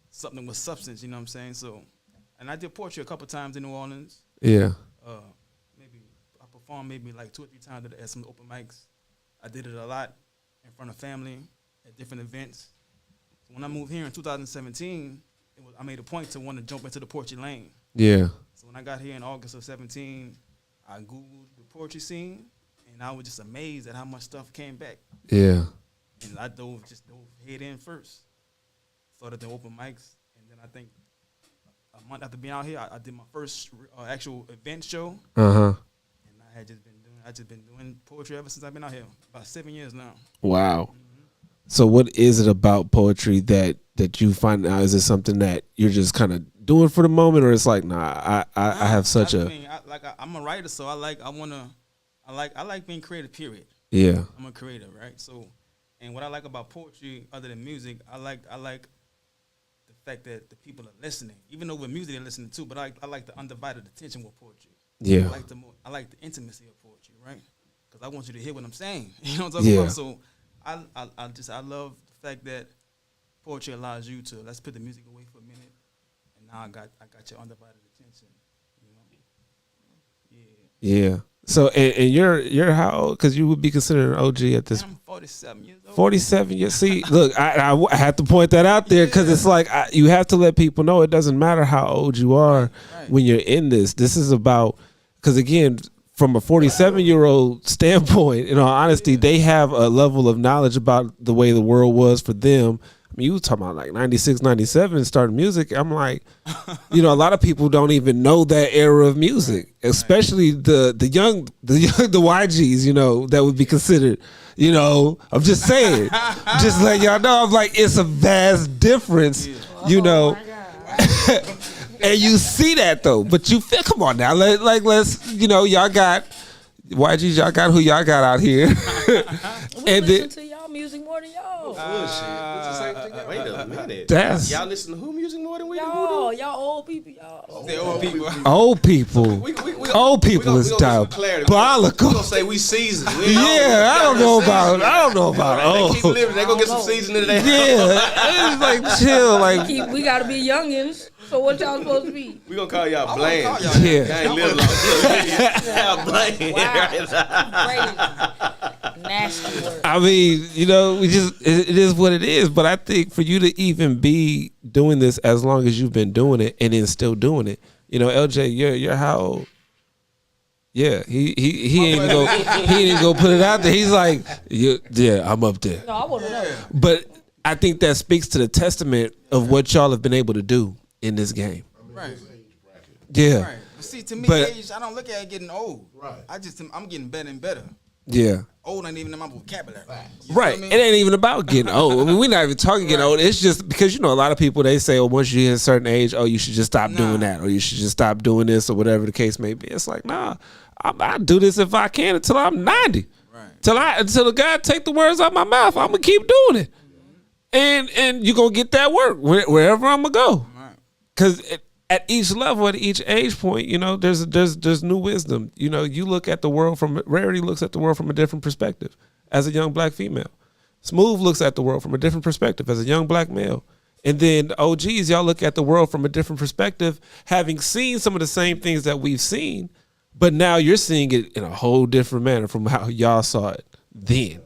Speaker 11: something with substance, you know what I'm saying? So, and I did poetry a couple times in New Orleans.
Speaker 2: Yeah.
Speaker 11: Maybe I performed maybe like 2 or 3 times at some open mics. I did it a lot in front of family at different events. So when I moved here in 2017, I made a point to want to jump into the poetry lane.
Speaker 2: Yeah.
Speaker 11: So when I got here in August of 17, I Googled the poetry scene, and I was just amazed at how much stuff came back.
Speaker 2: Yeah.
Speaker 11: And I dove head in first. Started the open mics, and then I think a month after being out here, I did my first actual event show.
Speaker 2: And
Speaker 11: I just been doing poetry ever since I've been out here. About 7 years now.
Speaker 2: Wow. Mm-hmm. So what is it about poetry that you find out? Is it something that you're just kind of doing for the moment, or it's like, nah, I have such
Speaker 11: I'm a writer, so I like being creative, period.
Speaker 2: Yeah.
Speaker 11: I'm a creator, right? So, and what I like about poetry, other than music, I like the fact that the people are listening, even though with music they're listening too. But I like the undivided attention with poetry.
Speaker 2: Yeah.
Speaker 11: I like the intimacy of poetry, right? Because I want you to hear what I'm saying. You know what I'm talking about? So I love the fact that poetry allows you to let's put the music away for a minute, and now I got your undivided attention. You know?
Speaker 2: Yeah. So and you're how old? Because you would be considered an OG at this.
Speaker 11: I'm 47 years old.
Speaker 2: 47 years. See, look, I have to point that out there because it's like you have to let people know it doesn't matter how old you are when you're in this. This is about because again, from a 47-year-old standpoint, in all honesty, they have a level of knowledge about the way the world was for them. I mean, you were talking about like 96, 97 starting music. I'm like, a lot of people don't even know that era of music, especially the YGs, that would be considered, I'm just saying, just let y'all know. I'm like, it's a vast difference, and you see that though, but you feel, come on now, let's, y'all got YGs, y'all got who y'all got out here.
Speaker 9: And listen to y'all music more than y'all.
Speaker 14: Wait a minute. Y'all listen to who music more than we do?
Speaker 9: Y'all old people, y'all.
Speaker 11: Old people.
Speaker 2: Old people. Old people is diabolical.
Speaker 14: We gonna say we seasoned.
Speaker 2: I don't know about old.
Speaker 14: They keep living. They gonna get some seasoning today.
Speaker 2: It's like chill. Like
Speaker 9: we gotta be youngins. So what y'all supposed to be?
Speaker 14: We gonna call y'all bland.
Speaker 2: Yeah.
Speaker 14: Y'all ain't live long. Y'all bland.
Speaker 9: Nasty word.
Speaker 2: I mean, it is what it is. But I think for you to even be doing this as long as you've been doing it and then still doing it, LJ, you're how old? Yeah, he ain't even go put it out there. He's like, I'm up there.
Speaker 9: No, I want to know.
Speaker 2: But I think that speaks to the testament of what y'all have been able to do in this game.
Speaker 11: Right.
Speaker 2: Yeah.
Speaker 11: Right. But see, to me, age, I don't look at it getting old. Right. I'm getting better and better.
Speaker 2: Yeah.
Speaker 11: Old ain't even in my vocabulary.
Speaker 2: Right. It ain't even about getting old. I mean, we're not even talking getting old. It's just because, a lot of people, they say, once you hit a certain age, you should just stop doing that, or you should just stop doing this, or whatever the case may be. It's like, nah, I do this if I can until I'm 90. Right. Until the God take the words out of my mouth, I'm going to keep doing it. And you're going to get that work wherever I'm going to go. Because at each level, at each age point, there's new wisdom. You look at the world Rarity looks at the world from a different perspective as a young black female. Smooth looks at the world from a different perspective as a young black male. And then OGs, y'all look at the world from a different perspective, having seen some of the same things that we've seen, but now you're seeing it in a whole different manner from how y'all saw it then.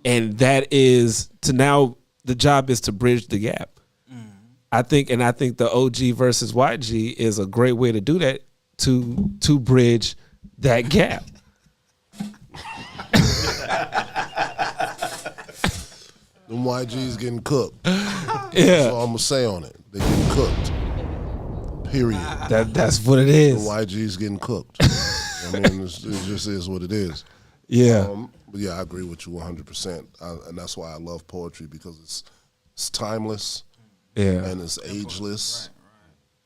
Speaker 2: And that is to now, the job is to bridge the gap. I think the OG versus YG is a great way to do that, to bridge that gap.
Speaker 8: Them YGs getting cooked.
Speaker 2: Yeah.
Speaker 8: That's all I'm gonna say on it. They getting cooked. Period.
Speaker 2: That's what it is.
Speaker 8: The YGs getting cooked. I mean, it just is what it is.
Speaker 2: Yeah.
Speaker 8: But yeah, I agree with you 100%, and that's why I love poetry, because it's timeless.
Speaker 2: Yeah.
Speaker 8: And it's ageless.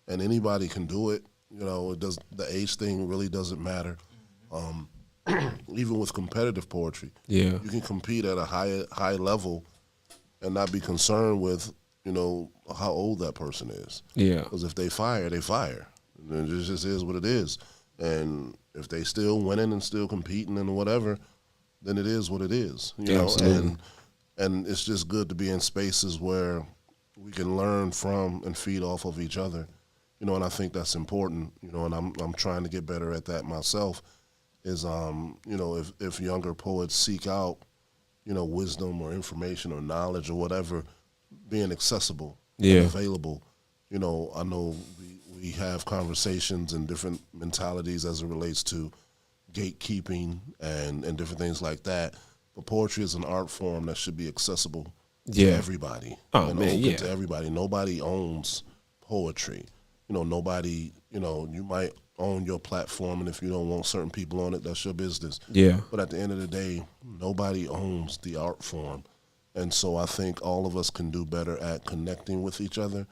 Speaker 8: Right. And anybody can do it. The age thing really doesn't matter. Even with competitive poetry, you can compete at a high level and not be concerned with, how old that person is.
Speaker 2: Yeah.
Speaker 8: Because if they fire, they fire. And it just is what it is. And if they still winning and still competing and whatever, then it is what it is.
Speaker 2: Absolutely.
Speaker 8: And it's just good to be in spaces where we can learn from and feed off of each other, and I think that's important, and I'm trying to get better at that myself, is, if younger poets seek out, wisdom or information or knowledge or whatever, being accessible and available. I know we have conversations and different mentalities as it relates to gatekeeping and different things like that, but poetry is an art form that should be accessible to everybody. To everybody. Nobody owns poetry. Nobody, you might own your platform, and if you don't want certain people on it, that's your business.
Speaker 2: Yeah.
Speaker 8: But at the end of the day, nobody owns the art form. And so I think all of us can do better at connecting with each other,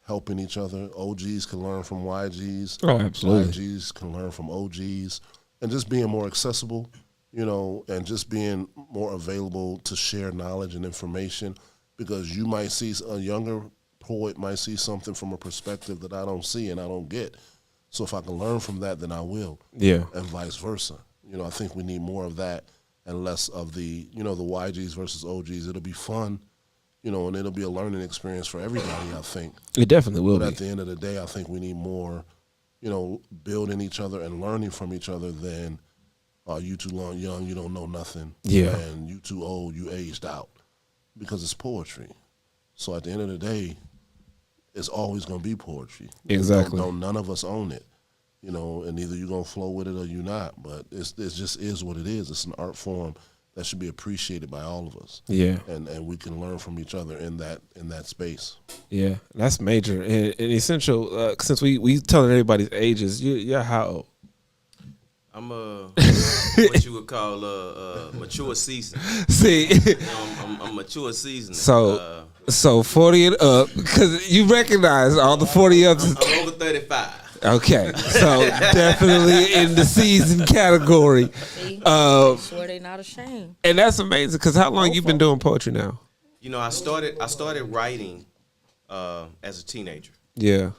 Speaker 8: helping each other. OGs can learn from YGs.
Speaker 2: Oh, absolutely.
Speaker 8: YGs can learn from OGs. And just being more accessible, and just being more available to share knowledge and information, because you might see a younger poet might see something from a perspective that I don't see and I don't get. So if I can learn from that, then I will.
Speaker 2: Yeah.
Speaker 8: And vice versa. You know, I think we need more of that and less of the, you know, the YGs versus OGs. It'll be fun, you know, and it'll be a learning experience for everybody, I think.
Speaker 2: It definitely will
Speaker 8: But
Speaker 2: be.
Speaker 8: at the end of the day, I think we need more, you know, building each other and learning from each other than you too young, you don't know nothing.
Speaker 2: Yeah.
Speaker 8: And you too old, you aged out. Because it's poetry. So at the end of the day, it's always going to be poetry.
Speaker 2: Exactly.
Speaker 8: None of us own it. You know, and either you're going to flow with it or you're not. But it just is what it is. It's an art form that should be appreciated by all of us.
Speaker 2: Yeah.
Speaker 8: And we can learn from each other in that space.
Speaker 2: Yeah, that's major and essential. Since we telling everybody's ages, you're how old?
Speaker 14: I'm what you would call mature season.
Speaker 2: See,
Speaker 14: I'm mature season.
Speaker 2: So 40 and up, because you recognize all the 40 ups.
Speaker 14: I'm over 35.
Speaker 2: Okay, so definitely in the season category.
Speaker 9: Swear they not ashamed.
Speaker 2: And that's amazing. Because how long you been doing poetry now?
Speaker 14: You know, I started writing as a teenager.
Speaker 2: Yeah.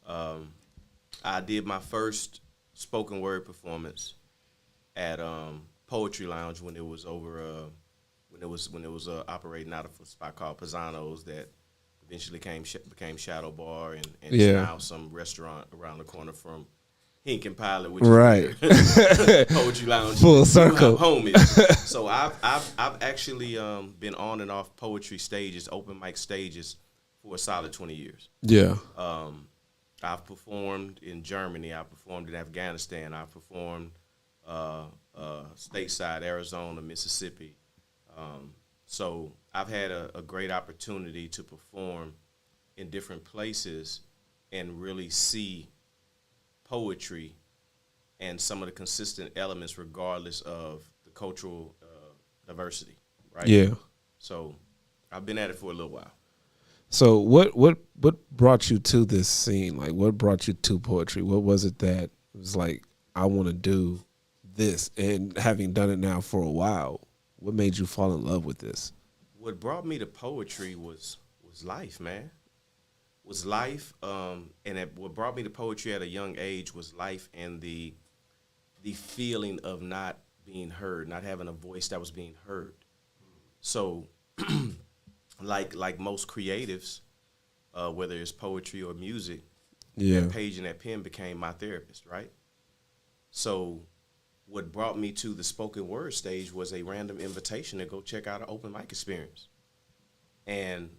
Speaker 14: I did my first spoken word performance at Poetry Lounge when it was operating out of a spot called Pisano's that eventually became Shadow Bar and
Speaker 2: Yeah.
Speaker 14: now some restaurant around the corner from Hink and Pilot, which
Speaker 2: Right.
Speaker 14: is Poetry Lounge.
Speaker 2: Full circle.
Speaker 14: Homies. So I've actually been on and off poetry stages, open mic stages, for a solid 20 years.
Speaker 2: Yeah.
Speaker 14: I've performed in Germany. I've performed in Afghanistan. I've performed stateside, Arizona, Mississippi. So I've had a great opportunity to perform in different places and really see poetry and some of the consistent elements regardless of the cultural diversity, right?
Speaker 2: Yeah.
Speaker 14: So I've been at it for a little while.
Speaker 2: So what brought you to this scene? Like, what brought you to poetry? What was it that was like, I want to do this? And having done it now for a while, what made you fall in love with this?
Speaker 14: What brought me to poetry was life, man. Was life, what brought me to poetry at a young age was life and the feeling of not being heard, not having a voice that was being heard. So, like most creatives, whether it's poetry or music,
Speaker 2: Yeah.
Speaker 14: that page and that pen became my therapist, right? So what brought me to the spoken word stage was a random invitation to go check out an open mic experience. And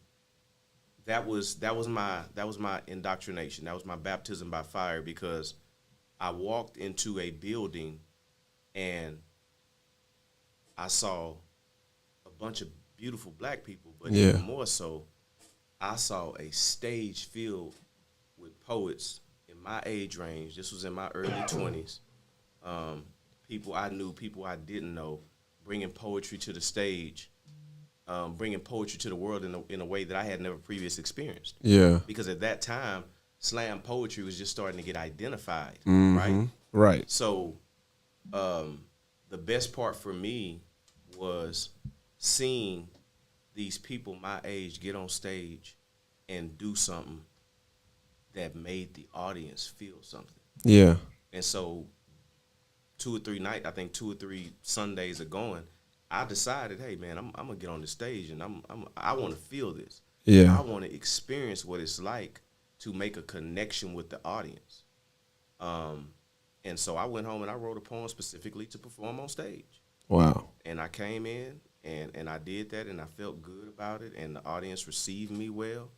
Speaker 14: that was my indoctrination. That was my baptism by fire, because I walked into a building and I saw a bunch of beautiful black people, but
Speaker 2: Yeah.
Speaker 14: even more so, I saw a stage filled with poets in my age range. This was in my early 20s. People I knew, people I didn't know, bringing poetry to the stage, bringing poetry to the world in a way that I had never previously experienced.
Speaker 2: Yeah.
Speaker 14: Because at that time, slam poetry was just starting to get identified,
Speaker 2: Mhm.
Speaker 14: right?
Speaker 2: Right.
Speaker 14: So the best part for me was seeing these people my age get on stage and do something that made the audience feel something.
Speaker 2: Yeah.
Speaker 14: And so 2 or 3 Sundays ago, I decided, hey man, I'm gonna get on the stage and I want to feel this.
Speaker 2: Yeah.
Speaker 14: I want to experience what it's like to make a connection with the audience. And so I went home and I wrote a poem specifically to perform on stage.
Speaker 2: Wow.
Speaker 14: And I came in and I did that and I felt good about it and the audience received me well.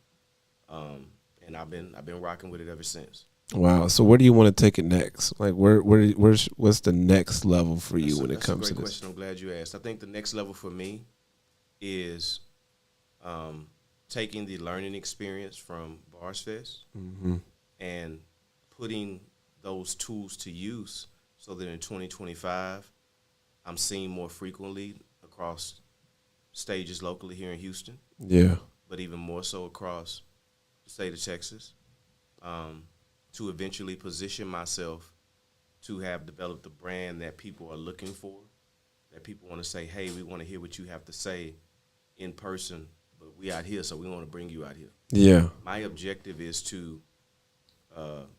Speaker 14: And I've been rocking with it ever since.
Speaker 2: Wow. So where do you want to take it next? Like what's the next level for you when it comes to
Speaker 14: That's a great
Speaker 2: this?
Speaker 14: question. I'm glad you asked. I think the next level for me is taking the learning experience from Bars Fest and putting those tools to use so that in 2025 I'm seen more frequently across stages locally here in Houston.
Speaker 2: Yeah.
Speaker 14: But even more so across the state of Texas. To eventually position myself to have developed a brand that people are looking for, that people want to say, hey, we want to hear what you have to say in person but we out here, so we want to bring you out here.
Speaker 2: Yeah.
Speaker 14: My objective is to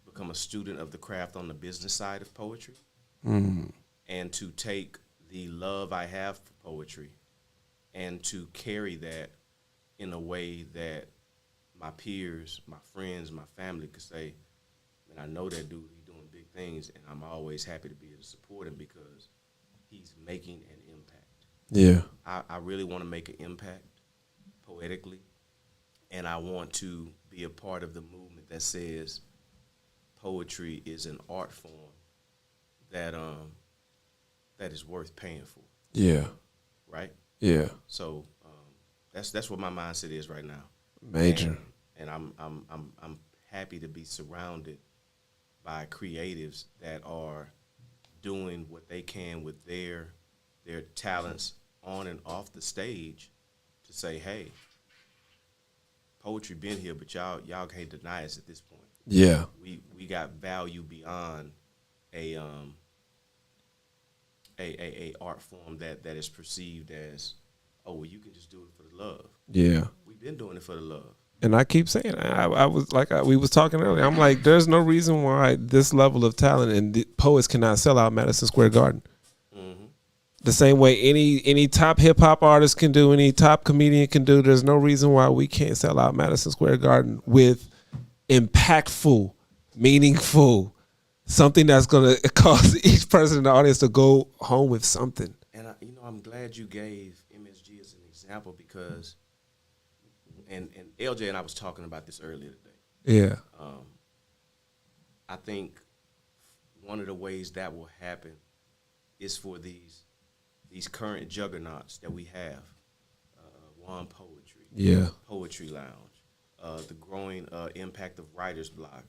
Speaker 14: become a student of the craft on the business side of poetry, and to take the love I have for poetry and to carry that in a way that my peers, my friends, my family could say, man, I know that dude, he's doing big things, and I'm always happy to be able to support him because he's making an impact.
Speaker 2: Yeah.
Speaker 14: I really want to make an impact poetically, and I want to be a part of the movement that says poetry is an art form that is worth paying for.
Speaker 2: Yeah.
Speaker 14: Right?
Speaker 2: Yeah.
Speaker 14: So that's what my mindset is right now.
Speaker 2: Major.
Speaker 14: And I'm happy to be surrounded by creatives that are doing what they can with their talents on and off the stage to say, hey, poetry been here, but y'all can't deny us at this point.
Speaker 2: Yeah.
Speaker 14: We got value beyond a art form that is perceived as, oh, well, you can just do it for the love.
Speaker 2: Yeah.
Speaker 14: We've been doing it for the love.
Speaker 2: And I keep saying, I was like, we was talking earlier. I'm like, there's no reason why this level of talent and the poets cannot sell out Madison Square Garden.
Speaker 14: Mm-hmm.
Speaker 2: The same way any top hip hop artist can do, any top comedian can do. There's no reason why we can't sell out Madison Square Garden with impactful, meaningful, something that's going to cause each person in the audience to go home with something.
Speaker 14: And I'm glad you gave MSG as an example because, and LJ and I was talking about this earlier today.
Speaker 2: Yeah.
Speaker 14: I think one of the ways that will happen is for these current juggernauts that we have, One Poetry,
Speaker 2: yeah,
Speaker 14: Poetry Lounge, the growing impact of Writer's Block,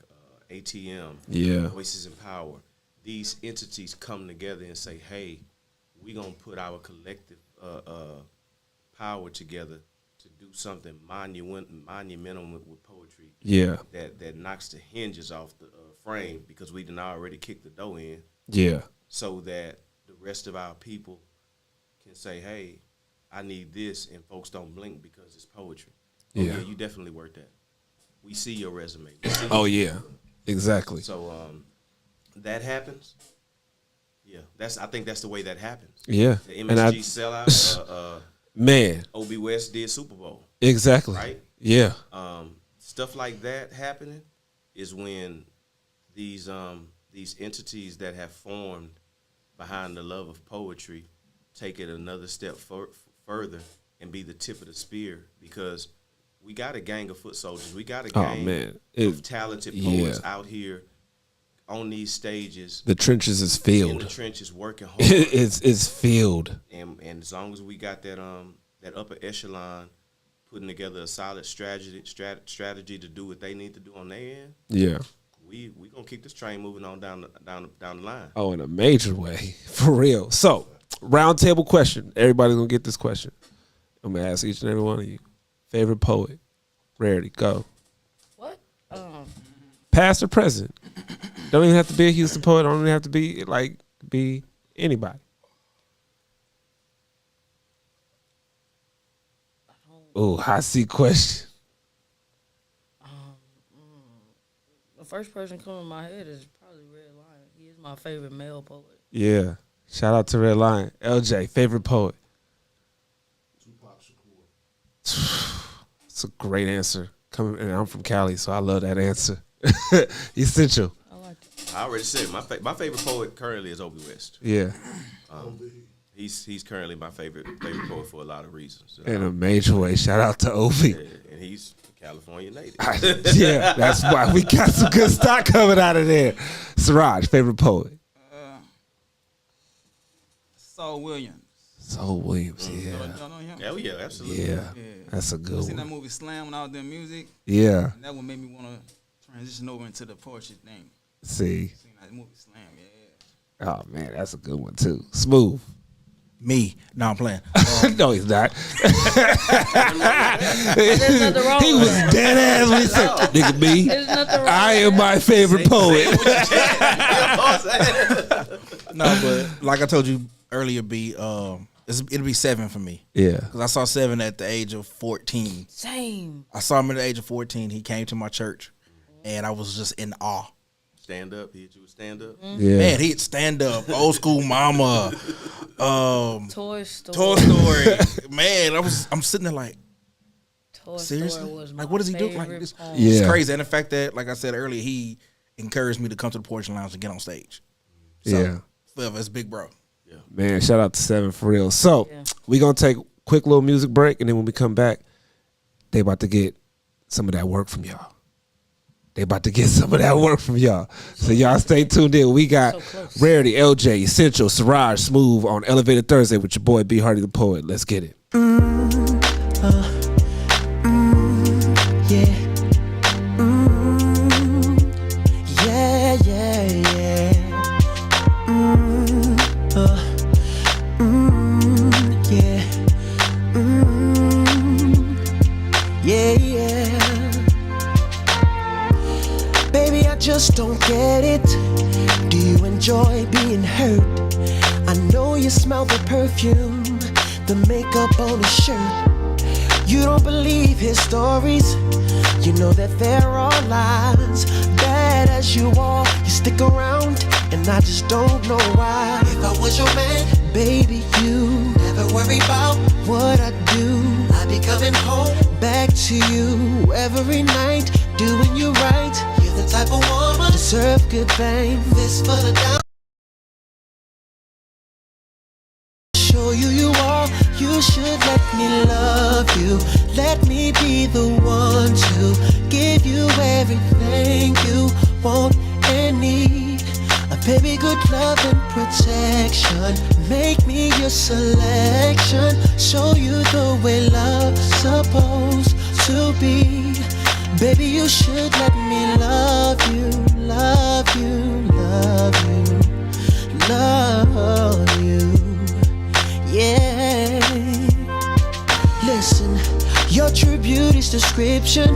Speaker 14: ATM,
Speaker 2: yeah,
Speaker 14: Voices in Power. These entities come together and say, hey, we're going to put our collective power together to do something monumental with poetry.
Speaker 2: Yeah.
Speaker 14: That knocks the hinges off the frame because we done already kicked the door in.
Speaker 2: Yeah.
Speaker 14: So that the rest of our people can say, hey, I need this, and folks don't blink because it's poetry. Oh,
Speaker 2: Yeah.
Speaker 14: You definitely work that. We see your resume.
Speaker 2: Oh, yeah. Exactly.
Speaker 14: So that happens. Yeah, I think that's the way that happens.
Speaker 2: Yeah.
Speaker 14: The MSG sellout.
Speaker 2: Man.
Speaker 14: OB West did Super Bowl.
Speaker 2: Exactly.
Speaker 14: Right?
Speaker 2: Yeah.
Speaker 14: Stuff like that happening is when these entities that have formed behind the love of poetry take it another step further and be the tip of the spear, because we got a gang of foot soldiers. We got a gang of talented poets out here on these stages.
Speaker 2: The trenches is filled.
Speaker 14: In the trenches, working hard.
Speaker 2: It's filled.
Speaker 14: And as long as we got that upper echelon putting together a solid strategy to do what they need to do on their end.
Speaker 2: Yeah.
Speaker 14: We gonna keep this train moving on down the line.
Speaker 2: Oh, in a major way, for real. So, round table question. Everybody's gonna get this question. I'm gonna ask each and every one of you. Favorite poet? Rarity, go.
Speaker 9: What?
Speaker 2: Past or present? Don't even have to be a Houston poet. Don't even have to be be anybody. Oh, hot seat question.
Speaker 9: The first person coming to my head is probably Red Lion. He is my favorite male poet.
Speaker 2: Yeah. Shout out to Red Lion. LJ, favorite poet?
Speaker 8: Tupac Shakur.
Speaker 2: It's a great answer. And I'm from Cali, so I love that answer. Essential.
Speaker 9: I like it.
Speaker 14: I already said my favorite poet currently is Obi West.
Speaker 2: Yeah.
Speaker 14: He's currently my favorite poet for a lot of reasons.
Speaker 2: In a major way. Shout out to Obi.
Speaker 14: Yeah, and he's a California native.
Speaker 2: Yeah, that's why we got some good stock coming out of there. Siraj, favorite poet?
Speaker 11: Saul Williams.
Speaker 2: Saul Williams, yeah.
Speaker 14: Y'all know him? Hell yeah, absolutely.
Speaker 2: Yeah, that's a good
Speaker 11: I seen
Speaker 2: one.
Speaker 11: that movie Slam when I was doing music.
Speaker 2: Yeah.
Speaker 11: And that one made me want to transition over into the poetry thing.
Speaker 2: See.
Speaker 11: Seen that movie Slam, yeah.
Speaker 2: Oh, man, that's a good one, too. Smooth.
Speaker 4: Me. No, I'm playing.
Speaker 2: No, he's not.
Speaker 9: There's nothing wrong
Speaker 2: He
Speaker 9: with
Speaker 2: was
Speaker 9: that.
Speaker 2: dead ass when he said, nigga, me.
Speaker 9: There's nothing wrong
Speaker 2: I
Speaker 9: with
Speaker 2: am my favorite poet.
Speaker 4: No, but like I told you earlier, B, It'll be 7 for me.
Speaker 2: Yeah.
Speaker 4: Because I saw 7 at the age of 14.
Speaker 9: Same.
Speaker 4: I saw him at the age of 14. He came to my church, and I was just in awe.
Speaker 14: Stand up. He hit you with stand up.
Speaker 2: Yeah.
Speaker 4: Man, he'd stand up. Old school mama.
Speaker 9: Toy Story.
Speaker 4: Toy Story. Man, I'm sitting there like,
Speaker 9: Toy
Speaker 4: seriously?
Speaker 9: Story was my
Speaker 4: Like, what does he do? Like
Speaker 9: favorite
Speaker 4: this?
Speaker 9: poem.
Speaker 4: It's
Speaker 2: Yeah.
Speaker 4: crazy. And the fact that, like I said earlier, he encouraged me to come to the Porch Lounge and get on stage. So,
Speaker 2: Yeah.
Speaker 4: forever, it's big bro.
Speaker 2: Man, shout out to 7 for real. So we gonna take a quick little music break, and then when we come back, they about to get some of that work from y'all. They about to get some of that work from y'all. So y'all stay tuned in. We got Rarity, LJ, Essential, Siraj, Smooth on Elevated Thursday with your boy B Hardy the Poet. Let's get it.
Speaker 3: Yeah, yeah, yeah. Yeah. Yeah, yeah. Baby, I just don't get it. Do you enjoy being hurt? I know you smell the perfume, the makeup on his shirt. You don't believe his stories. You know that there are lies. Bad as you are, you stick around, and I just don't know why. If I was your man, baby, you never worry about what I do. I'd be coming home back to you every night, doing you right. You're the type of woman deserve good things. This for the down. Show you you are. You should let me love you. Let me be the one to give you everything you want and need. A baby, good love and protection. Make me your selection. Show you the way love's supposed to be. Baby, you should let me love you, love you, love you, love you. Yeah. Listen, your true beauty's description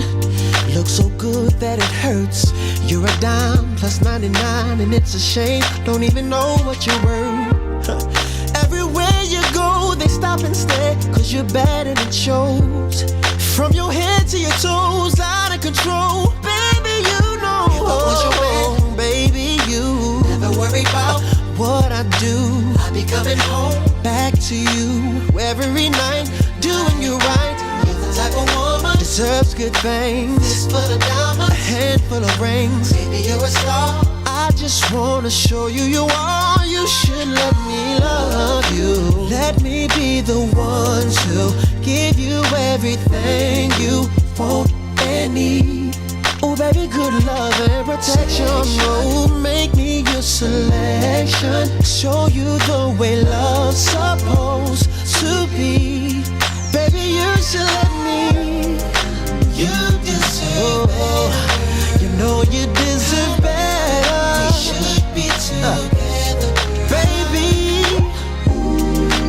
Speaker 3: looks so good that it hurts. You're a dime plus 99, and it's a shame. Don't even know what you're worth. Everywhere you go, they stop and stare, 'cause you're bad and it shows. From your head to your toes, out of control. Baby, you know. If I was your man, baby, you never worry about what I do. I'll be coming home back to you every night, doing you right. You're the type of woman deserves good things. This for the diamonds, a handful of rings. Baby, you're a star. I just wanna show you you are. You should let me love you. Let me be the one to give you everything you want and need. Oh, baby, good love and protection. Oh, make me your selection. Show you the way love's supposed to be. Baby, you should let me. You deserve better. You know you deserve better. We should be together, baby.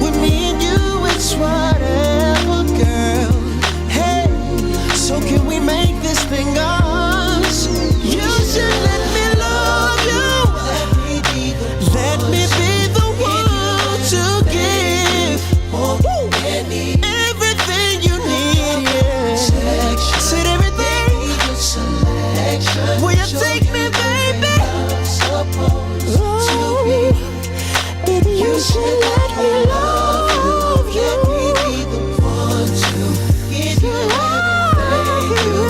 Speaker 3: With me and you, it's whatever, girl. Hey, so can we make this thing ours? You should let me love you. Let me be the one to give everything you need. Yeah. Said everything. Will you take me, baby? Oh, baby, you should let me love you. Let me be the one to give you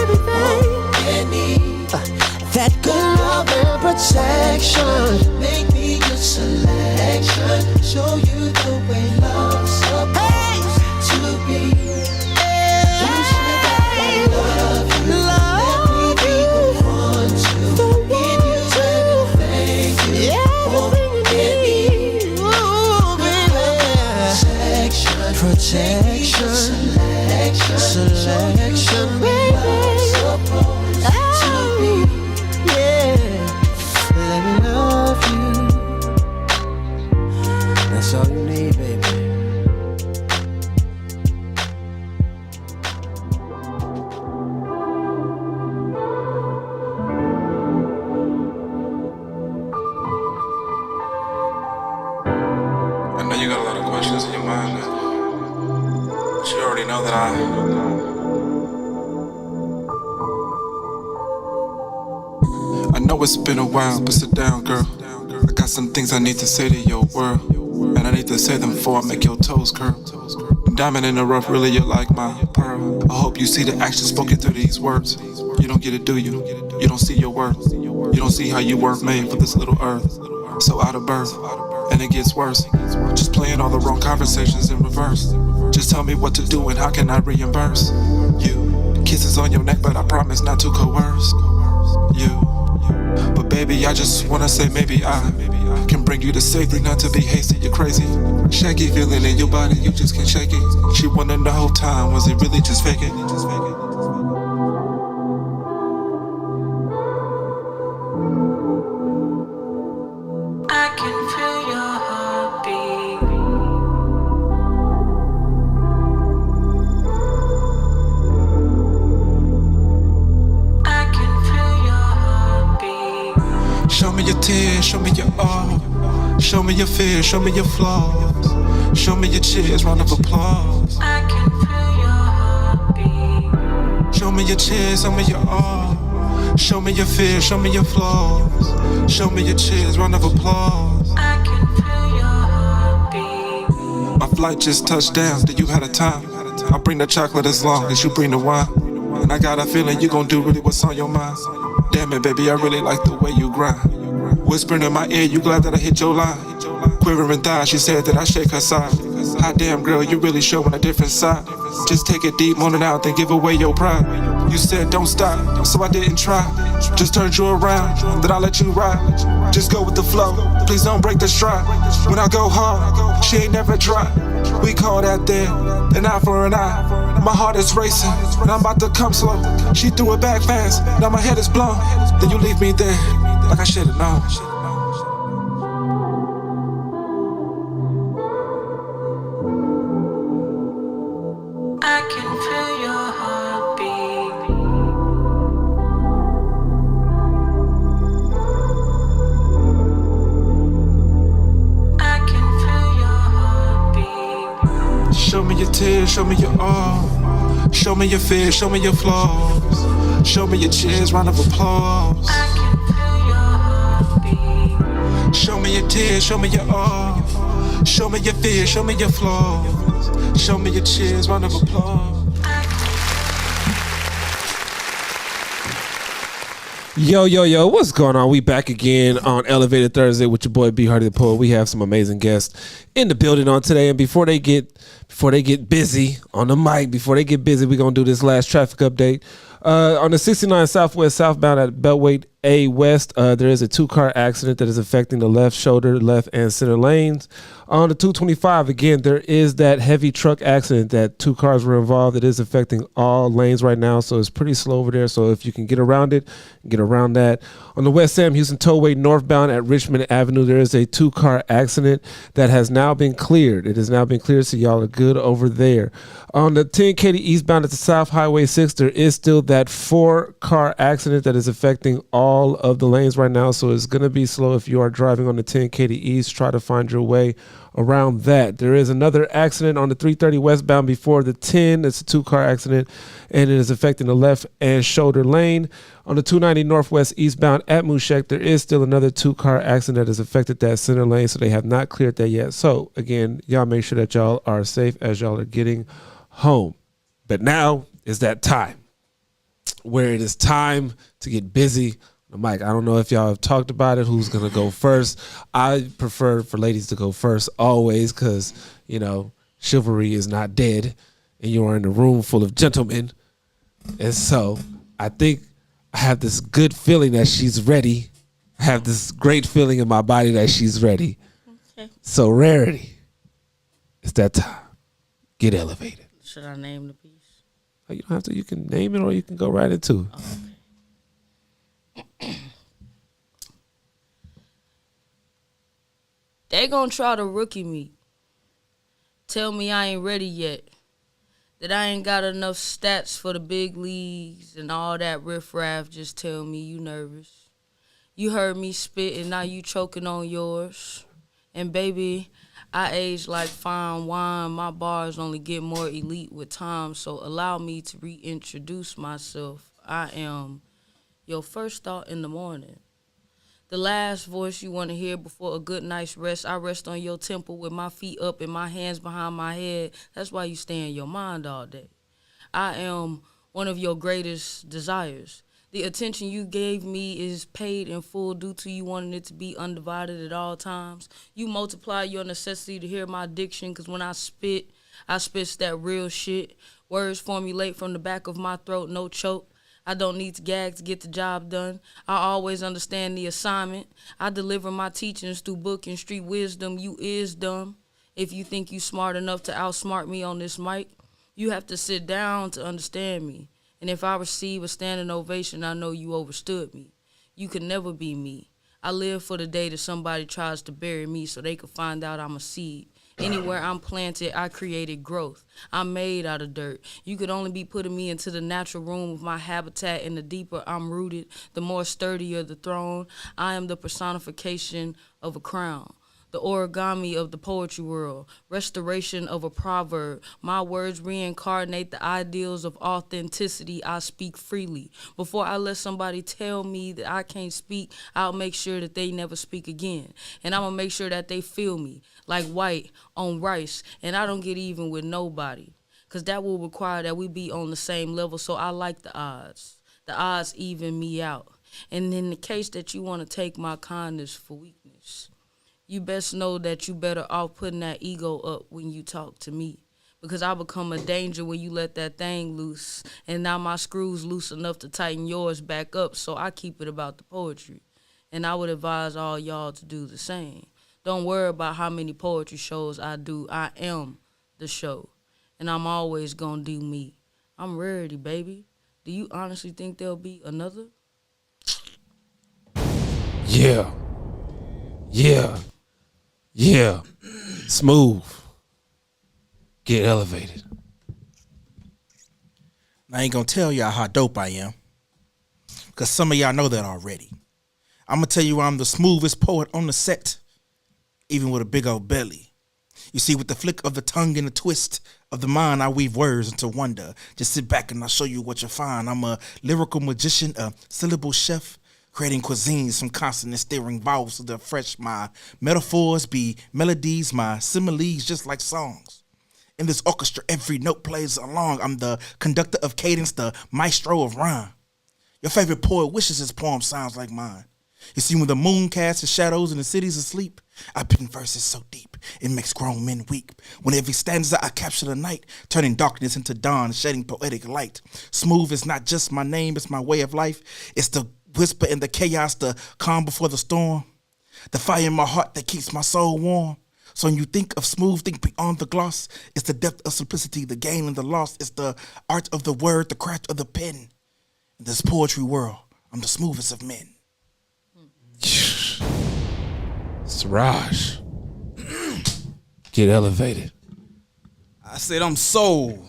Speaker 3: everything you need. That good love and protection. Make me your selection. Show you the way love's supposed to be. You should let me love you. Let me be the one to give you everything you want and need. Ooh, baby. Protection, selection, baby. Yeah, let me love you. That's all you need, baby.
Speaker 5: I know you got a lot of questions in your mind now. But you already know that I know it's been a while, but sit down, girl. I got some things I need to say to your world, and I need to say them before I make your toes curl. Diamond in the rough, really you're like my pearl. I hope you see the action spoken through these words. You don't get it, do you? You don't see your worth. You don't see how you were made for this little earth. So out of birth, and it gets worse. Just playing all the wrong conversations in reverse. Just tell me what to do and how can I reimburse you? Kisses on your neck, but I promise not to coerce you. But baby, I just wanna say maybe I can bring you to safety, not to be hasty, you're crazy. Shaky feeling in your body, you just can't shake it. She wanted the whole time, was it really just faking?
Speaker 13: I can feel your heartbeat. I can feel your heartbeat.
Speaker 5: Show me your tears, show me your all. Show me your fears, show me your flaws. Show me your cheers, round of applause.
Speaker 13: I can feel your heartbeat.
Speaker 5: Show me your cheers, show me your all. Show me your fears, show me your flaws. Show me your cheers, round of applause.
Speaker 13: I can feel your heartbeat.
Speaker 5: My flight just touched down, do you have the time? I'll bring the chocolate as long as you bring the wine. And I got a feeling you gon' do really what's on your mind. Damn it, baby, I really like the way you grind. Whispering in my ear, you glad that I hit your line. Quivering thighs, she said that I shake her side. Hot damn girl, you really showing a different side. Just take it deep, moan it out, then give away your pride. You said don't stop, so I didn't try. Just turned you around, then I let you ride. Just go with the flow, please don't break the stride. When I go hard, she ain't never dry. We call that there, an eye for an eye. My heart is racing, and I'm about to come slow. She threw it back fast, now my head is blown. Then you leave me there, like I should've known.
Speaker 13: I can feel your heartbeat. I can feel your heartbeat.
Speaker 5: Show me your tears, show me your all. Show me your fears, show me your flaws. Show me your cheers, round of applause.
Speaker 13: I can feel your heartbeat.
Speaker 5: Show me your tears, show me your all. Show me your fears, show me your flaws. Show me your cheers, round of applause.
Speaker 2: Yo, what's going on? We back again on Elevated Thursday with your boy B Hardy the Poet. We have some amazing guests in the building on today, and before they get busy on the mic, we're gonna do this last traffic update. On the 69 Southwest southbound at Beltway A West, there is a 2-car accident that is affecting the left shoulder, left and center lanes. On the 225, again, there is that heavy truck accident that 2 cars were involved. It is affecting all lanes right now, so it's pretty slow over there. So if you can get around it, get around that. On the West Sam Houston Tollway northbound at Richmond Avenue, there is a 2-car accident that has now been cleared. It has now been cleared, so y'all are good over there. On the 10 Katy eastbound at the South Highway 6, there is still that 4-car accident that is affecting all of the lanes right now, so it's going to be slow if you are driving on the 10 Katy East. Try to find your way around that. There is another accident on the 330 westbound before the 10. It's a 2-car accident, and it is affecting the left and shoulder lane. On the 290 northwest eastbound at Mooshek, there is still another 2-car accident that has affected that center lane, so they have not cleared that yet. So again, y'all make sure that y'all are safe as y'all are getting home. But now is that time where it is time to get busy. Mike, I don't know if y'all have talked about it, who's going to go first. I prefer for ladies to go first always because, chivalry is not dead and you are in a room full of gentlemen. And so I think I have this good feeling that she's ready. I have this great feeling in my body that she's ready. Okay. So Rarity, it's that time. Get elevated.
Speaker 9: Should I name the piece?
Speaker 2: Oh, you don't have to. You can name it or you can go right into it.
Speaker 9: Okay. They gonna try to rookie me. Tell me I ain't ready yet. That I ain't got enough stats for the big leagues and all that riffraff. Just tell me you nervous. You heard me spit and now you choking on yours. And baby, I age like fine wine. My bars only get more elite with time. So allow me to reintroduce myself. I am your first thought in the morning. The last voice you want to hear before a good night's rest. I rest on your temple with my feet up and my hands behind my head. That's why you stay in your mind all day. I am one of your greatest desires. The attention you gave me is paid in full due to you wanting it to be undivided at all times. You multiply your necessity to hear my diction, because when I spit that real shit. Words formulate from the back of my throat, no choke. I don't need to gag to get the job done. I always understand the assignment. I deliver my teachings through book and street wisdom. You is dumb. If you think you smart enough to outsmart me on this mic, you have to sit down to understand me. And if I receive a standing ovation, I know you overstood me. You could never be me. I live for the day that somebody tries to bury me so they could find out I'm a seed. Anywhere I'm planted, I created growth. I'm made out of dirt. You could only be putting me into the natural room of my habitat, and the deeper I'm rooted, the more sturdier the throne. I am the personification of a crown. The origami of the poetry world, restoration of a proverb. My words reincarnate the ideals of authenticity. I speak freely. Before I let somebody tell me that I can't speak, I'll make sure that they never speak again. And I'm going to make sure that they feel me like white on rice. And I don't get even with nobody, because that will require that we be on the same level. So I like the odds. The odds even me out. And in the case that you want to take my kindness for weakness, you best know that you better off putting that ego up when you talk to me, because I become a danger when you let that thing loose. And now my screw's loose enough to tighten yours back up, so I keep it about the poetry. And I would advise all y'all to do the same. Don't worry about how many poetry shows I do. I am the show, and I'm always gonna do me. I'm Rarity, baby. Do you honestly think there'll be another?
Speaker 2: Yeah. Smooth. Get elevated.
Speaker 4: I ain't gonna tell y'all how dope I am, because some of y'all know that already. I'm gonna tell you I'm the smoothest poet on the set, even with a big old belly. You see, with the flick of the tongue and the twist of the mind, I weave words into wonder. Just sit back and I'll show you what you'll find. I'm a lyrical magician, a syllable chef, creating cuisines from consonants, stirring vowels to the fresh. My metaphors be melodies, my similes just like songs. In this orchestra, every note plays along. I'm the conductor of cadence, the maestro of rhyme. Your favorite poet wishes his poem sounds like mine. You see, when the moon casts its shadows and the city's asleep, I pen verses so deep, it makes grown men weep. When every stanza I capture the night, turning darkness into dawn, shedding poetic light. Smooth is not just my name, it's my way of life. It's the whisper in the chaos, the calm before the storm. The fire in my heart that keeps my soul warm. So when you think of smooth, think beyond the gloss. It's the depth of simplicity, the gain and the loss. It's the art of the word, the craft of the pen. In this poetry world, I'm the smoothest of men.
Speaker 2: Siraj. Get elevated.
Speaker 11: I said I'm soulful.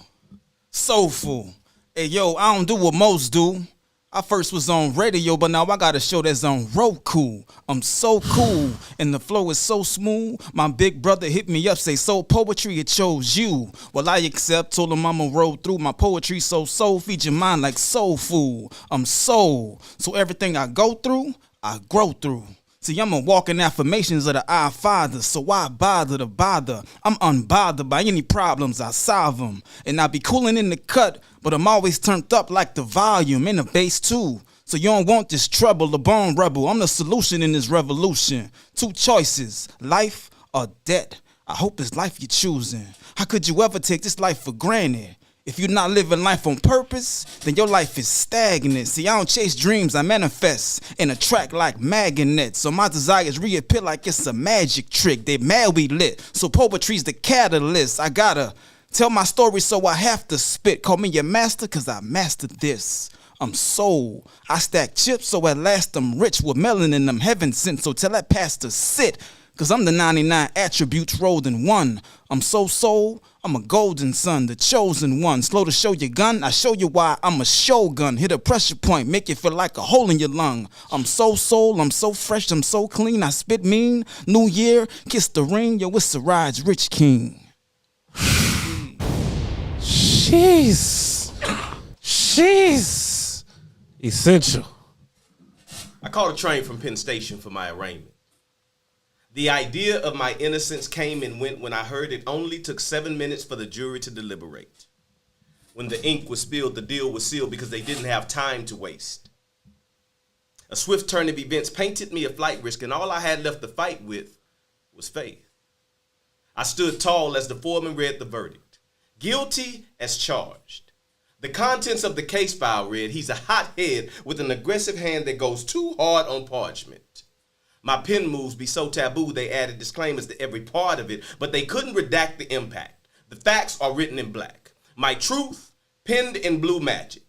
Speaker 11: Hey, yo, I don't do what most do. I first was on radio, but now I got a show that's on Roku. I'm so cool, and the flow is so smooth. My big brother hit me up, say, soul poetry, it chose you. Well, I accept, told him I'ma roll through. My poetry so soul, feed your mind like soul food. I'm soul, so everything I go through, I grow through. See, I'm a walking affirmations of the Our Father, so why bother to bother? I'm unbothered by any problems, I solve them. And I be cooling in the cut, but I'm always turned up like the volume in the bass too. So you don't want this trouble, the bone rebel. I'm the solution in this revolution. Two choices, life or death. I hope it's life you're choosing. How could you ever take this life for granted? If you're not living life on purpose, then your life is stagnant. See, I don't chase dreams, I manifest and attract like magnets. So my desires reappear like it's a magic trick. They mad we lit, so poetry's the catalyst. I gotta tell my story, so I have to spit. Call me your master, cause I mastered this. I'm soul. I stack chips, so at last I'm rich with melanin I'm heaven sent. So tell that pastor sit. Cause I'm the 99 attributes rolled in one. I'm so soul, I'm a golden son, the chosen one. Slow to show your gun, I show you why I'm a shogun. Hit a pressure point, make you feel like a hole in your lung. I'm so soul, I'm so fresh, I'm so clean, I spit mean. New year, kiss the ring, yo, it's a ride's Rich King.
Speaker 2: Jeez. Essential.
Speaker 14: I caught a train from Penn Station for my arraignment. The idea of my innocence came and went when I heard it only took 7 minutes for the jury to deliberate. When the ink was spilled, the deal was sealed because they didn't have time to waste. A swift turn of events painted me a flight risk, and all I had left to fight with was faith. I stood tall as the foreman read the verdict. Guilty as charged. The contents of the case file read, he's a hothead with an aggressive hand that goes too hard on parchment. My pen moves be so taboo they added disclaimers to every part of it, but they couldn't redact the impact. The facts are written in black. My truth, penned in blue magic.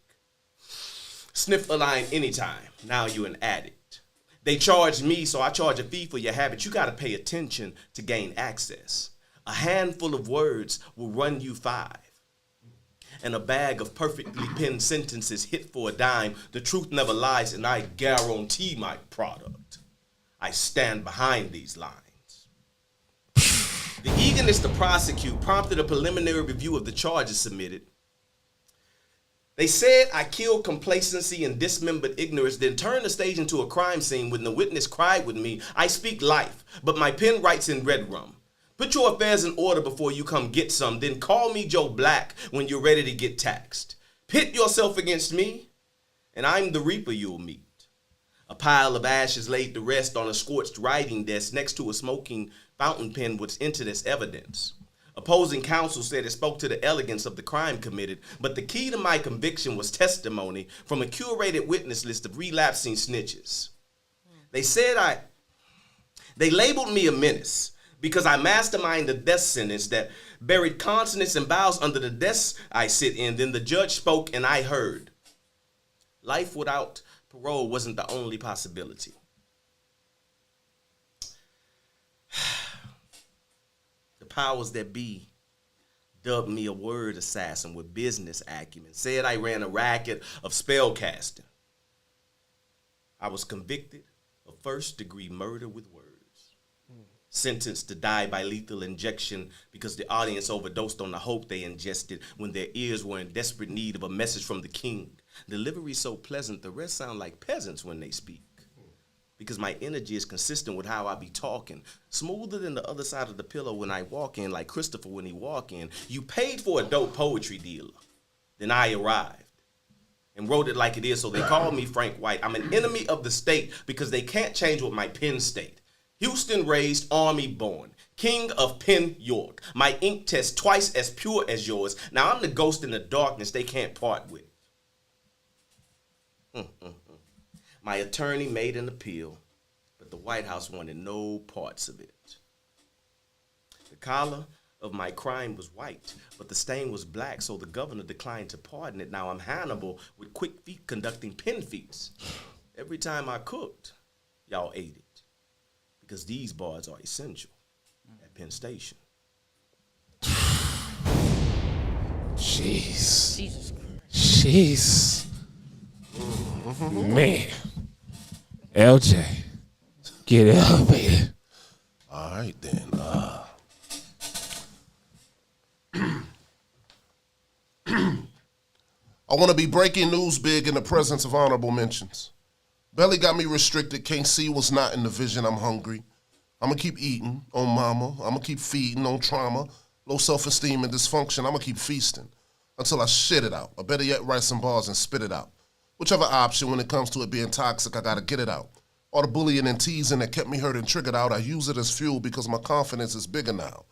Speaker 14: Sniff a line anytime. Now you're an addict. They charged me, so I charge a fee for your habit. You gotta pay attention to gain access. A handful of words will run you 5. And a bag of perfectly penned sentences hit for a dime. The truth never lies, and I guarantee my product. I stand behind these lines. The eagerness to prosecute prompted a preliminary review of the charges submitted. They said I killed complacency and dismembered ignorance, then turned the stage into a crime scene when the witness cried with me. I speak life, but my pen writes in red rum. Put your affairs in order before you come get some, then call me Joe Black when you're ready to get taxed. Pit yourself against me, and I'm the reaper you'll meet. A pile of ashes laid to rest on a scorched writing desk next to a smoking fountain pen was entered as evidence. Opposing counsel said it spoke to the elegance of the crime committed, but the key to my conviction was testimony from a curated witness list of relapsing snitches. They labeled me a menace because I masterminded the death sentence that buried consonants and vowels under the desk I sit in. Then the judge spoke and I heard. Life without parole wasn't the only possibility. The powers that be dubbed me a word assassin with business acumen, said I ran a racket of spell casting. I was convicted of first-degree murder with words. Sentenced to die by lethal injection because the audience overdosed on the hope they ingested when their ears were in desperate need of a message from the king. Delivery so pleasant, the rest sound like peasants when they speak. Because my energy is consistent with how I be talking. Smoother than the other side of the pillow when I walk in, like Christopher when he walk in. You paid for a dope poetry dealer. Then I arrived and wrote it like it is, so they call me Frank White. I'm an enemy of the state because they can't change what my pen state. Houston raised, Army born, king of Penn York. My ink test twice as pure as yours. Now I'm the ghost in the darkness they can't part with. My attorney made an appeal, but the White House wanted no parts of it. The collar of my crime was white, but the stain was black, so the governor declined to pardon it. Now I'm Hannibal with quick feet conducting pen feats. Every time I cooked, y'all ate it. Because these bars are essential at Penn Station.
Speaker 2: Jeez.
Speaker 9: Jesus Christ.
Speaker 2: Jeez. Man. LJ. Get elevated.
Speaker 8: All right, then. I want to be breaking news big in the presence of honorable mentions. Belly got me restricted, can't see what's not in the vision, I'm hungry. I'ma keep eating on mama, I'ma keep feeding on trauma, low self-esteem and dysfunction, I'ma keep feasting until I shit it out, or better yet, write some bars and spit it out. Whichever option, when it comes to it being toxic, I gotta get it out. All the bullying and teasing that kept me hurt and triggered out, I use it as fuel because my confidence is bigger now.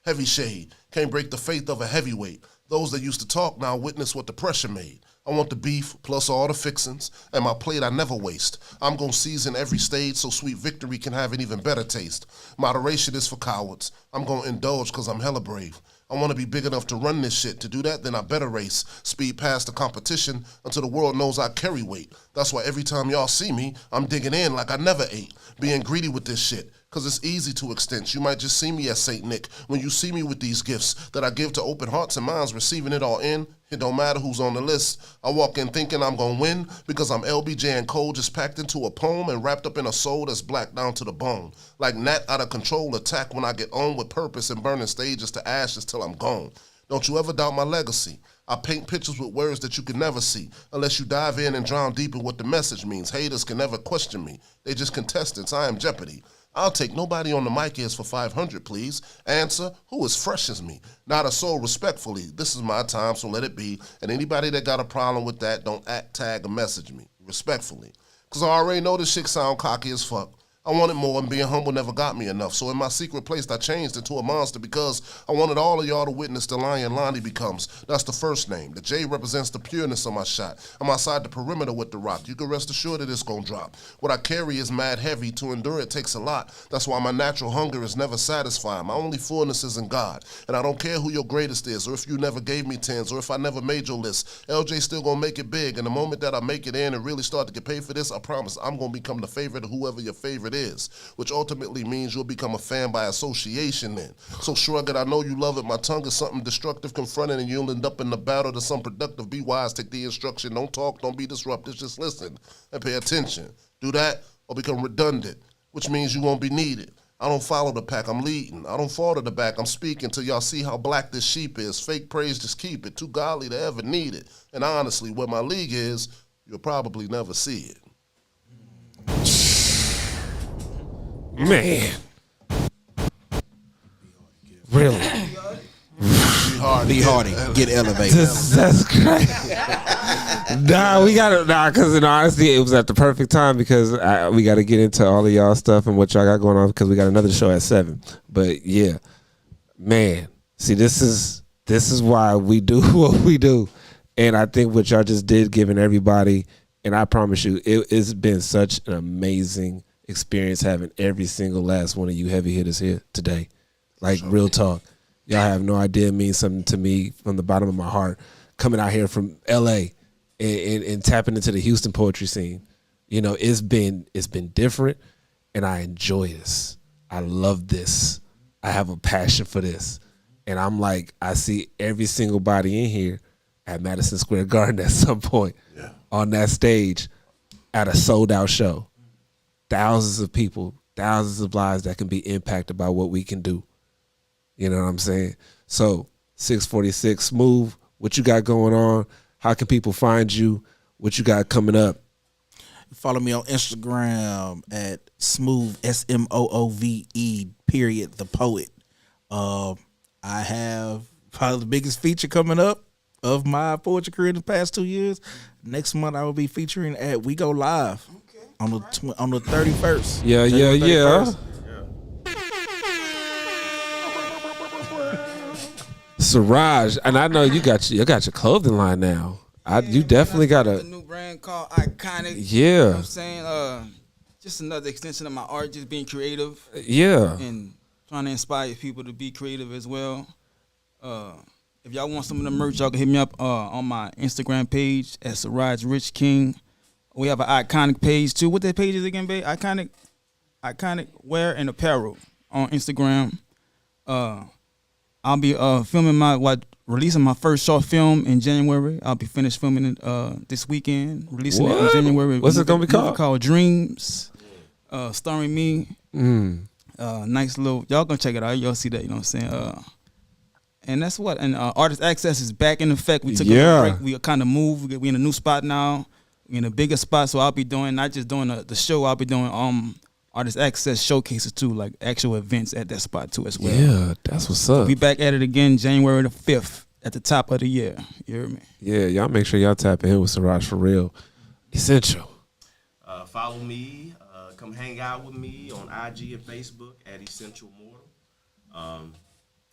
Speaker 8: Heavy shade, can't break the faith of a heavyweight. Those that used to talk now witness what the pressure made. I want the beef, plus all the fixings, and my plate I never waste. I'm gonna season every stage so sweet victory can have an even better taste. Moderation is for cowards. I'm gonna indulge cause I'm hella brave. I wanna be big enough to run this shit. To do that, then I better race. Speed past the competition until the world knows I carry weight. That's why every time y'all see me, I'm digging in like I never ate. Being greedy with this shit. Cause it's easy to extend. You might just see me as Saint Nick when you see me with these gifts that I give to open hearts and minds, receiving it all in. It don't matter who's on the list. I walk in thinking I'm gonna win because I'm LBJ and Cole just packed into a poem and wrapped up in a soul that's black down to the bone. Like Nat out of control attack when I get on with purpose and burning stages to ashes till I'm gone. Don't you ever doubt my legacy. I paint pictures with words that you can never see unless you dive in and drown deep in what the message means. Haters can never question me. They just contestants. I am Jeopardy. I'll take nobody on the mic is for 500, please. Answer, who is fresh as me? Not a soul, respectfully. This is my time, so let it be. And anybody that got a problem with that, don't act, tag, or message me. Respectfully. Because I already know this shit sound cocky as fuck. I wanted more, and being humble never got me enough. So in my secret place, I changed into a monster because I wanted all of y'all to witness the lion Lonnie becomes. That's the first name. The J represents the pureness of my shot. I'm outside the perimeter with the rock. You can rest assured that it's gonna drop. What I carry is mad heavy. To endure it takes a lot. That's why my natural hunger is never satisfied. My only fullness is in God. And I don't care who your greatest is, or if you never gave me tens, or if I never made your list. LJ still gonna make it big. And the moment that I make it in and really start to get paid for this, I promise I'm gonna become the favorite of whoever your favorite is, which ultimately means you'll become a fan by association then. So shrug it, I know you love it. My tongue is something destructive, confronting, and you'll end up in the battle to some productive. Be wise, take the instruction. Don't talk, don't be disruptive. Just listen and pay attention. Do that or become redundant, which means you won't be needed. I don't follow the pack, I'm leading. I don't fall to the back, I'm speaking till y'all see how black this sheep is. Fake praise, just keep it. Too godly to ever need it. And honestly, where my league is, you'll probably never see it.
Speaker 2: Man. Really?
Speaker 4: Be hardy. Get elevated.
Speaker 2: That's great. We gotta, because in honesty, it was at the perfect time because we got to get into all of y'all stuff and what y'all got going on because we got another show at 7. But yeah, man, see, this is why we do what we do. And I think what y'all just did, giving everybody, and I promise you, it's been such an amazing experience having every single last one of you heavy hitters here today. Like, real talk. Y'all have no idea it means something to me from the bottom of my heart. Coming out here from LA and tapping into the Houston poetry scene. You know, it's been different, and I enjoy this. I love this. I have a passion for this. And I'm like, I see every single body in here at Madison Square Garden at some point on that stage at a sold-out show. Thousands of people, thousands of lives that can be impacted by what we can do. You know what I'm saying? So 646 Smooth, what you got going on? How can people find you? What you got coming up?
Speaker 4: Follow me on Instagram at Smooth, SMOOVE, period, the poet. I have probably the biggest feature coming up of my poetry career in the past 2 years. Next month I will be featuring at We Go Live on the 31st.
Speaker 2: Yeah. Siraj, and I know you got your clothing line now. You definitely got
Speaker 11: a new brand called Iconic.
Speaker 2: Yeah.
Speaker 11: You know what I'm saying? Just another extension of my art, just being creative.
Speaker 2: Yeah.
Speaker 11: And trying to inspire people to be creative as well. If y'all want some of the merch, y'all can hit me up on my Instagram page at Siraj Rich King. We have an Iconic page too. What that page is again, babe? Iconic Wear and Apparel on Instagram. I'll be releasing my first short film in January. I'll be finished filming it this weekend. Releasing it in January.
Speaker 2: What's it gonna be called?
Speaker 11: Called Dreams. Starring me. Nice little. Y'all gonna check it out. Y'all see that. You know what I'm saying? And that's what. And Artist Access is back in effect. We took a break. We kind of moved. We in a new spot now. We in a bigger spot. So I'll be doing not just doing the show. I'll be doing Artist Access showcases too, like actual events at that spot too as well.
Speaker 2: Yeah, that's what's up.
Speaker 11: We back at it again January the 5th at the top of the year. You hear me?
Speaker 2: Yeah, y'all make sure y'all tap in with Siraj for real. Essential.
Speaker 14: Follow me. Come hang out with me on IG and Facebook at Essential Mortal.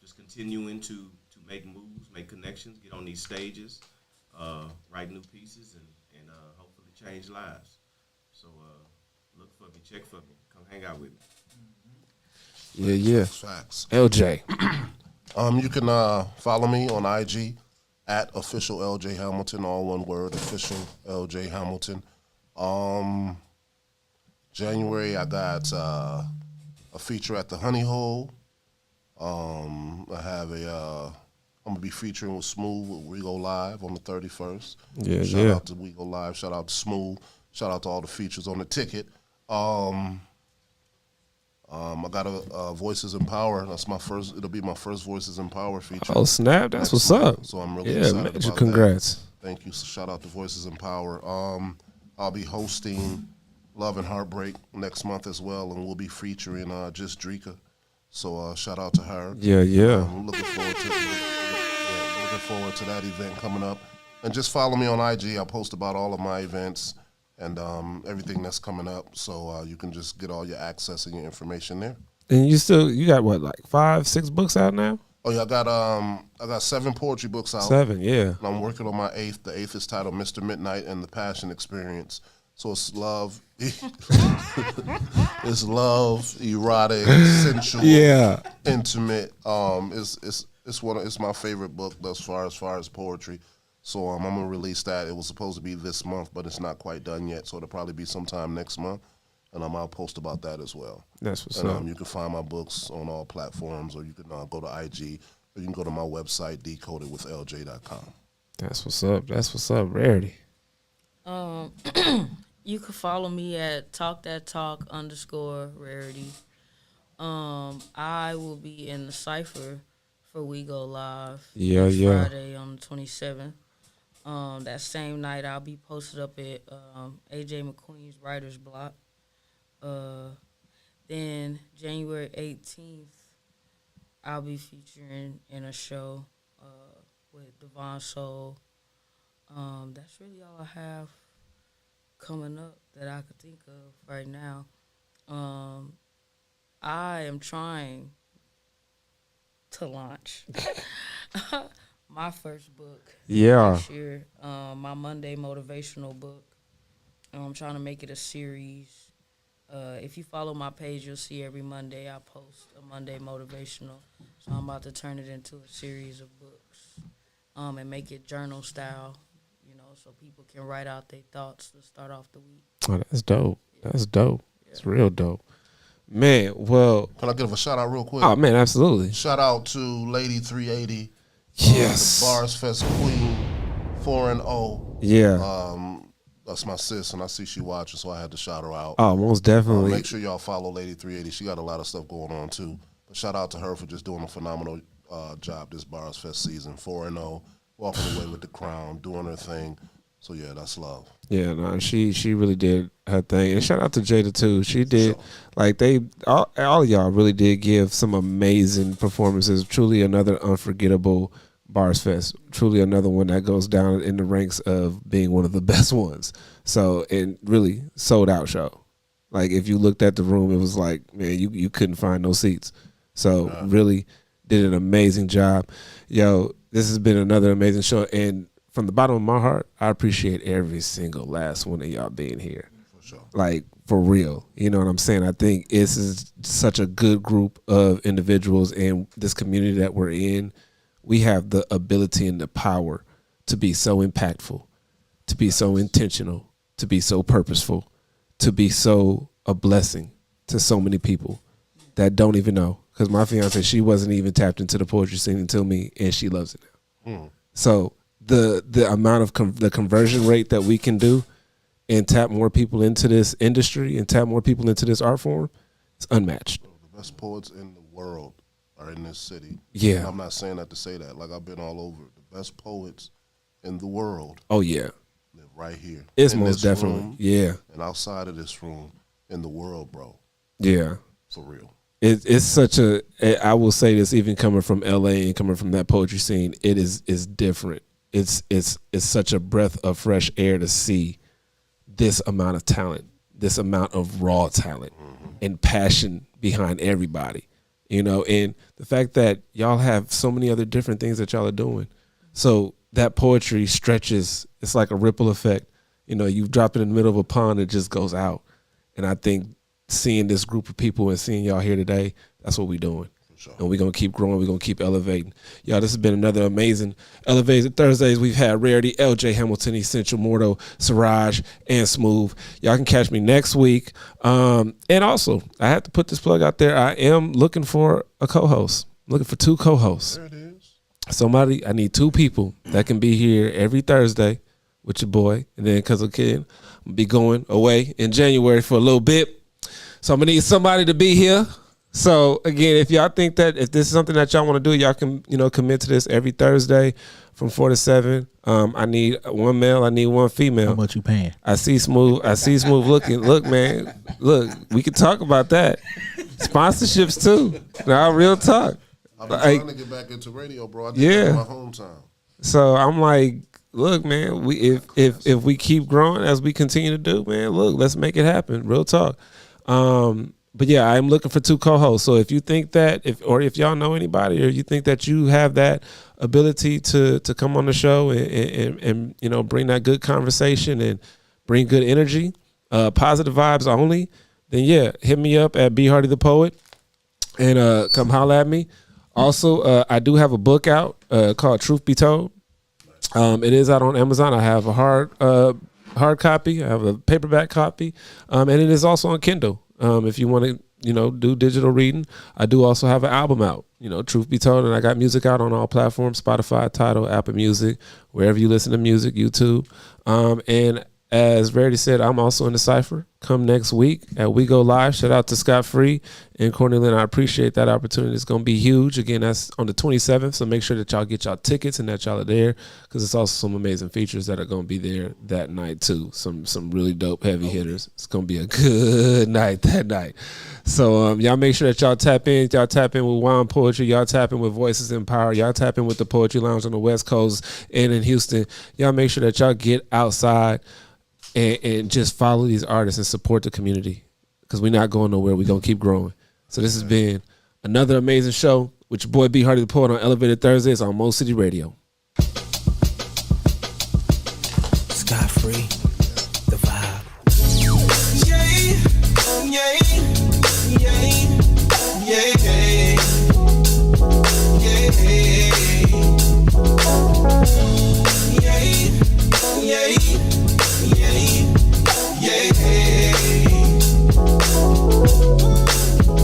Speaker 14: Just continuing to make moves, make connections, get on these stages, write new pieces, and hopefully change lives. So look for me, check for me. Come hang out with me.
Speaker 2: Yeah.
Speaker 8: Facts.
Speaker 2: LJ.
Speaker 8: You can follow me on IG at official LJ Hamilton, all one word, official LJ Hamilton. January I got a a feature at the Honey Hole. I have I'm gonna be featuring with Smooth with We Go Live on the 31st. Shout out to We Go Live. Shout out to Smooth. Shout out to all the features on the ticket. I got a Voices in Power. That's my first. It'll be my first Voices in Power feature.
Speaker 2: Oh snap! That's what's up.
Speaker 8: So I'm really excited
Speaker 2: major
Speaker 8: about
Speaker 2: congrats.
Speaker 8: That. Thank you. So shout out to Voices in Power. I'll be hosting Love and Heartbreak next month as well, and we'll be featuring Just Drika. So shout out to her.
Speaker 2: Yeah.
Speaker 8: I'm looking forward to that event coming up. And just follow me on IG. I post about all of my events and everything that's coming up. So you can just get all your access and your information there.
Speaker 2: And you got what, like 5-6 books out now?
Speaker 8: Oh yeah, I got 7 poetry books out.
Speaker 2: 7, yeah.
Speaker 8: And I'm working on my 8th. The 8th is titled Mr. Midnight and the Passion Experience. So it's love, it's love, erotic, sensual, intimate. It's my favorite book thus far as poetry. So I'm gonna release that. It was supposed to be this month, but it's not quite done yet. So it'll probably be sometime next month, and I'll post about that as well.
Speaker 2: That's what's
Speaker 8: up.
Speaker 2: up.
Speaker 8: You can find my books on all platforms, or you can go to IG, or you can go to my website, decodedwithlj.com.
Speaker 2: That's what's up. That's what's up. Rarity.
Speaker 9: You can follow me at talkthattalk_rarity. I will be in the cypher for We Go Live. Friday on the 27th. That same night I'll be posted up at AJ McQueen's Writer's Block. Then January 18th I'll be featuring in a show with Devon Soul. That's really all I have coming up that I could think of right now. I am trying to launch my first book this year, my Monday motivational book. I'm trying to make it a series. If you follow my page, you'll see every Monday I post a Monday motivational. So I'm about to turn it into a series of books and make it journal style, so people can write out their thoughts to start off the week.
Speaker 2: Oh, that's dope. That's dope. It's real dope. Man, well.
Speaker 8: Can I give a shout out real quick?
Speaker 2: Oh, man, absolutely.
Speaker 8: Shout out to Lady 380.
Speaker 2: Yes.
Speaker 8: The Bars Fest Queen, 4-0.
Speaker 2: Yeah.
Speaker 8: That's my sis, and I see she watching, so I had to shout her out.
Speaker 2: Oh, most definitely.
Speaker 8: Make sure y'all follow Lady 380. She got a lot of stuff going on, too. But shout out to her for just doing a phenomenal job this Bars Fest season. 4-0, walking away with the crown, doing her thing. So, yeah, that's love.
Speaker 2: Yeah, no, she really did her thing. And shout out to Jada, too. She did, all of y'all really did give some amazing performances. Truly another unforgettable Bars Fest. Truly another one that goes down in the ranks of being one of the best ones. So, and really sold out show. Like, if you looked at the room, it was like, man, you couldn't find no seats. So, really did an amazing job. Yo, this has been another amazing show. And from the bottom of my heart, I appreciate every single last one of y'all being here.
Speaker 8: For sure.
Speaker 2: Like, for real. You know what I'm saying? I think this is such a good group of individuals in this community that we're in. We have the ability and the power to be so impactful, to be so intentional, to be so purposeful, to be so a blessing to so many people that don't even know. Because my fiance, she wasn't even tapped into the poetry scene until me, and she loves it now. So the amount of the conversion rate that we can do and tap more people into this industry and tap more people into this art form, it's unmatched.
Speaker 8: The best poets in the world are in this city.
Speaker 2: Yeah.
Speaker 8: And I'm not saying that to say that. Like, I've been all over. The best poets in the world.
Speaker 2: Oh, yeah.
Speaker 8: Live right here.
Speaker 2: It's
Speaker 8: in
Speaker 2: most
Speaker 8: this
Speaker 2: definitely.
Speaker 8: room,
Speaker 2: Yeah.
Speaker 8: And outside of this room, in the world, bro.
Speaker 2: Yeah.
Speaker 8: For real.
Speaker 2: It's such a, I will say this, even coming from LA and coming from that poetry scene, it's different. It's such a breath of fresh air to see this amount of talent, this amount of raw talent and passion behind everybody, and the fact that y'all have so many other different things that y'all are doing. So that poetry stretches, it's like a ripple effect. You drop it in the middle of a pond, it just goes out. And I think seeing this group of people and seeing y'all here today, that's what we're doing. And we're going to keep growing. We're going to keep elevating. Y'all, this has been another amazing Elevated Thursdays. We've had Rarity, LJ Hamilton, Essential Morto, Siraj, and Smooth. Y'all can catch me next week. And also, I have to put this plug out there. I am looking for a co-host. Looking for 2 co-hosts. There it is. I need 2 people that can be here every Thursday with your boy. And then because of kid, I'm going to be going away in January for a little bit. So I'm going to need somebody to be here. So again, if y'all think that if this is something that y'all want to do, y'all can, commit to this every Thursday from 4 to 7. I need 1 male, I need 1 female.
Speaker 4: How much you paying?
Speaker 2: I see Smooth looking. Look, man. Look, we can talk about that. Sponsorships too. Now, real talk.
Speaker 8: I've been trying to get back into radio, bro. I did that in my hometown.
Speaker 2: So I'm like, look, man, if we keep growing as we continue to do, man, look, let's make it happen. Real talk. But yeah, I'm looking for 2 co-hosts. So if you think that, if y'all know anybody, or you think that you have that ability to come on the show and bring that good conversation and bring good energy, positive vibes only, then yeah, hit me up at B Hardy the Poet and come holla at me. Also, I do have a book out called Truth Be Told. It is out on Amazon. I have a hard copy. I have a paperback copy, and it is also on Kindle. If you want to, do digital reading, I do also have an album out, Truth Be Told, and I got music out on all platforms, Spotify, Tidal, Apple Music, wherever you listen to music, YouTube. And as Rarity said, I'm also in the Cypher. Come next week at We Go Live. Shout out to Scott Free and Courtney Lynn. I appreciate that opportunity. It's going to be huge. Again, that's on the 27th, so make sure that y'all get y'all tickets and that y'all are there, because it's also some amazing features that are going to be there that night too. Some really dope heavy hitters. It's going to be a good night that night. So y'all make sure that y'all tap in. Y'all tap in with Wine Poetry. Y'all tap in with Voices in Power. Y'all tap in with the Poetry Lounge on the West Coast and in Houston. Y'all make sure that y'all get outside and just follow these artists and support the community, because we're not going nowhere. We're going to keep growing. So this has been another amazing show with your boy B Hardy the Poet on Elevated Thursdays on Mo City Radio.
Speaker 13: Scott Free, the vibe.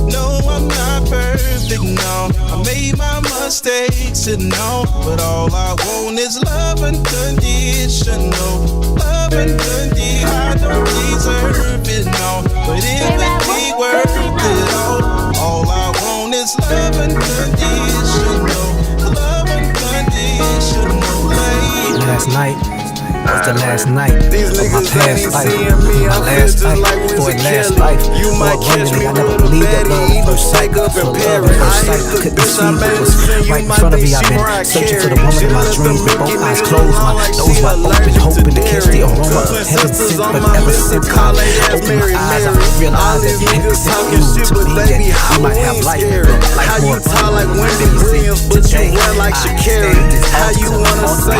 Speaker 3: No, I'm not perfect, no. I made my mistakes, and no, but all I want is love unconditional. Love unconditional. I don't deserve it, no, but it would be worth it all I want is love unconditional. Love unconditional.
Speaker 13: Last night was the last night of my past life. My last life, boy, last life. More abundantly, I never believed that love at first sight. For love at first sight, I couldn't see what was right in front of me. I've been searching for the woman in my dreams with both eyes closed, my nose wide open, hoping to catch the aroma of heaven sent. But ever since I opened my eyes, I realized that heaven sent you to me, that we might have life, life more abundantly. Today, I stand this house to my life,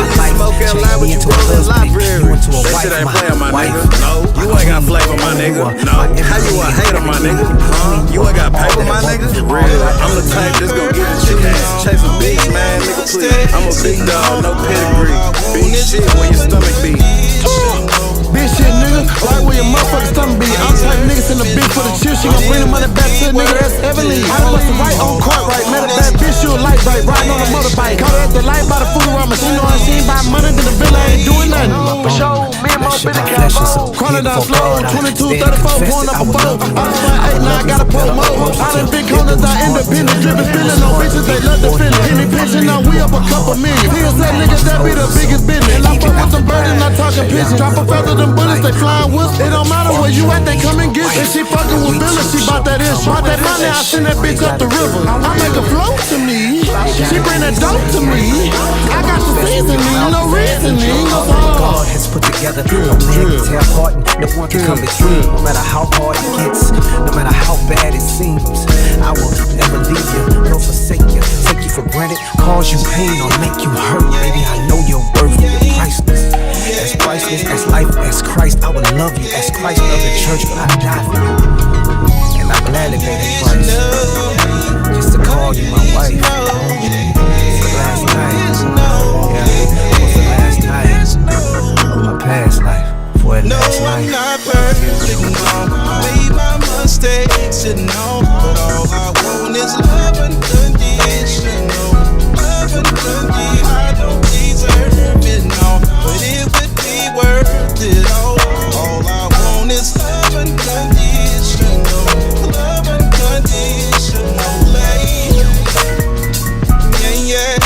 Speaker 13: change me into a husband.
Speaker 3: They shit ain't playing, my nigga. No, you ain't got flavor, my nigga. No, how you a hater, my nigga? Huh? You ain't got paper, my nigga. Real, I'm the type that's gon' get the chicken. Chasing beats, man, nigga, please. I'm a big dog, no pedigree. Big shit where your stomach be.
Speaker 15: Big shit, nigga, right where your motherfucking stomach be. I'm type niggas in the beat for the chill. She gon' bring the money back to the nigga that's heavily. I done bust the right on court, right? Met a bad bitch, she a light bright, riding on a motorbike. Caught her at the light by the food around, she know she ain't buy money, then the villa ain't doing nothing. For sure, me and my bitch got crawling down slow, 22, 34, pouring up a boat. I was like 8, now I got a promo. I done big corners, I independent, drippin', spillin' on bitches, they love the feeling. Any pitchin', now we up a couple million. Here's that niggas, that be the biggest business. And I fuck with some birdies, not talking pigeons. Drop a feather, them bullets, they flying whips. It don't matter where you at, they come and get you. And she fucking with Billy, she bout that ish. Bought that money, I send that bitch up the river. I make her float to me, she bring that dope to me. I got the seasoning, no reasoning.
Speaker 13: God has put together, no man can tear apart, no one can come between. No matter how hard it gets, no matter how bad it seems, I will never leave you, nor forsake you. Take you for granted, cause you pain or make you hurt. Baby, I know your worth, you're priceless. As priceless as life, as Christ, I would love you. As Christ loved the church, but I die for you.
Speaker 16: and I gladly pay the price just to call you my wife. It's the last night, yeah, it was the last night of my past life. For the last night.
Speaker 3: I'm not perfect, no. I made my mistakes, you know, but all I want is love unconditional. Love unconditional. I don't deserve it, no, but it would be worth it all. All I want is love unconditional. Love unconditional, lady. Yeah, yeah.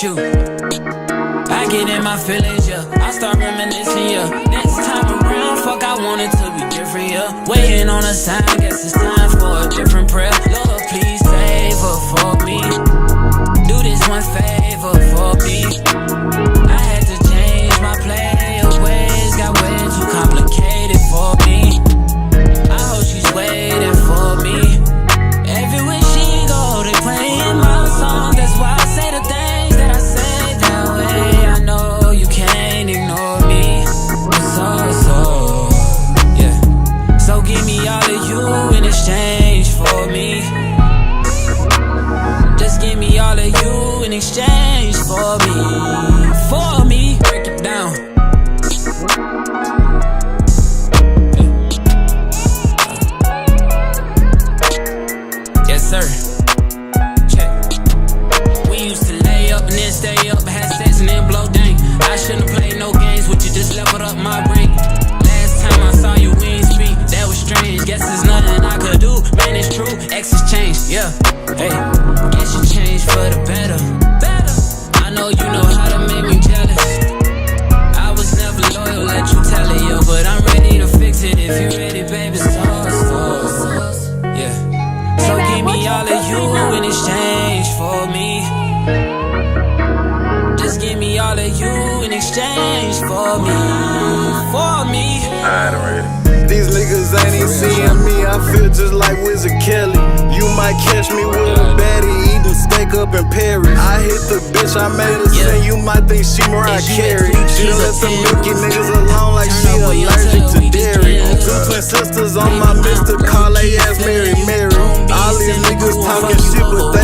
Speaker 13: You. I get in my feelings, yeah. I start reminiscing, yeah. Next time around, fuck, I want it to be different, yeah. Waiting on a sign, guess it's time for a different prayer. Lord, please save her for me. Do this one favor for me. I had to change my player ways, got way too complicated for me. I hope she's waiting for me. Everywhere she go, they playing my song. That's why I say the thing. So give me all of you in exchange for me. Just give me all of you in exchange for me. For me, break it down. Yes, sir. Check. We used to lay up and then stay up, had sex and then blow dang. I shouldn't have played no games with you, just leveled up my brain. Last time I saw you, we ain't speak, that was strange. Guess there's nothing I could do, man, it's true, exes change, yeah. Hey, guess you changed for the better. I know you know how to make me jealous. I was never loyal, let you tell it, yo. But I'm ready to fix it if you ready, baby, yeah. So give me all of you in exchange for me. Just give me all of you in exchange for me. For me.
Speaker 15: Alright, I'm ready. These niggas ain't even seeing me, I feel just like Wizard Kelly. You might catch me with a baddie, eating steak up in Paris. I hit the bitch, I made her sing, you might think she Mariah Carey. She done let some Mickey niggas alone like she allergic to dairy. Two twin sisters on my Mr. Call, they ass Mary. All these niggas talking shit, but